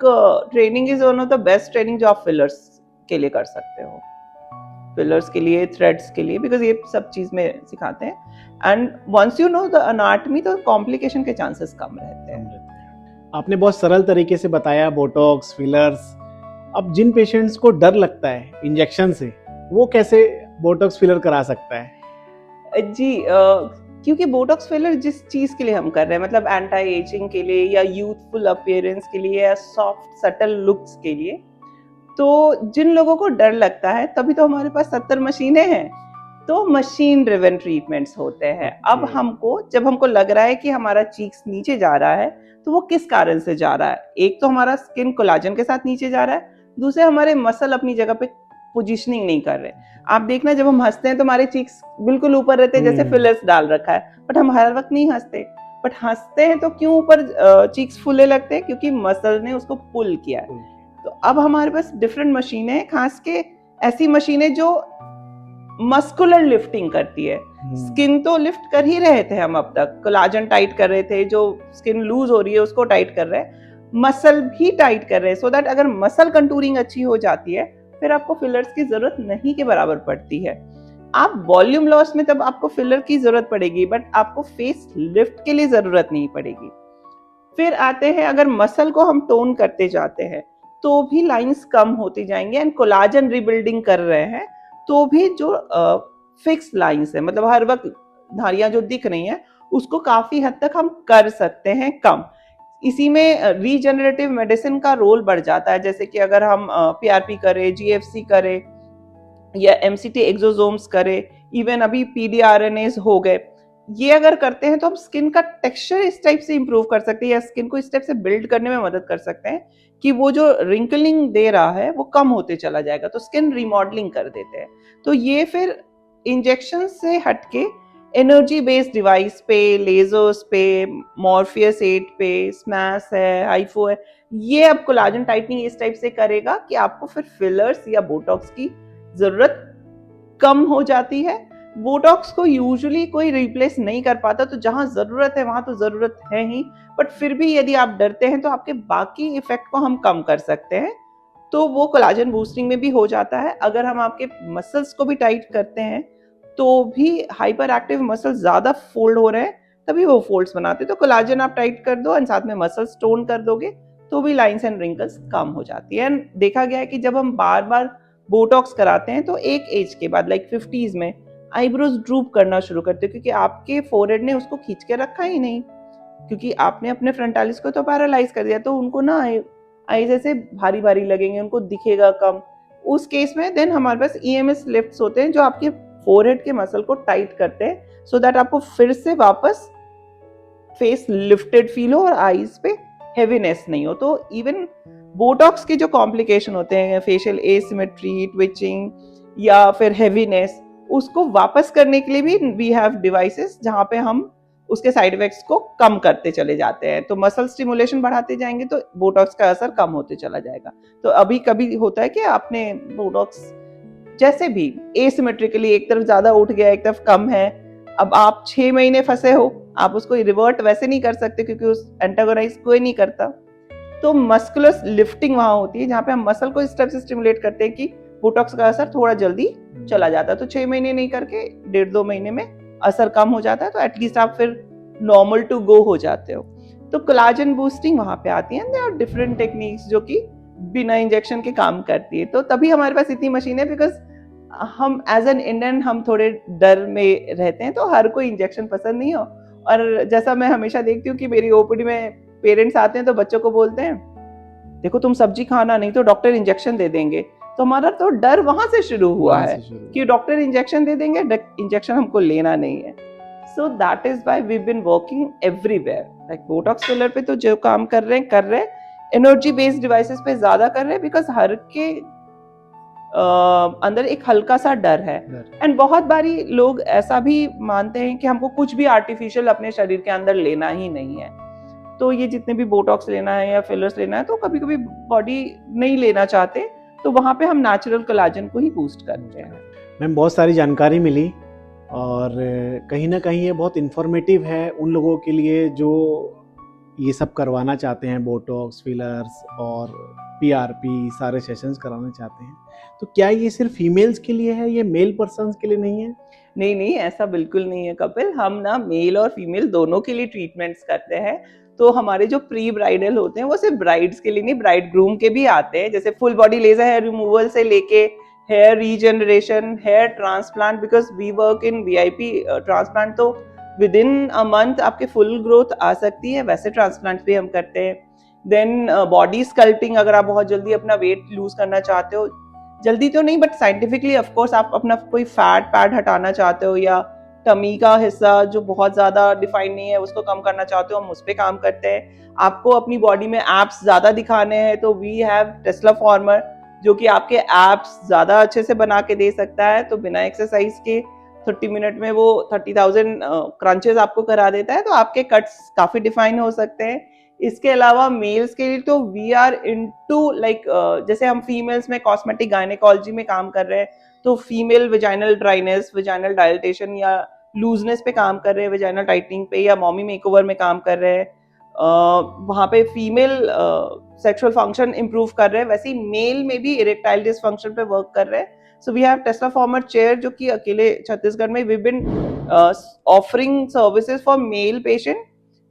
training is one of the best training जो आप फिलर्स के लिए कर सकते हो, फिलर्स के लिए, थ्रेड्स के लिए, बिकॉज ये सब चीज में सिखाते हैं। And once you know the anatomy, तो कॉम्प्लिकेशन के चांसेस कम रहते हैं। आपने बहुत सरल तरीके से बताया बोटॉक्स, फिलर्स। अब जिन पेशेंट्स को डर लगता है इंजेक्शन से, वो कैसे बोटॉक्स फिलर करा सकता है? जी, क्योंकि बोटॉक्स फिलर जिस चीज के लिए हम कर रहे हैं, मतलब एंटी एजिंग के लिए, या यूथफुल अपीयरेंस के लिए, या सॉफ्ट सटल लुक्स के लिए, तो जिन लोगों को डर लगता है, तभी तो हमारे पास 70 मशीनें हैं, तो मशीन ड्रिवन ट्रीटमेंट्स होते हैं। अब हमको, जब हमको लग रहा है कि हमारा चीक्स नीचे जा रहा है, तो वो किस कारण से जा रहा है? एक तो हमारा स्किन कोलाजन के साथ नीचे जा रहा है, दूसरे हमारे मसल अपनी जगह पे पोजीशनिंग नहीं कर रहे। आप देखना, जब हम हंसते हैं तो हमारे चीक्स बिल्कुल ऊपर रहते हैं, जैसे फिलर्स डाल रखा है, बट हम हर वक्त नहीं हंसते। बट हंसते हैं तो क्यों ऊपर चीक्स फूले लगते हैं? क्योंकि मसल ने उसको पुल किया है। तो अब हमारे पास डिफरेंट मशीनें हैं, खास के ऐसी मशीनें जो मस्कुलर लिफ्टिंग करती है। स्किन तो लिफ्ट कर ही रहे थे हम अब तक, कोलाजन टाइट कर रहे थे, जो स्किन लूज हो रही है उसको टाइट कर रहे हैं, मसल भी टाइट कर रहे हैं, सो दैट अगर मसल कंटूरिंग अच्छी हो जाती है, फिर आपको फिलर्स की जरूरत नहीं के बराबर पड़ती है। आप वॉल्यूम लॉस में तब आपको फिलर की जरूरत पड़ेगी, बट आपको फेस लिफ्ट के लिए जरूरत नहीं पड़ेगी। फिर आते हैं, अगर मसल को हम टोन करते जाते हैं तो भी लाइंस कम होती जाएंगी, एंड कोलाजन रिबिल्डिंग कर रहे हैं तो भी जो फिक्स लाइंस है, मतलब हर वक्त धारियां जो दिख रही हैं, उसको काफी हद तक हम कर सकते हैं कम। इसी में रीजनरेटिव मेडिसिन का रोल बढ़ जाता है, जैसे कि अगर हम PRP करें, GFC करें, या MCT एक्सोसोम्स करें, इवन अभी PDRNAs हो गए, ये अगर करते हैं तो हम स्किन का टेक्सचर इस टाइप से इंप्रूव कर सकते हैं, या स्किन को इस टाइप से बिल्ड करने में मदद कर सकते हैं कि वो जो रिंकलिंग दे रहा है वो कम होते चला जाएगा, तो स्किन रिमॉडलिंग कर देते हैं। तो ये फिर इंजेक्शन से हटके एनर्जी बेस्ड डिवाइस पे, लेजर्स पे, मॉर्फियस 8 पे, स्मैश है, हाइफो है, ये अब कोलाजन टाइटनिंग इस टाइप से करेगा कि आपको फिर फिलर्स या बोटॉक्स की जरूरत कम हो जाती है। बोटॉक्स को यूजुअली कोई रिप्लेस नहीं कर पाता, तो जहां जरूरत है वहां तो जरूरत है ही, बट फिर भी यदि आप डरते हैं तो आपके बाकी इफेक्ट को हम कम कर सकते हैं। तो वो कोलाजन बूस्टिंग में भी हो जाता है। अगर हम आपके मसल्स को भी टाइट करते हैं तो भी हाइपर एक्टिव मसल्स ज्यादा फोल्ड हो रहे हैं, तभी वो फोल्ड्स बनाते हैं, तो कोलाजन आप टाइट कर दो और साथ में मसल्स टोन कर दोगे तो भी लाइंस एंड रिंकल्स कम हो जाती है। एंड देखा गया है कि जब हम बार बार बोटॉक्स कराते हैं तो एक एज के बाद, लाइक 50s में, आईब्रोज ड्रूप करना शुरू करते हैं, क्योंकि आपके फोरहेड ने उसको खींच के रखा ही नहीं, क्योंकि आपने अपने फ्रंटालिस को तो पैरालाइज कर दिया, तो उनको ना आईज ऐसे भारी भारी लगेंगे, उनको दिखेगा कम। उस केस में देन हमारे पास EMS लिफ्ट्स होते हैं जो आपके फोरहेड के मसल को टाइट करते हैं, सो दैट आपको फिर से वापस फेस लिफ्टेड फील हो और आईज पे हेवीनेस नहीं हो। तो इवन बोटॉक्स के जो कॉम्प्लिकेशन होते हैं, फेशियल एसिमेट्री, ट्विचिंग या फिर हेवीनेस, उसको वापस करने के लिए भी वी हैव डिवाइसेस जहां पे हम उसके साइड इफेक्ट्स को कम करते चले जाते हैं। तो मसल स्टिमुलेशन बढ़ाते जाएंगे तो बोटॉक्स का असर कम होते चला जाएगा। तो अभी कभी होता है कि आपने बोटॉक्स जैसे भी एसिमेट्रिकली एक तरफ ज्यादा उठ गया, एक तरफ कम है, अब आप 6 महीने फंसे हो, आप उसको रिवर्ट वैसे नहीं कर सकते क्योंकि उस एंटागोनाइज कोई नहीं करता, तो मस्कुलर लिफ्टिंग वहाँ होती है जहाँ पे हम मसल को इस टाइप से स्टिमुलेट करते हैं कि बोटॉक्स का असर थोड़ा जल्दी चला जाता है। तो 6 महीने नहीं करके 1.5-2 महीने में असर कम हो जाता है, तो एटलीस्ट आप फिर नॉर्मल टू गो हो जाते हो। तो कोलाजन बूस्टिंग वहाँ पे आती है, देयर आर डिफरेंट टेक्निक्स जो कि बिना इंजेक्शन के काम करती है। तो तभी हमारे पास इतनी मशीन है, बिकॉज हम एज एन इंडियन हम थोड़े डर में रहते हैं, तो हर कोई इंजेक्शन पसंद नहीं हो। और जैसा मैं हमेशा देखती हूँ कि मेरी ओपीडी में पेरेंट्स आते हैं तो बच्चों को बोलते हैं देखो तुम सब्जी खाना, नहीं तो डॉक्टर इंजेक्शन दे देंगे। तो हमारा तो डर वहां से शुरू हुआ है कि डॉक्टर इंजेक्शन दे देंगे, इंजेक्शन हमको लेना नहीं है। So that is why we been working everywhere, like Botox filler पे तो जो काम कर रहे हैं, एनर्जी बेस्ड डिवाइसेस पे ज्यादा कर रहे हैं, बिकॉज हर के अंदर एक हल्का सा डर है। एंड बहुत बारी लोग ऐसा भी मानते हैं कि हमको कुछ भी आर्टिफिशियल अपने शरीर के अंदर लेना ही नहीं है, तो ये जितने भी बोटॉक्स लेना है या फिलर्स लेना है, तो कभी कभी बॉडी नहीं लेना चाहते, तो वहाँ पे हम नेचुरल कोलाजन को ही बूस्ट करते हैं। मैम बहुत सारी जानकारी मिली और कहीं ना कहीं ये बहुत इन्फॉर्मेटिव है उन लोगों के लिए जो ये सब करवाना चाहते हैं, बोटॉक्स, फिलर्स और पीआरपी सारे सेशंस कराना चाहते हैं। तो क्या ये सिर्फ फीमेल्स के लिए है, ये मेल पर्सन्स के लिए नहीं है? नहीं नहीं, ऐसा बिल्कुल नहीं है कपिल। हम ना मेल और फीमेल दोनों के लिए ट्रीटमेंट्स करते हैं। तो हमारे जो प्री ब्राइडल होते हैं वो सिर्फ ब्राइड्स के लिए नहीं, ब्राइड ग्रूम के भी आते हैं, जैसे full body laser hair removal से लेके hair regeneration, hair transplant, because we work in VIP transplant, तो विद इन अ मंथ आपके फुल ग्रोथ आ सकती है, वैसे ट्रांसप्लांट भी हम करते हैं। देन बॉडी स्कल्पिंग, अगर आप बहुत जल्दी अपना वेट लूज करना चाहते हो, जल्दी तो नहीं बट साइंटिफिकली ऑफ कोर्स, आप अपना कोई फैट पैड हटाना चाहते हो या टमी का हिस्सा जो बहुत ज्यादा डिफाइन नहीं है उसको कम करना चाहते हो, हम उस पर काम करते हैं। आपको अपनी बॉडी में एप्स ज्यादा दिखाने हैं, तो वी हैव टेस्ला फॉर्मर जो कि आपके एप्स ज्यादा अच्छे से बना के दे सकता है। तो बिना एक्सरसाइज के 30 मिनट में वो 30,000 क्रंचेस आपको करा देता है, तो आपके कट्स काफी डिफाइन हो सकते हैं। इसके अलावा मेल्स के लिए तो वी आर इनटू लाइक, जैसे हम फीमेल्स में कॉस्मेटिक गायनेकोलॉजी में काम कर रहे हैं, तो female vaginal dryness, vaginal dilatation या लूजनेस पे काम कर रहे हैं, वेजाइनल टाइटनिंग पे, या मॉमी मेकओवर में काम कर रहे हैं, वहाँ पे फीमेल सेक्सुअल फंक्शन इंप्रूव कर रहे हैं, वैसे ही मेल में भी इरेक्टाइल डिसफंक्शन पे वर्क कर रहे हैं। So we have Tesla former chair जो कि अकेले छत्तीसगढ़ में we been offering services for male patient,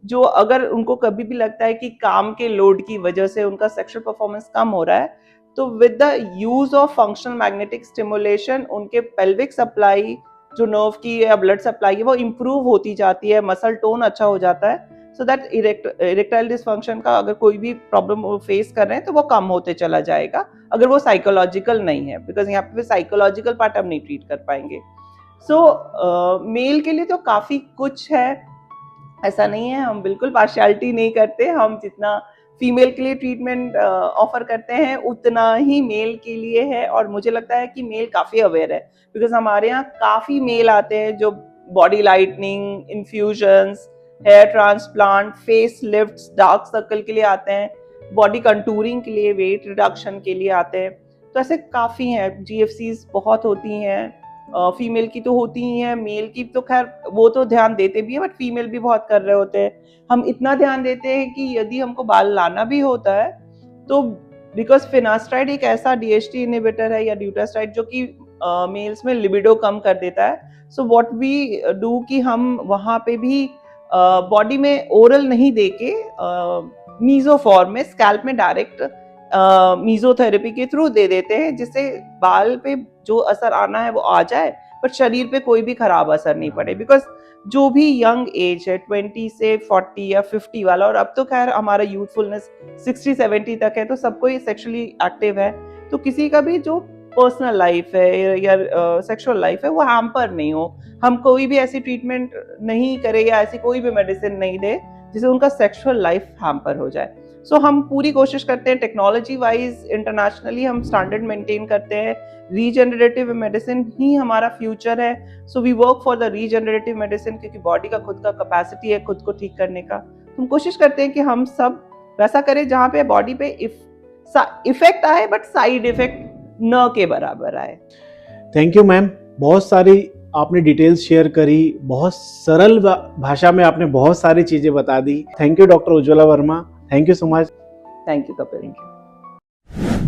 जो अगर उनको कभी भी लगता है कि काम के लोड की वजह से उनका सेक्सुअल परफॉर्मेंस कम हो रहा है, तो with the use of functional magnetic stimulation उनके पेल्विक सप्लाई जो नर्व की या ब्लड सप्लाई है वो इम्प्रूव होती जाती है, मसल टोन अच्छा हो जाता है, सो दैट इरेक्टाइल डिसफंक्शन का अगर कोई भी प्रॉब्लम वो फेस कर रहे हैं तो वो कम होते चला जाएगा, अगर वो साइकोलॉजिकल नहीं है, बिकॉज यहाँ पे साइकोलॉजिकल पार्ट हम नहीं ट्रीट कर पाएंगे। सो मेल के लिए तो काफी कुछ है, ऐसा नहीं है, हम बिल्कुल पार्शियलिटी नहीं करते, हम जितना फीमेल के लिए ट्रीटमेंट ऑफर करते हैं उतना ही मेल के लिए है। और मुझे लगता है कि मेल काफी अवेयर है, बिकॉज हमारे यहाँ काफी मेल आते हैं जो body lightening, infusions, hair transplant, face lifts, dark circle के लिए आते हैं, बॉडी कंटूरिंग के लिए, वेट रिडक्शन के लिए आते हैं, तो ऐसे काफी हैं। जीएफसीज बहुत होती हैं, फीमेल की तो होती ही है, मेल की तो खैर वो तो ध्यान देते भी है, बट फीमेल भी बहुत कर रहे होते हैं। हम इतना ध्यान देते हैं कि यदि हमको बाल लाना भी होता है तो बिकॉज फिनास्ट्राइड एक ऐसा डीएचटी इनहिबिटर है या ड्यूटास्ट्राइड जो कि मेल्स में लिबिडो कम कर देता है, सो व्हाट वी डू कि हम वहाँ पे भी बॉडी में ओरल नहीं देके मीजोफॉर्म में स्कैल्प में डायरेक्ट मीजोथेरेपी के थ्रू दे देते हैं, जिससे बाल पे जो असर आना है वो आ जाए, पर शरीर पे कोई भी खराब असर नहीं पड़े। बिकॉज जो भी यंग एज है 20 से 40 या 50 वाला, और अब तो खैर हमारा यूथफुलनेस 60-70 तक है, तो सबको ही सेक्सुअली एक्टिव है, तो किसी का भी जो पर्सनल लाइफ है या सेक्सुअल लाइफ है वो हैम्पर नहीं हो, हम कोई भी ऐसी ट्रीटमेंट नहीं करें या ऐसी कोई भी मेडिसिन नहीं दे जिससे उनका सेक्सुअल लाइफ हैम्पर हो जाए। सो हम पूरी कोशिश करते हैं, टेक्नोलॉजी वाइज इंटरनेशनली हम स्टैंडर्ड मेंटेन करते हैं, रीजनरेटिव मेडिसिन ही हमारा फ्यूचर है। So we work for the regenerative medicine, क्योंकि बॉडी का खुद का कैपेसिटी है खुद को ठीक करने का। हम कोशिश करते हैं कि हम सब वैसा करें जहाँ पे बॉडी पे इफेक्ट आए बट साइड इफेक्ट न के बराबर आए। थैंक यू मैम, बहुत सारी आपने डिटेल्स शेयर करी, बहुत सरल भाषा में आपने बहुत सारी चीजें बता दी। Thank you doctor Ujjwala Verma, thank you so much. Thank you Kapil. Thank you.